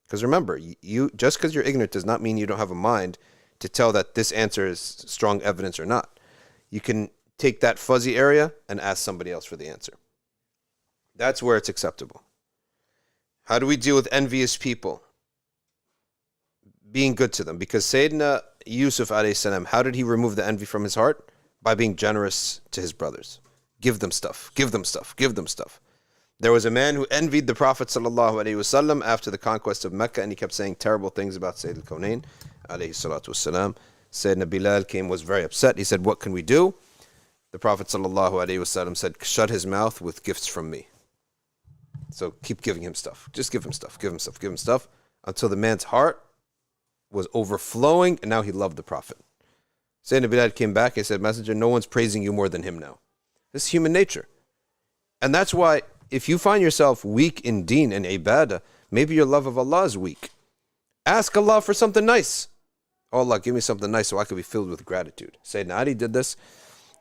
Because remember, you just because you're ignorant does not mean you don't have a mind to tell that this answer is strong evidence or not. You can take that fuzzy area and ask somebody else for the answer. That's where it's acceptable. How do we deal with envious people? Being good to them. Because Sayyidina Yusuf A.S, how did he remove the envy from his heart? By being generous to his brothers. Give them stuff, give them stuff, give them stuff. There was a man who envied the Prophet ﷺ after the conquest of Mecca, and he kept saying terrible things about Sayyid al-Kawnayn alayhi salatu wasalam. Sayyidina Bilal was very upset. He said, what can we do? The Prophet ﷺ said, shut his mouth with gifts from me. So keep giving him stuff. Just give him stuff, give him stuff, give him stuff, until the man's heart was overflowing, and now he loved the Prophet. Sayyidina Bilal came back and said, Messenger, no one's praising you more than him now. This is human nature. And that's why if you find yourself weak in deen and ibadah, maybe your love of Allah is weak. Ask Allah for something nice. Oh Allah, give me something nice so I could be filled with gratitude. Sayyidina Ali did this.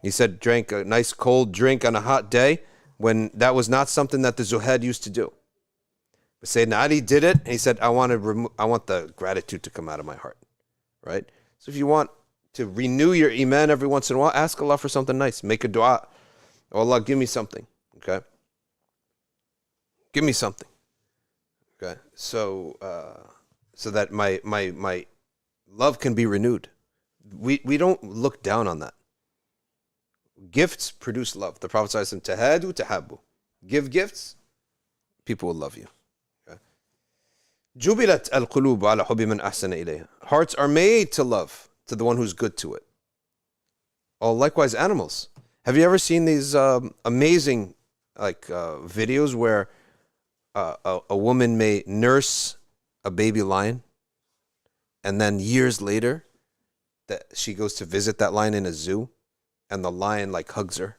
He said, drank a nice cold drink on a hot day when that was not something that the Zuhad used to do. But Sayyidina Ali did it, and he said, I want the gratitude to come out of my heart. Right? So if you want to renew your iman every once in a while, ask Allah for something nice. Make a dua. Oh Allah, give me something. Okay? Give me something. Okay? So that my love can be renewed. We don't look down on that. Gifts produce love. The Prophet said, Tahadu tahabbu. Give gifts, people will love you. Jubilat al-qulub ala hubbi man ahsana ilayha. Hearts are made to love to the one who's good to it. Oh, likewise animals. Have you ever seen these amazing videos where a woman may nurse a baby lion, and then years later that she goes to visit that lion in a zoo, and the lion hugs her?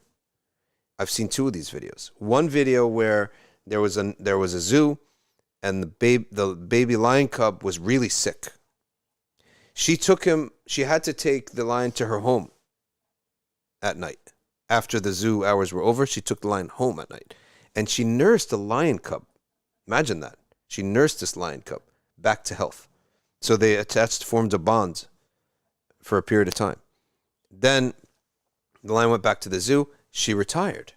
I've seen two of these videos. One video where there was a zoo, and the baby lion cub was really sick. She had to take the lion to her home at night. After the zoo hours were over, she took the lion home at night. And she nursed the lion cub. Imagine that. She nursed this lion cub back to health. So they formed a bond for a period of time. Then the lion went back to the zoo. She retired.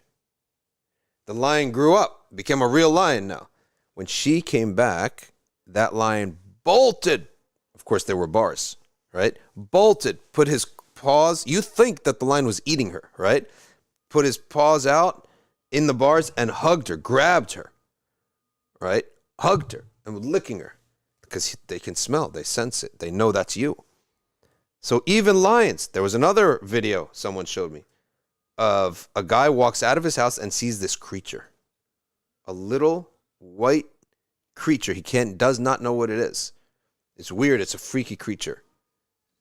The lion grew up, became a real lion now. When she came back, that lion bolted. Of course, there were bars, right? Bolted, put his paws. You think that the lion was eating her, right? Put his paws out in the bars and hugged her, grabbed her, right? Hugged her and was licking her because they can smell, they sense it, they know that's you. So even lions, there was another video someone showed me of a guy walks out of his house and sees this creature, a little white creature. He does not know what it is. It's weird. It's a freaky creature,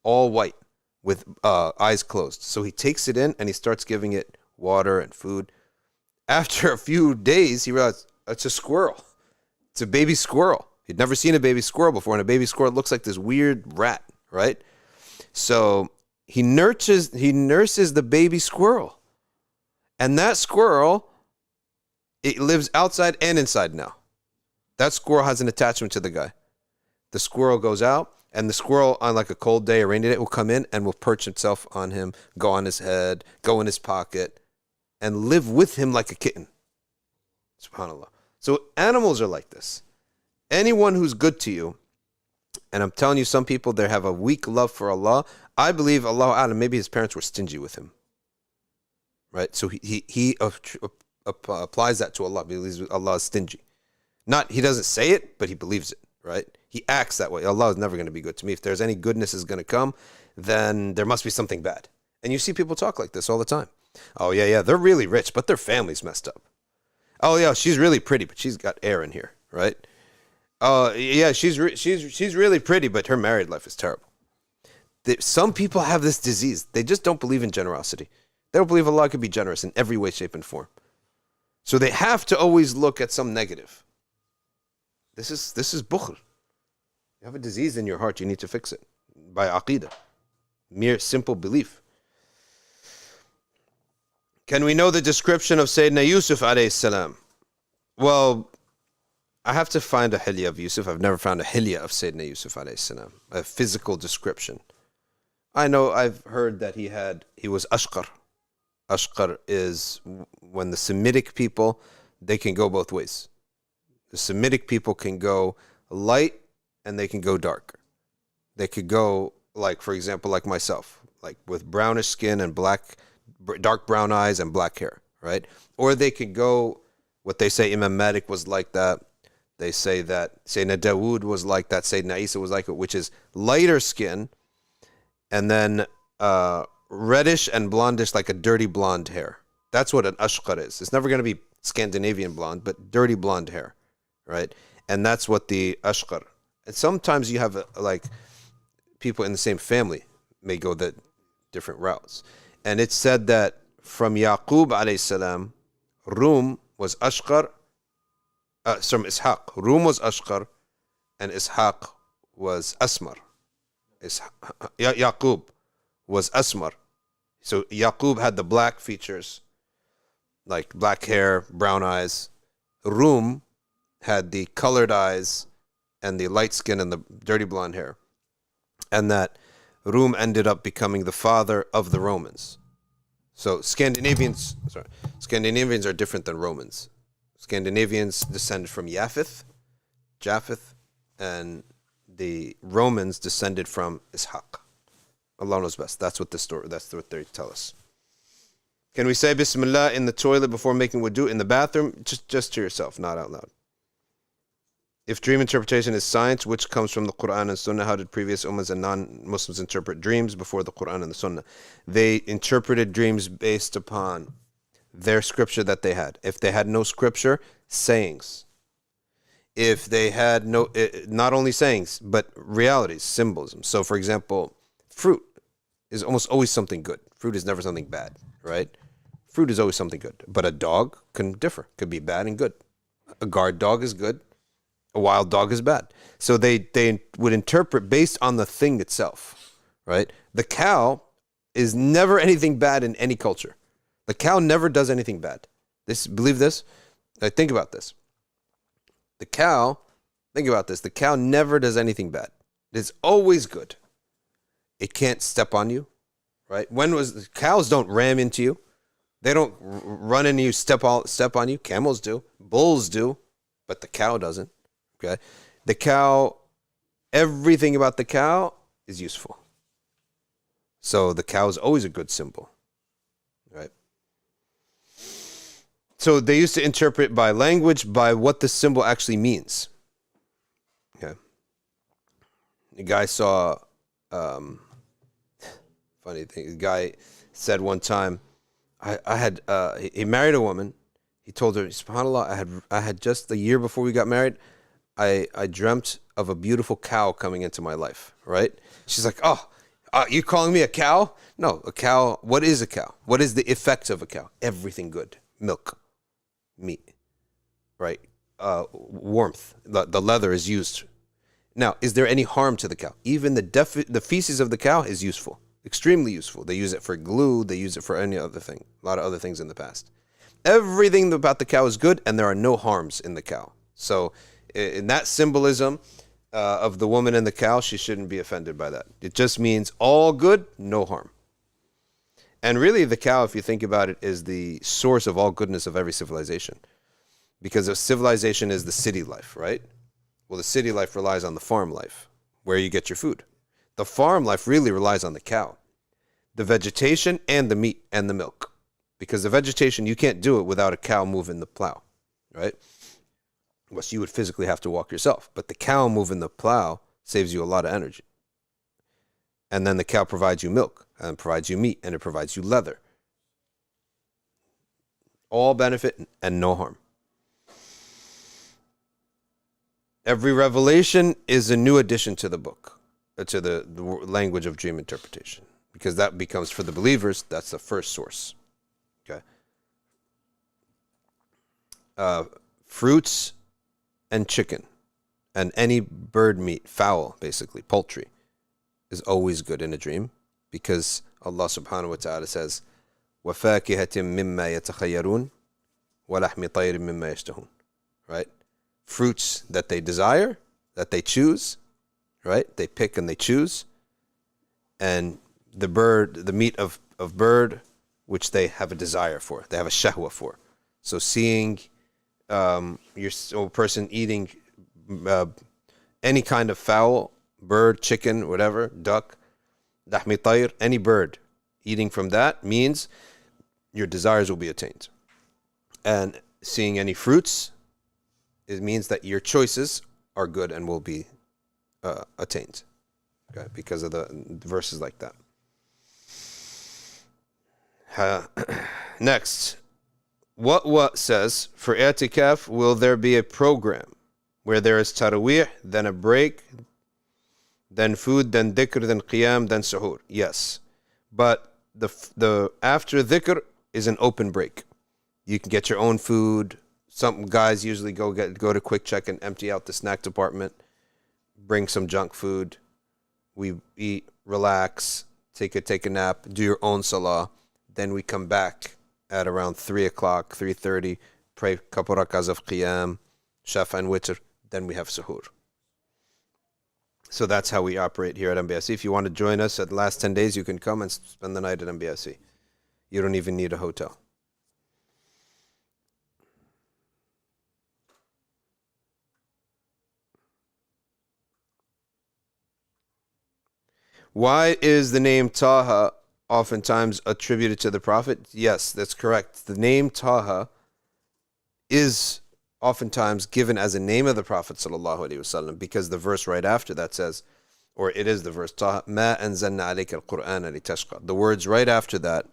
all white with eyes closed. So he takes it in and he starts giving it water and food. After a few days, he realized it's a squirrel. It's a baby squirrel. He'd never seen a baby squirrel before, and a baby squirrel looks like this weird rat, right? So he nurses the baby squirrel, and that squirrel, it lives outside and inside now. That squirrel has an attachment to the guy. The squirrel goes out, and the squirrel on a cold day or rainy day will come in and will perch itself on him, go on his head, go in his pocket, and live with him like a kitten. SubhanAllah. So animals are like this. Anyone who's good to you, and I'm telling you, some people, they have a weak love for Allah. I believe Allahu A'lam, maybe his parents were stingy with him. Right? So he applies that to Allah. He believes Allah is stingy. He doesn't say it, but he believes it, right? He acts that way. Allah is never going to be good to me. If there's any goodness is going to come, then there must be something bad. And you see people talk like this all the time. Oh, yeah, they're really rich, but their family's messed up. Oh, yeah, she's really pretty, but she's got air in here, right? Oh, yeah, she's really pretty, but her married life is terrible. Some people have this disease. They just don't believe in generosity. They don't believe Allah could be generous in every way, shape, and form. So they have to always look at some negative. This is bukhl. You have a disease in your heart, you need to fix it by aqidah. Mere simple belief. Can we know the description of Sayyidina Yusuf A.S? Well, I have to find a hilya of Yusuf. I've never found a hilya of Sayyidina Yusuf A.S, a physical description. I know I've heard that he was ashqar. Ashqar is when the Semitic people, they can go both ways. The Semitic people can go light and they can go dark. They could go, for example, like myself, with brownish skin and dark brown eyes and black hair, right? Or they could go, what they say Imam Malik was like that. They say that Sayyidina Dawood was like that, Sayyidina Isa was like it, which is lighter skin and then reddish and blondish, like a dirty blonde hair. That's what an ashqar is. It's never going to be Scandinavian blonde, but dirty blonde hair, right? And that's what the ashqar. And sometimes you have like people in the same family may go the different routes. And it's said that from Yaqub alayhi salam, Rum was ashqar, from Ishaq. Rum was ashqar, and Ishaq was asmar. Yaqub was asmar. So Yaqub had the black features, like black hair, brown eyes. Rum had the colored eyes and the light skin and the dirty blonde hair. And that Rum ended up becoming the father of the Romans. So Scandinavians are different than Romans. Scandinavians descended from Japheth, and the Romans descended from Ishaq. Allah knows best. That's what they tell us. Can we say Bismillah in the toilet before making wudu in the bathroom? Just to yourself, not out loud. If dream interpretation is science, which comes from the Quran and Sunnah, how did previous ummahs and non-Muslims interpret dreams before the Quran and the Sunnah? They interpreted dreams based upon their scripture that they had. If they had no scripture, sayings. If they had no, not only sayings, but realities, symbolism. So, for example, fruit is almost always something good. Fruit is never something bad, right? Fruit is always something good. But a dog can differ, could be bad and good. A guard dog is good. A wild dog is bad. So they would interpret based on the thing itself, right? The cow is never anything bad in any culture. The cow never does anything bad. Believe this? Like, think about this. The cow never does anything bad. It's always good. It can't step on you, right? Cows don't ram into you. They don't run into you, step on you. Camels do. Bulls do. But the cow doesn't. Okay, the cow, everything about the cow is useful. So the cow is always a good symbol, right? So they used to interpret by language, by what the symbol actually means. Okay. The guy saw, funny thing, the guy said one time, he married a woman. He told her, SubhanAllah, I had just the year before we got married, I dreamt of a beautiful cow coming into my life, right? She's like, you calling me a cow? No, a cow. What is a cow? What is the effect of a cow? Everything good. Milk, meat, right? Warmth. The leather is used. Now, is there any harm to the cow? Even the feces of the cow is useful, extremely useful. They use it for glue. They use it for any other thing. A lot of other things in the past. Everything about the cow is good, and there are no harms in the cow. So, in that symbolism of the woman and the cow, she shouldn't be offended by that. It just means all good, no harm. And really, the cow, if you think about it, is the source of all goodness of every civilization. Because a civilization is the city life, right? Well, the city life relies on the farm life, where you get your food. The farm life really relies on the cow, the vegetation and the meat and the milk. Because the vegetation, you can't do it without a cow moving the plow, right? Unless you would physically have to walk yourself. But the cow moving the plow saves you a lot of energy. And then the cow provides you milk, and provides you meat, and it provides you leather. All benefit and no harm. Every revelation is a new addition to the book, to the language of dream interpretation. Because that becomes, for the believers, that's the first source. Okay. Fruits and chicken and any bird meat, fowl, basically, poultry, is always good in a dream, because Allah subhanahu wa ta'ala says, وَفَاكِهَةٍ مِمَّا يَتَخَيَّرُونَ وَلَحْمِ طَيْرٍ مِمَّا يَشْتَهُونَ. Right? Fruits that they desire, that they choose, right? They pick and they choose. And the meat of bird, which they have a desire for, they have a shahwa for. So seeing a person eating any kind of fowl, bird, chicken, whatever, duck, lahmi tayr, any bird, eating from that means your desires will be attained. And seeing any fruits, it means that your choices are good and will be attained. Okay, because of the verses like that. Next, what says, for i'tikaf, will there be a program where there is tarawih, then a break, then food, then dhikr, then qiyam, then suhoor? Yes. But the after dhikr is an open break. You can get your own food. Some guys usually go to Quick Check and empty out the snack department, bring some junk food. We eat, relax, take a nap, do your own salah. Then we come back at around 3 o'clock, 3:30, pray couple rak'ahs of qiyam, shafa and witr. Then we have suhoor. So that's how we operate here at NBIC. If you want to join us at the last 10 days, you can come and spend the night at NBIC. You don't even need a hotel. Why is the name Taha oftentimes attributed to the Prophet? Yes, that's correct. The name Taha is oftentimes given as a name of the Prophet ﷺ, because the verse right after that says, or it is the verse, Taha, ma anzalna alayka al-Qur'ana litashqa. The words right after that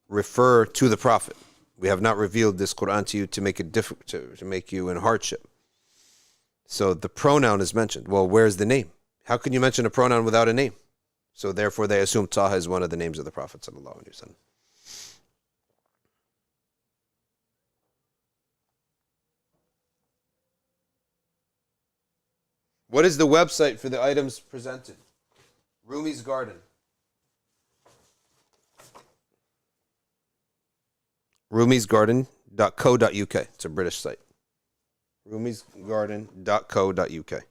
refer to the Prophet. We have not revealed this Qur'an to you to make it to make you in hardship. So the pronoun is mentioned. Well, where's the name? How can you mention a pronoun without a name? So therefore they assume Taha is one of the names of the Prophet ﷺ. What is the website for the items presented? Rumi's Garden. rumisgarden.co.uk. It's a British site. rumisgarden.co.uk.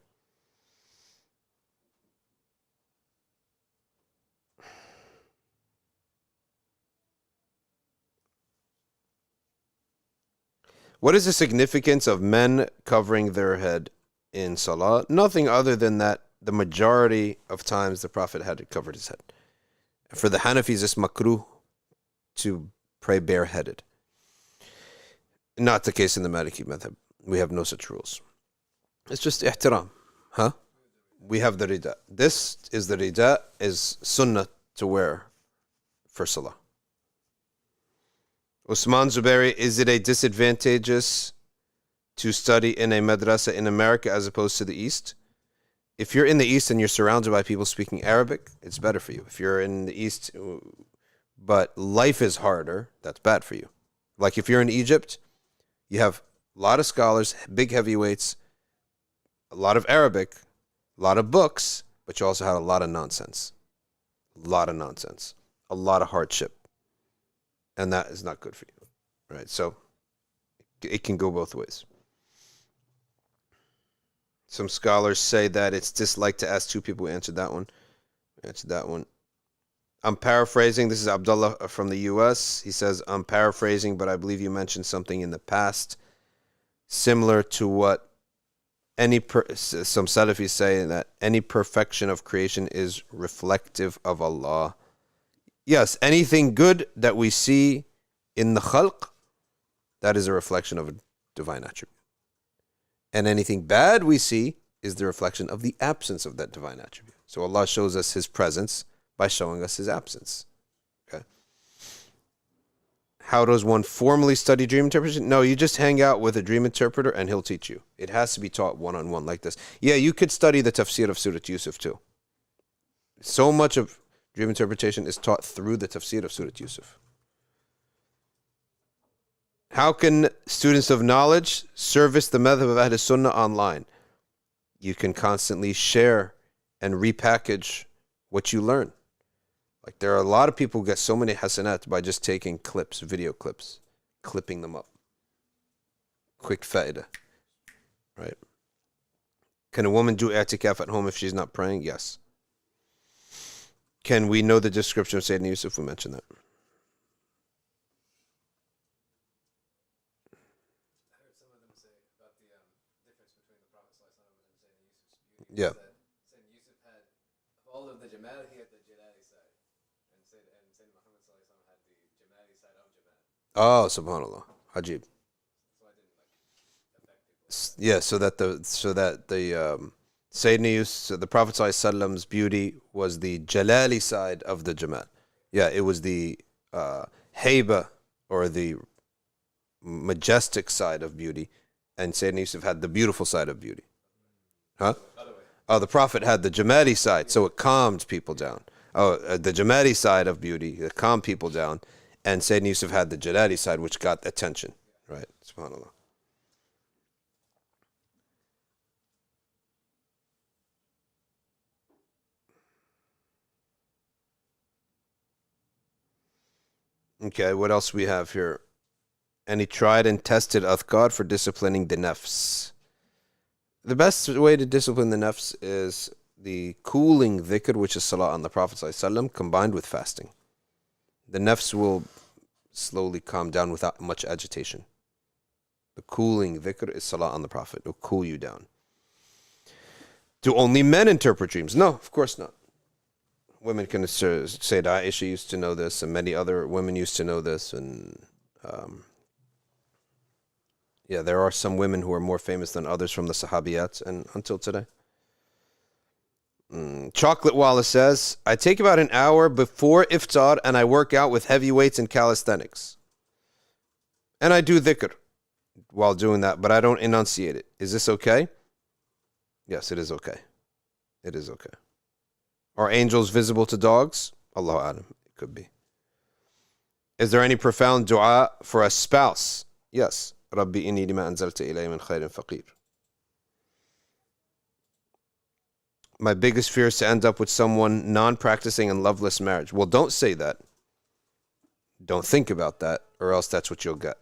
What is the significance of men covering their head in Salah? Nothing other than that the majority of times the Prophet had covered his head. For the Hanafis, it's makruh to pray bareheaded. Not the case in the Maliki madhab. We have no such rules. It's just ihtiram. Huh? We have the rida. This is the rida, is sunnah to wear for Salah. Usman Zubairi, is it a disadvantageous to study in a madrasa in America as opposed to the East? If you're in the East and you're surrounded by people speaking Arabic, it's better for you. If you're in the East, but life is harder, that's bad for you. Like if you're in Egypt, you have a lot of scholars, big heavyweights, a lot of Arabic, a lot of books, but you also have a lot of nonsense. A lot of nonsense. A lot of hardship. And that is not good for you, right? So it can go both ways. Some scholars say that it's disliked to ask two people who answered that one. I'm paraphrasing. This is Abdullah from the U.S. He says, I'm paraphrasing, but I believe you mentioned something in the past similar to what some Salafis say, that any perfection of creation is reflective of Allah. Yes, anything good that we see in the khalq, that is a reflection of a divine attribute. And anything bad we see is the reflection of the absence of that divine attribute. So Allah shows us His presence by showing us His absence. Okay. How does one formally study dream interpretation? No, you just hang out with a dream interpreter and he'll teach you. It has to be taught one-on-one like this. Yeah, you could study the tafsir of Surat Yusuf too. So much of dream interpretation is taught through the tafsir of Surat Yusuf. How can students of knowledge service the madhab of Ahl Sunnah online? You can constantly share and repackage what you learn. Like there are a lot of people who get so many hasanat by just taking clips, video clips, clipping them up. Quick fa'idah. Right? Can a woman do i'tikaf at home if she's not praying? Yes. Can we know the description of Sayyidina Yusuf? We mentioned that. I heard some of them say about the difference between the Prophet ﷺ and Sayyidina Yusuf's beauty. Yeah. Sayyidina Yusuf had, of all of the Jamal, he had the Jalali side. And Sayyidina Muhammad ﷺ had the Jamali side of Jamal. Oh, subhanallah. Ajib. So I didn't affect people. Yeah, so that the Sayyidina Yusuf, the Prophet ﷺ's beauty was the Jalali side of the Jamal. Yeah, it was the Haiba, or the majestic side of beauty, and Sayyidina Yusuf had the beautiful side of beauty. Huh? Oh, the Prophet had the Jamadi side, so it calmed people down. Oh, the Jamadi side of beauty, it calmed people down, and Sayyidina Yusuf had the Jalali side, which got attention. Right? SubhanAllah. Okay, what else we have here? And he tried and tested Adhkar for disciplining the Nafs. The best way to discipline the Nafs is the cooling dhikr, which is salah on the Prophet ﷺ, combined with fasting. The Nafs will slowly calm down without much agitation. The cooling dhikr is salah on the Prophet. It will cool you down. Do only men interpret dreams? No, of course not. Women can say that Aisha used to know this, and many other women used to know this, and yeah, there are some women who are more famous than others from the Sahabiyat, and until today. Chocolate Wallace says, I take about an hour before iftar and I work out with heavy weights and calisthenics. And I do dhikr while doing that, but I don't enunciate it. Is this okay? Yes, it is okay. It is okay. Are angels visible to dogs? Allahu A'lam. It could be. Is there any profound dua for a spouse? Yes. Rabbi inni lima anzalta ilayya min khairin faqir. My biggest fear is to end up with someone non-practicing and loveless marriage. Well, don't say that. Don't think about that, or else that's what you'll get.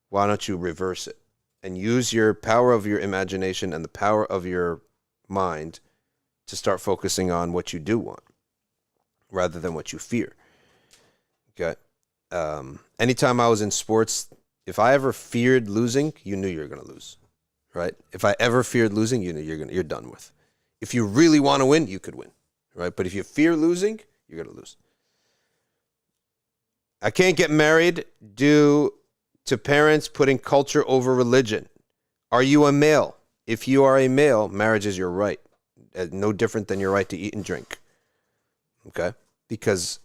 Why don't you reverse it and use your power of your imagination and the power of your mind to start focusing on what you do want rather than what you fear. Okay. Anytime I was in sports, if I ever feared losing, you knew you were going to lose, right? If I ever feared losing, you knew you're done with. If you really want to win, you could win, right? But if you fear losing, you're going to lose. I can't get married due to parents putting culture over religion. Are you a male? If you are a male, marriage is your right. No different than your right to eat and drink. Okay? Because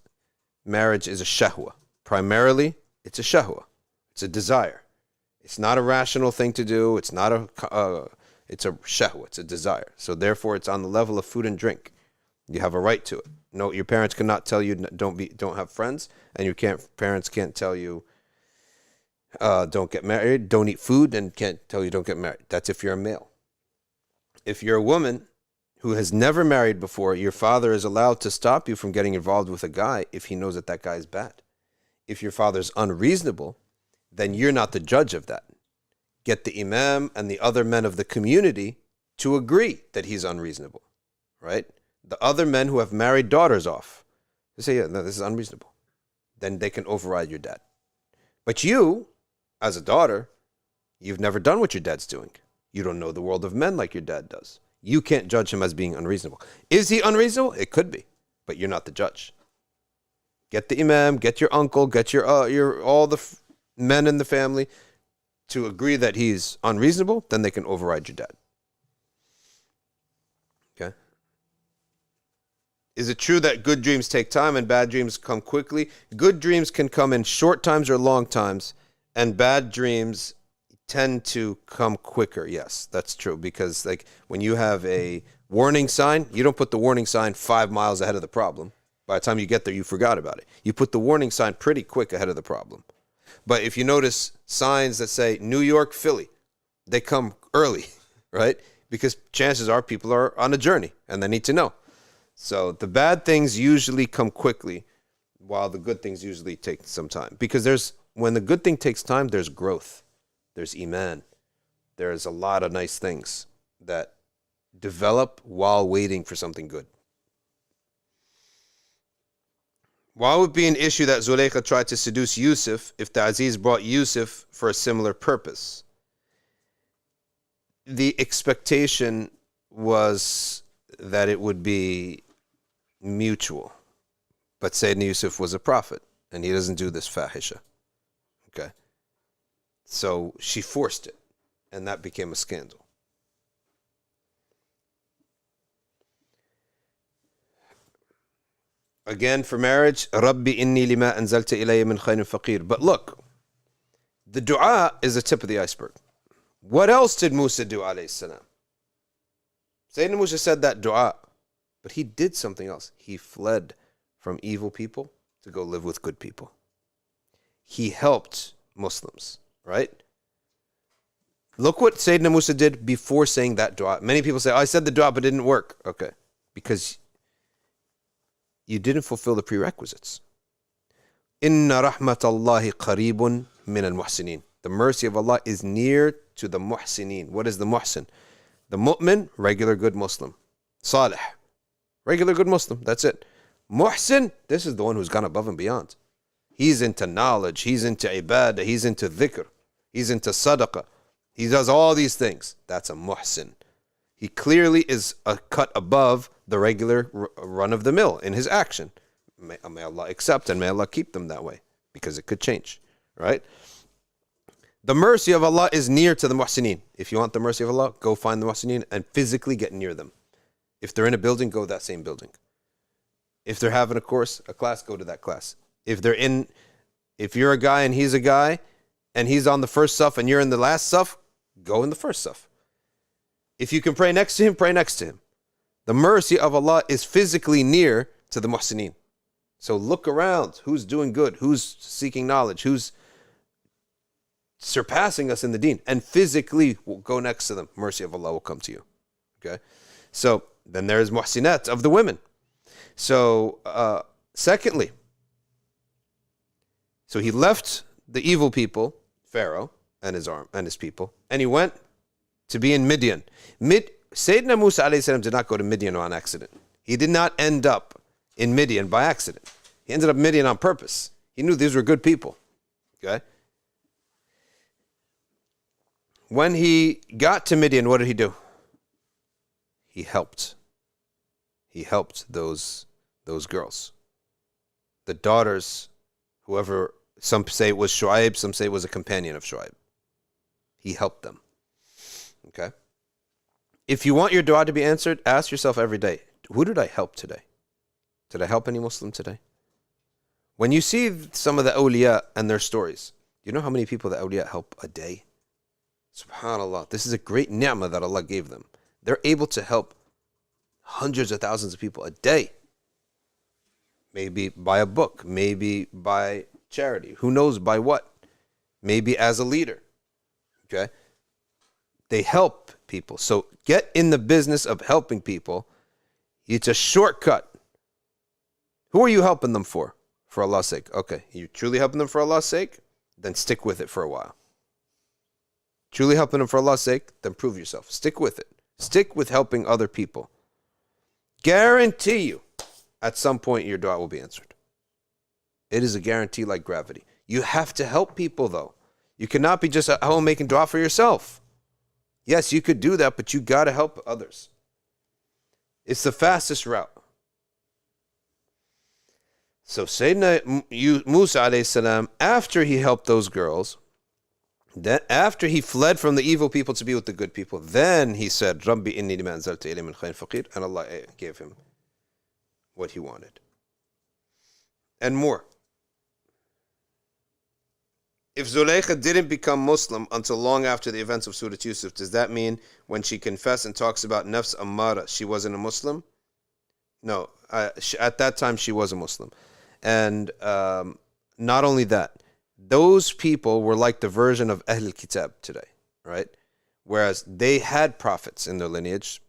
marriage is a shahwa. Primarily, it's a shahwa. It's a desire. It's not a rational thing to do. It's not it's a shahwa. It's a desire. So therefore, it's on the level of food and drink. You have a right to it. No, your parents cannot tell you don't have friends, and your parents can't tell you don't get married, don't eat food, and can't tell you don't get married. That's if you're a male. If you're a woman who has never married before, your father is allowed to stop you from getting involved with a guy if he knows that guy is bad. If your father's unreasonable, then you're not the judge of that. Get the imam and the other men of the community to agree that he's unreasonable, right? The other men who have married daughters off, they say, yeah, no, this is unreasonable. Then they can override your dad. But you, as a daughter, you've never done what your dad's doing. You don't know the world of men like your dad does. You can't judge him as being unreasonable. Is he unreasonable? It could be, but you're not the judge. Get the imam, get your uncle, get your all the men in the family to agree that he's unreasonable, then they can override your dad. Okay? Is it true that good dreams take time and bad dreams come quickly? Good dreams can come in short times or long times, and bad dreams tend to come quicker. Yes, that's true. Because like when you have a warning sign, you don't put the warning sign 5 miles ahead of the problem. By the time you get there, you forgot about it. You put the warning sign pretty quick ahead of the problem. But if you notice signs that say New York, Philly, they come early, right? Because chances are people are on a journey and they need to know. So the bad things usually come quickly while the good things usually take some time. Because when the good thing takes time, there's growth. There's iman. There's a lot of nice things that develop while waiting for something good. Why would it be an issue that Zulaykha tried to seduce Yusuf if the Aziz brought Yusuf for a similar purpose? The expectation was that it would be mutual. But Sayyidina Yusuf was a prophet, and he doesn't do this fahisha. Okay? So she forced it, and that became a scandal. Again, for marriage, Rabbi inni lima anzalta ilayya min khayrin faqir. But look, The dua is the tip of the iceberg. What else did Musa do, alayhi salam? Sayyidina Musa said that dua, but he did something else. He fled from evil people to go live with good people. He helped Muslims, right? Look what Sayyidina Musa did before saying that dua. Many people say, oh, I said the dua, but it didn't work. Okay, because you didn't fulfill the prerequisites. Inna rahmatallahi qareebun min al-muhsinin. The mercy of Allah is near to the muhsinin. What is the muhsin? The mu'min, regular good Muslim. Salih, regular good Muslim. That's it. Muhsin, this is the one who's gone above and beyond. He's into knowledge. He's into ibadah. He's into dhikr. He's into sadaqah. He does all these things. That's a muhsin. He clearly is a cut above the regular run-of-the-mill in his action. May Allah accept and may Allah keep them that way, because it could change, right? The mercy of Allah is near to the muhsinin. If you want the mercy of Allah, go find the muhsinin and physically get near them. If they're in a building, go to that same building. If they're having a course, a class, go to that class. If you're a guy and he's a guy, and he's on the first saf and you're in the last saf, go in the first saf. If you can pray next to him, pray next to him. The mercy of Allah is physically near to the muhsinin. So look around. Who's doing good? Who's seeking knowledge? Who's surpassing us in the deen? And physically go next to them. Mercy of Allah will come to you. Okay? So then there's muhsinat of the women. So secondly, so he left the evil people, Pharaoh and his people, and he went to be in Midian. Sayyidina Musa alayhi salam did not go to Midian on accident. He did not end up in Midian by accident. He ended up in Midian on purpose. He knew these were good people. Okay? When he got to Midian, what did he do? He helped. He helped those girls. The daughters, whoever, some say it was Shu'aib, some say it was a companion of Shu'aib. He helped them. Okay? If you want your dua to be answered, ask yourself every day, who did I help today? Did I help any Muslim today? When you see some of the awliya and their stories, do you know how many people the awliya help a day? SubhanAllah. This is a great ni'mah that Allah gave them. They're able to help hundreds of thousands of people a day. Maybe by a book, maybe by charity. Who knows by what? Maybe as a leader. Okay? They help people. So get in the business of helping people. It's a shortcut. Who are you helping them for? For Allah's sake. Okay, you're truly helping them for Allah's sake? Then stick with it for a while. Truly helping them for Allah's sake? Then prove yourself. Stick with it. Stick with helping other people. Guarantee you, at some point your dua will be answered. It is a guarantee like gravity. You have to help people though. You cannot be just at home making dua for yourself. Yes, you could do that, but you got to help others. It's the fastest route. So Sayyidina Musa alayhi salam, after he helped those girls, then after he fled from the evil people to be with the good people, then he said, Rabbi inni lima anzalta ilayya min khayrin faqir, and Allah gave him what he wanted. And more. If Zulaykha didn't become Muslim until long after the events of Surah Yusuf, does that mean when she confessed and talks about Nafs Ammara, she wasn't a Muslim? No, at that time she was a Muslim. And not only that, those people were like the version of Ahl Kitab today, right? Whereas they had prophets in their lineage.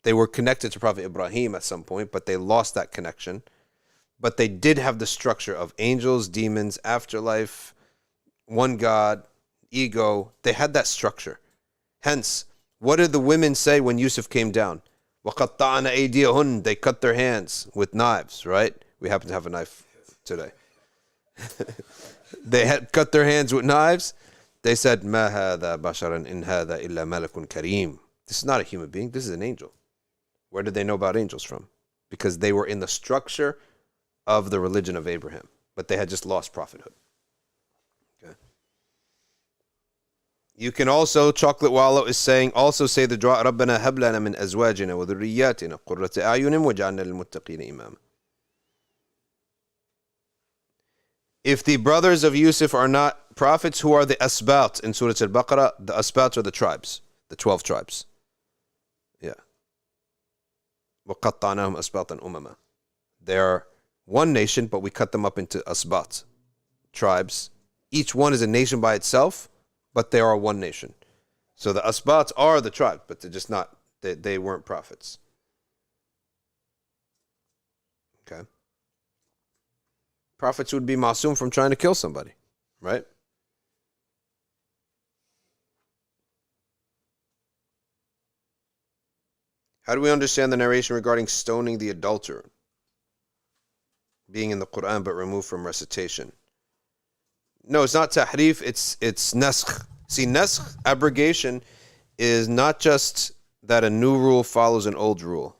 They were connected to Prophet Ibrahim at some point, but they lost that connection. But they did have the structure of angels, demons, afterlife, one God, ego. They had that structure. Hence, what did the women say when Yusuf came down? وَقَطَّعْنَ أَيْدِيَهُنَّ. They cut their hands with knives, right? We happen to have a knife today. They had cut their hands with knives. They said, مَا هَذَا بَشَرًا إِنْ هَذَا إِلَّا مَلَكٌ كَرِيمٌ. This is not a human being. This is an angel. Where did they know about angels from? Because they were in the structure of the religion of Abraham. But they had just lost prophethood. Okay. You can also, Chocolate Wallow is saying, also say the dua, رَبَّنَا هَبْ لَنَا مِنْ أَزْوَاجِنَا وَذُرِّيَّاتِنَا قُرَّةَ أَعْيُنٍ وَجَعَلْنَا لِلْمُتَّقِينَ إِمَامًا. If the brothers of Yusuf are not prophets, who are the Asbat in Surah Al-Baqarah? The Asbat are the tribes, the 12 tribes. Yeah. وَقَطَّعْنَاهُمْ أَسْبَاطًا أُمَمًا. They are one nation, but we cut them up into Asbat, tribes. Each one is a nation by itself, but they are one nation. So the Asbat are the tribe, but they're just not, they weren't prophets. Okay. Prophets would be masum from trying to kill somebody, right? How do we understand the narration regarding stoning the adulterer? Being in the Quran but removed from recitation. No, it's not tahrif, it's naskh. See, naskh, abrogation, is not just that a new rule follows an old rule.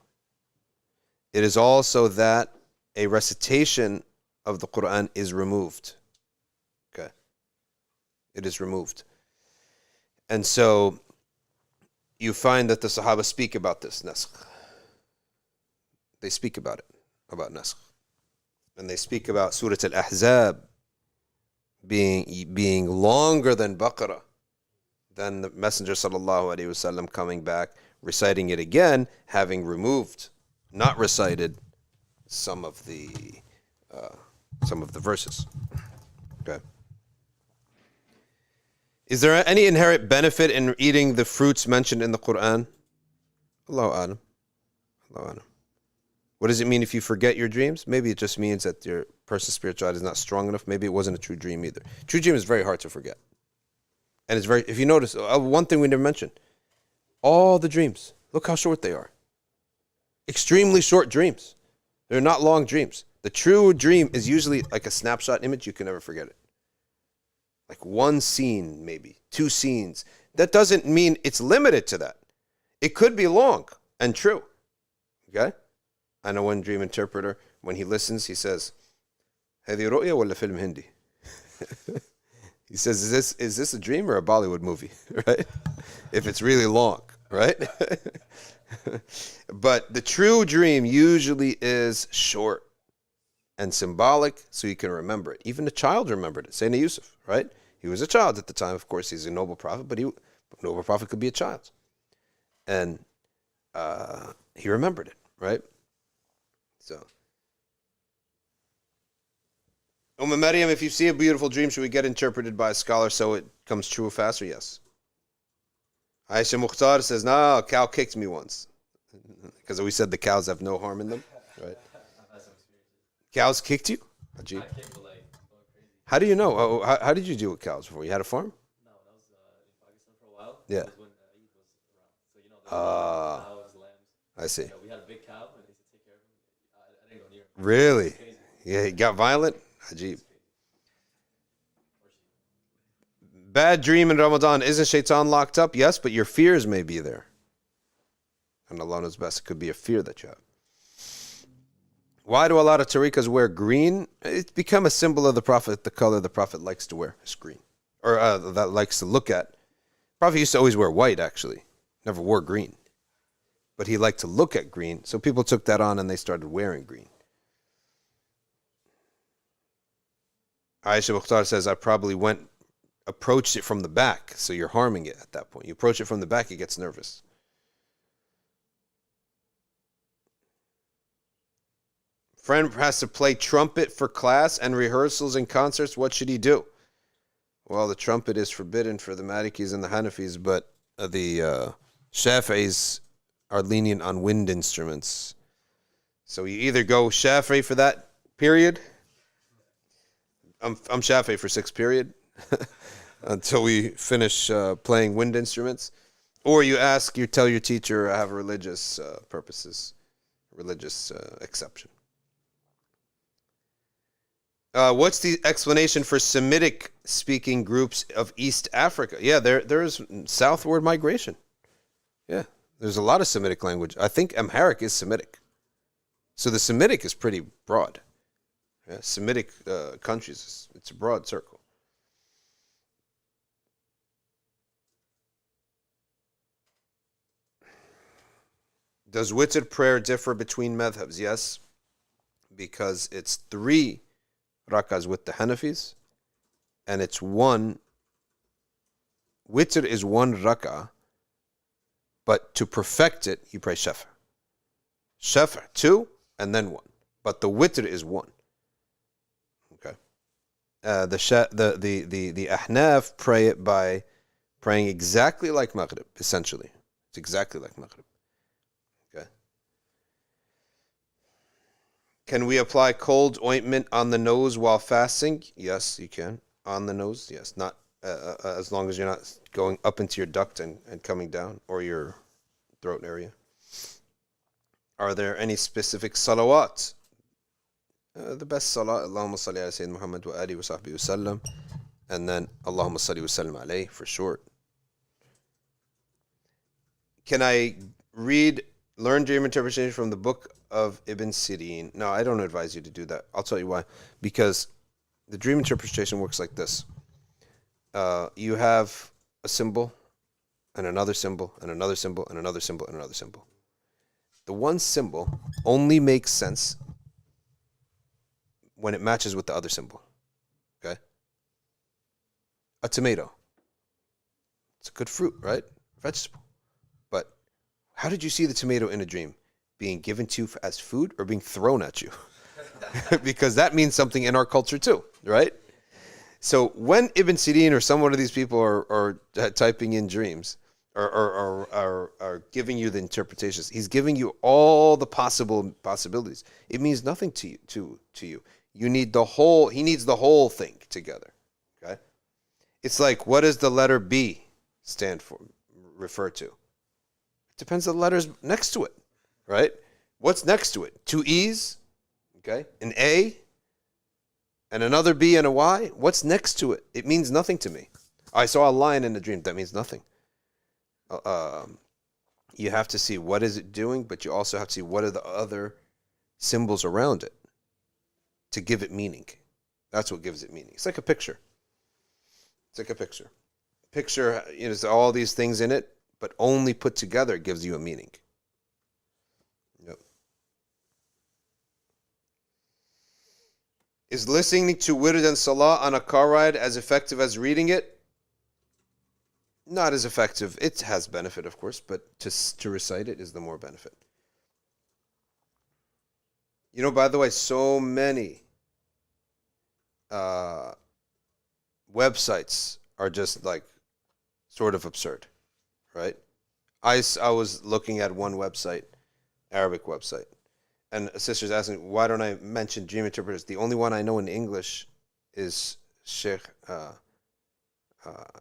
It is also that a recitation of the Quran is removed. Okay. It is removed. And so you find that the Sahaba speak about this, naskh. They speak about it, about naskh. And they speak about Surah Al-Ahzab being longer than Baqarah, than the Messenger sallallahu alaihi wasallam coming back, reciting it again, having removed, not recited some of the verses. Okay. Is there any inherent benefit in eating the fruits mentioned in the Quran? Allahu a'lam. Allahu a'lam. What does it mean if you forget your dreams? Maybe it just means that your person's spirituality is not strong enough. Maybe it wasn't a true dream either. True dream is very hard to forget. And it's very, if you notice, one thing we never mentioned, all the dreams, look how short they are. Extremely short dreams. They're not long dreams. The true dream is usually like a snapshot image. You can never forget it. Like one scene, maybe, 2 scenes. That doesn't mean it's limited to that. It could be long and true. Okay? I know one dream interpreter, when he listens, he says, هذه رؤيا ولا فيلم هندي? He says, is this a dream or a Bollywood movie? Right? If it's really long, right? But the true dream usually is short and symbolic, so you can remember it. Even a child remembered it. Sayyidina Yusuf, right? He was a child at the time. Of course, he's a noble prophet, but a noble prophet could be a child. And he remembered it, right? So, Maryam, if you see a beautiful dream, should we get interpreted by a scholar so it comes true faster? Yes. Aisha Mukhtar says, no, a cow kicked me once. Because we said the cows have no harm in them, right? I've had some experiences. Cows kicked you? Ajib. I kicked, but like going crazy. How do you know? How did you deal with cows before? You had a farm? No, that was in Pakistan for a while. Yeah. That was when Eid was around. So you know, there was cows, lambs. I see. You know, we had a big cow, and they used to take care of him. I didn't go near him. Really? It was crazy. Yeah, he got violent? Ajib. It was crazy. Or she. Bad dream in Ramadan. Isn't shaitan locked up? Yes, but your fears may be there. And Allah knows best. It could be a fear that you have. Why do a lot of tariqas wear green? It's become a symbol of the Prophet. The color the Prophet likes to wear is green. Or that likes to look at. Prophet used to always wear white, actually. Never wore green. But he liked to look at green. So people took that on and they started wearing green. Aisha Mukhtar says, I probably approached it from the back. So you're harming it at that point. You approach it from the back, it gets nervous. Friend has to play trumpet for class and rehearsals and concerts. What should he do? Well, the trumpet is forbidden for the Malikis and the Hanafis, but the Shafi'is are lenient on wind instruments. So you either go Shafi'i for that period. I'm Shafi'i for 6 period until we finish playing wind instruments. Or you tell your teacher, I have religious purposes, religious exception. What's the explanation for Semitic speaking groups of East Africa? Yeah, there is southward migration. Yeah, there's a lot of Semitic language. I think Amharic is Semitic. So the Semitic is pretty broad. Yeah, Semitic countries, it's a broad circle. Does Witr prayer differ between madhabs? Yes, because it's 3 rak'ahs with the Hanafis, and it's one. Witr is one rak'ah, but to perfect it, you pray shafa. Shafa, 2, and then 1. But the witr is 1. Okay. The Ahnaf pray it by praying exactly like Maghrib, essentially. It's exactly like Maghrib. Okay. Can we apply cold ointment on the nose while fasting? Yes, you can. On the nose, yes. Not as long as you're not going up into your duct and coming down, or your throat area. Are there any specific salawat? The best salat, Allahumma salli ala Sayyidina Muhammad wa alihi wa sahbihi wa sallam, and then Allahumma salli wa sallam alayhi for short. Can I learn dream interpretation from the book of Ibn Sirin? No, I don't advise you to do that. I'll tell you why. Because the dream interpretation works like this. You have a symbol, and another symbol, and another symbol, and another symbol, and another symbol. The one symbol only makes sense when it matches with the other symbol. Okay? A tomato. It's a good fruit, right? Vegetable. But how did you see the tomato in a dream? Being given to you as food or being thrown at you? Because that means something in our culture too, right? So when Ibn Sirin or some one of these people are typing in dreams or giving you the interpretations, he's giving you all the possibilities. It means nothing to you. You need the whole. He needs the whole thing together. Okay. It's like, what does the letter B refer to? It depends on the letters next to it, right? What's next to it? 2 E's, okay, an A, and another B and a Y. What's next to it? It means nothing to me. I saw a lion in the dream. That means nothing. You have to see what is it doing, but you also have to see what are the other symbols around it to give it meaning. That's what gives it meaning. It's like a picture. It's like a picture. Picture, there's all these things in it, but only put together gives you a meaning. Yep. Is listening to Witr and Salah on a car ride as effective as reading it? Not as effective. It has benefit, of course, but to recite it is the more benefit. By the way, so many websites are just like sort of absurd, right? I was looking at one website, Arabic website, and a sister's asking, why don't I mention dream interpreters? The only one I know in English is Sheikh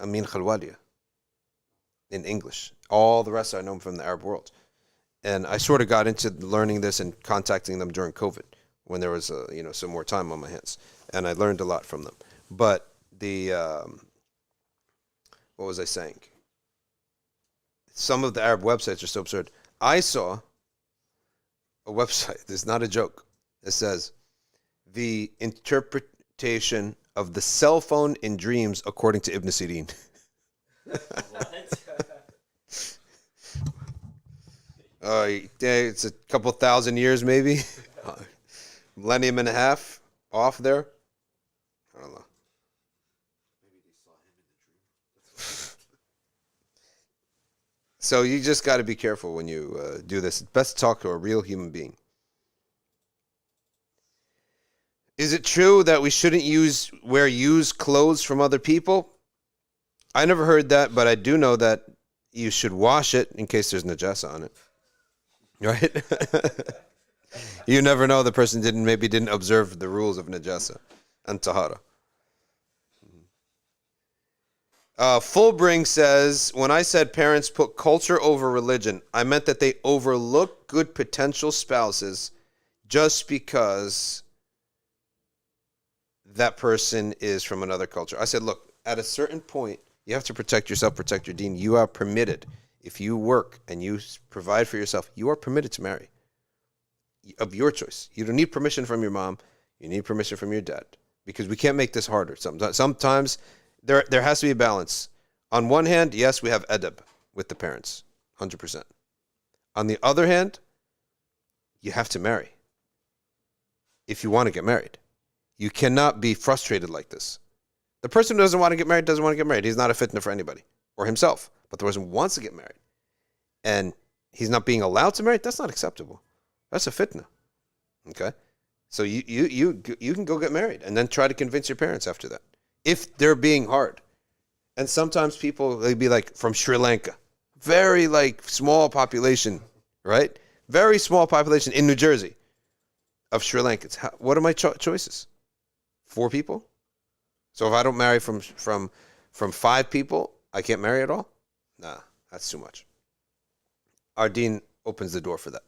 Amin Khalwalia in English. All the rest I know from the Arab world. And I sort of got into learning this and contacting them during COVID when there was some more time on my hands. And I learned a lot from them. But what was I saying? Some of the Arab websites are so absurd. I saw a website, this is not a joke. It says, the interpretation of the cell phone in dreams according to Ibn Sirin. It's a couple thousand years maybe. Millennium and a half off there. I don't know. Maybe they saw him in the dream. So you just got to be careful when you do this. It's best to talk to a real human being. Is it true that we shouldn't wear used clothes from other people? I never heard that, but I do know that you should wash it in case there's najasa on it. Right? You never know, the person didn't observe the rules of najasa and tahara. Fullbring says, when I said parents put culture over religion, I meant that they overlook good potential spouses just because that person is from another culture. I said, look, at a certain point, you have to protect yourself, protect your deen. You are permitted. If you work and you provide for yourself, you are permitted to marry. Of your choice. You don't need permission from your mom. You need permission from your dad. Because we can't make this harder. Sometimes there has to be a balance. On one hand, yes, we have adab with the parents. 100%. On the other hand, you have to marry. If you want to get married. You cannot be frustrated like this. The person who doesn't want to get married doesn't want to get married. He's not a fitna for anybody or himself. But the person who wants to get married and he's not being allowed to marry, that's not acceptable. That's a fitna. Okay? So you can go get married and then try to convince your parents after that. If they're being hard. And sometimes people, they'd be like from Sri Lanka. Very like small population, right? Very small population in New Jersey of Sri Lankans. What are my choices? 4 people? So if I don't marry from 5 people, I can't marry at all? Nah, that's too much. Our deen opens the door for that.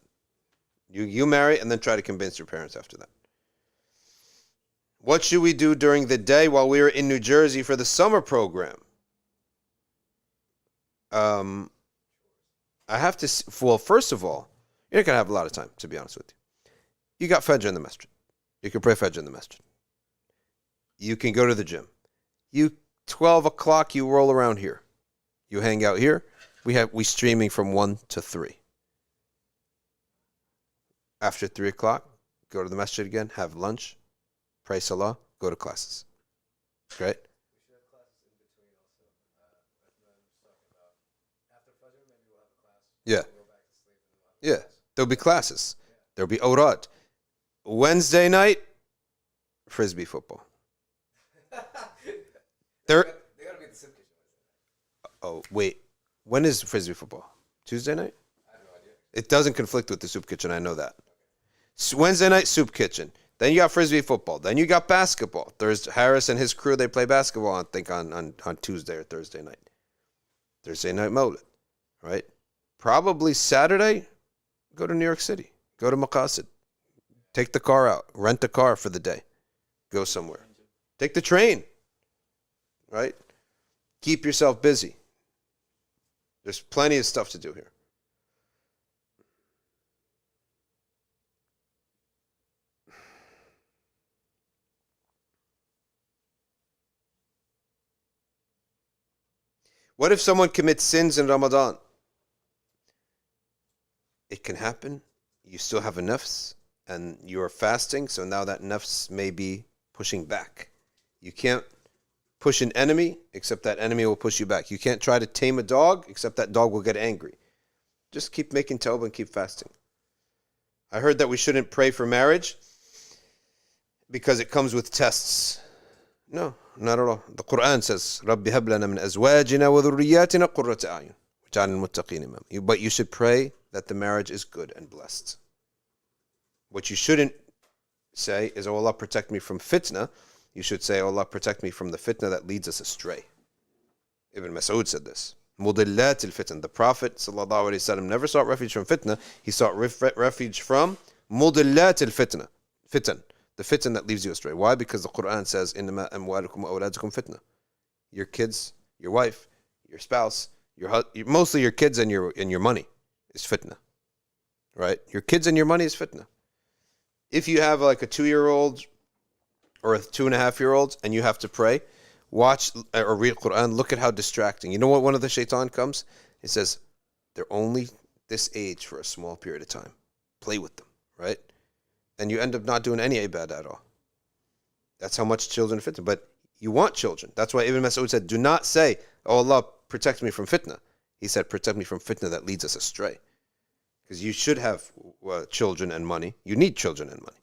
You marry and then try to convince your parents after that. What should we do during the day while we were in New Jersey for the summer program? I have to, well, first of all, you're not going to have a lot of time, to be honest with you. You got Fajr in the masjid. You can pray Fajr in the masjid. You can go to the gym. 12 o'clock, you roll around here. You hang out here. We streaming from 1 to 3. After 3 o'clock, go to the masjid again, have lunch, pray salah, go to classes. Great? We should have classes in between also. Talking about after Fajr, maybe we'll have a class. Yeah. We'll go back to sleep and then we'll have a Yeah. class. There'll be classes. There'll be Awrad. Wednesday night, Frisbee football. They gotta be at the Sim Kitchen. Oh, wait. When is Frisbee football? Tuesday night? I have no idea. It doesn't conflict with the soup kitchen. I know that. Wednesday night, soup kitchen. Then you got Frisbee football. Then you got basketball. There's Harris and his crew, they play basketball, I think, on Tuesday or Thursday night. Thursday night, Mawlid. Right? Probably Saturday, go to New York City. Go to Maqasid. Take the car out. Rent a car for the day. Go somewhere. Take the train. Right? Keep yourself busy. There's plenty of stuff to do here. What if someone commits sins in Ramadan? It can happen. You still have a nafs and you are fasting, so now that nafs may be pushing back. You can't push an enemy, except that enemy will push you back. You can't try to tame a dog, except that dog will get angry. Just keep making tawbah and keep fasting. I heard that we shouldn't pray for marriage because it comes with tests. No, not at all. The Quran says, رَبِّ هَبْ لَنَا مِنْ أَزْوَاجِنَا وَذُرِّيَّاتِنَا قُرَّةَ أَعْيُنٍ وَاجْعَلْنَا لِلْمُتَّقِينَ إِمَامًا. But you should pray that the marriage is good and blessed. What you shouldn't say is, oh Allah, protect me from fitna. You should say, oh Allah, protect me from the fitna that leads us astray. Ibn Mas'ud said this. مُضِلَّاتِ الْفِتْنَ. The Prophet ﷺ never sought refuge from fitna. He sought refuge from مُضِلَّاتِ الْفِتْنَ. Fitan. The fitan that leaves you astray. Why? Because the Quran says, إِنَّمَا أَمْوَالُكُمْ وَأَوْلَادُكُمْ fitna. Your kids, your wife, your spouse, mostly your kids and your money is fitna. Right? Your kids and your money is fitna. If you have like a 2-year-old or a 2.5-year-old and you have to pray, watch or read Quran, look at how distracting. You know what? One of the shaitan comes, it says, they're only this age for a small period of time. Play with them, right? And you end up not doing any ibadah at all. That's how much children fit. But you want children. That's why Ibn Mas'ud said, do not say, oh Allah, protect me from fitna. He said, protect me from fitna that leads us astray. Because you should have children and money. You need children and money.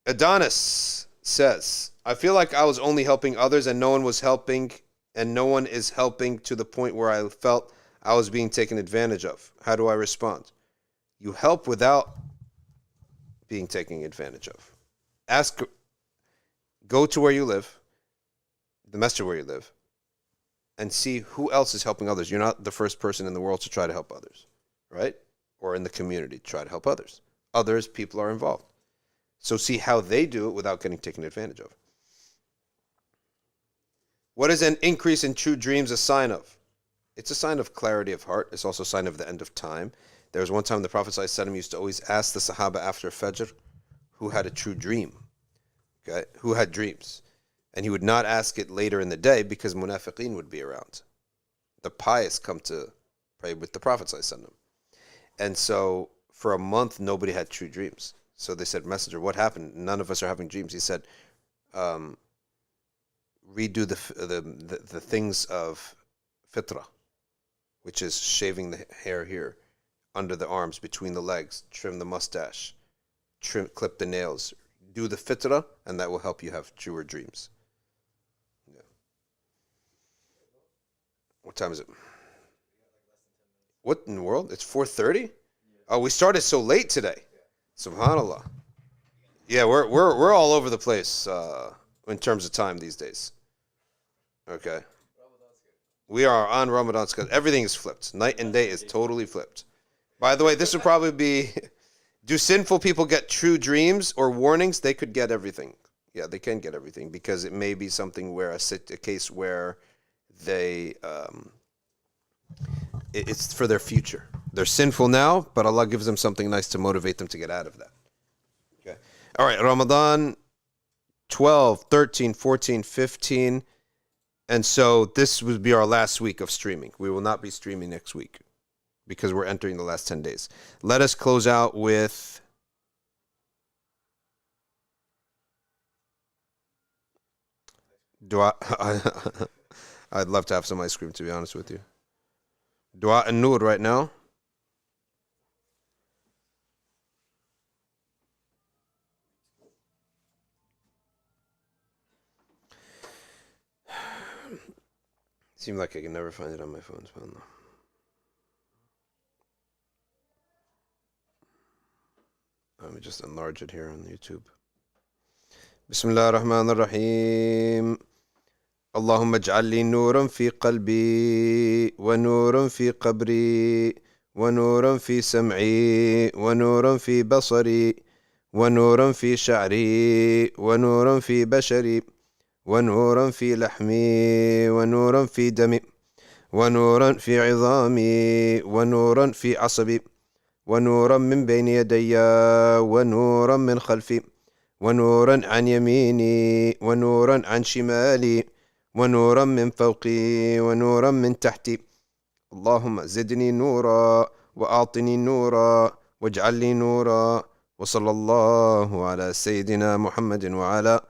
Adonis says, I feel like I was only helping others and no one was helping and no one is helping to the point where I felt I was being taken advantage of. How do I respond? You help without being taken advantage of. Go to where you live, the masjid where you live, and see who else is helping others. You're not the first person in the world to try to help others, right? Or in the community to try to help others. Others, people are involved. So see how they do it without getting taken advantage of. What is an increase in true dreams a sign of? It's a sign of clarity of heart. It's also a sign of the end of time. There was one time the Prophet ﷺ used to always ask the Sahaba after Fajr who had a true dream. Okay? Who had dreams. And he would not ask it later in the day because munafiqeen would be around. The pious come to pray with the Prophet ﷺ. And so for a month, nobody had true dreams. So they said, Messenger, what happened? None of us are having dreams. He said, redo the things of fitrah, which is shaving the hair here, under the arms, between the legs, trim the mustache, clip the nails. Do the fitrah, and that will help you have truer dreams. Yeah. What time is it? What in the world? It's 4:30? Oh, we started so late today. Subhanallah. Yeah, we're all over the place in terms of time these days. Okay. We are on Ramadan schedule. Everything is flipped. Night and day is totally flipped. By the way, this would probably be, do sinful people get true dreams or warnings? They could get everything. Yeah, they can get everything because it may be something where a case where they, it's for their future. They're sinful now, but Allah gives them something nice to motivate them to get out of that. Okay. All right, Ramadan 12, 13, 14, 15. And so this would be our last week of streaming. We will not be streaming next week because we're entering the last 10 days. Let us close out with dua. I'd love to have some ice cream, to be honest with you. Dua and Nur right now. Seems like I can never find it on my phone. Let me just enlarge it here on YouTube. Bismillah ar-Rahman ar-Rahim. اللهم اجعل لي نورا في قلبي ونورا في قبري ونورا في سمعي ونورا في بصري ونورا في شعري ونورا في بشري ونورا في لحمي ونورا في دمي ونورا في عظامي ونورا في عصبي ونورا من بين يدي ونورا من خلفي ونورا عن يميني ونورا عن شمالي ونورا من فوقي ونورا من تحتي اللهم زدني نورا وأعطني نورا واجعل لي نورا وصلى الله على سيدنا محمد وعلى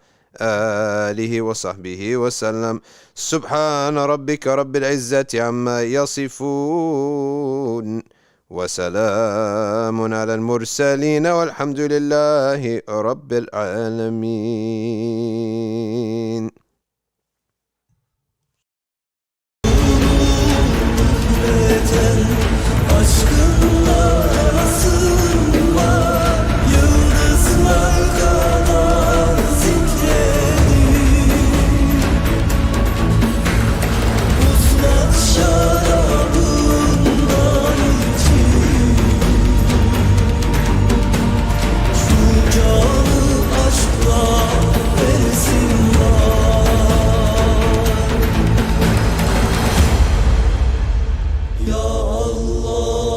آله وصحبه وسلم سبحان ربك رب العزة عما يصفون وسلام على المرسلين والحمد لله رب العالمين.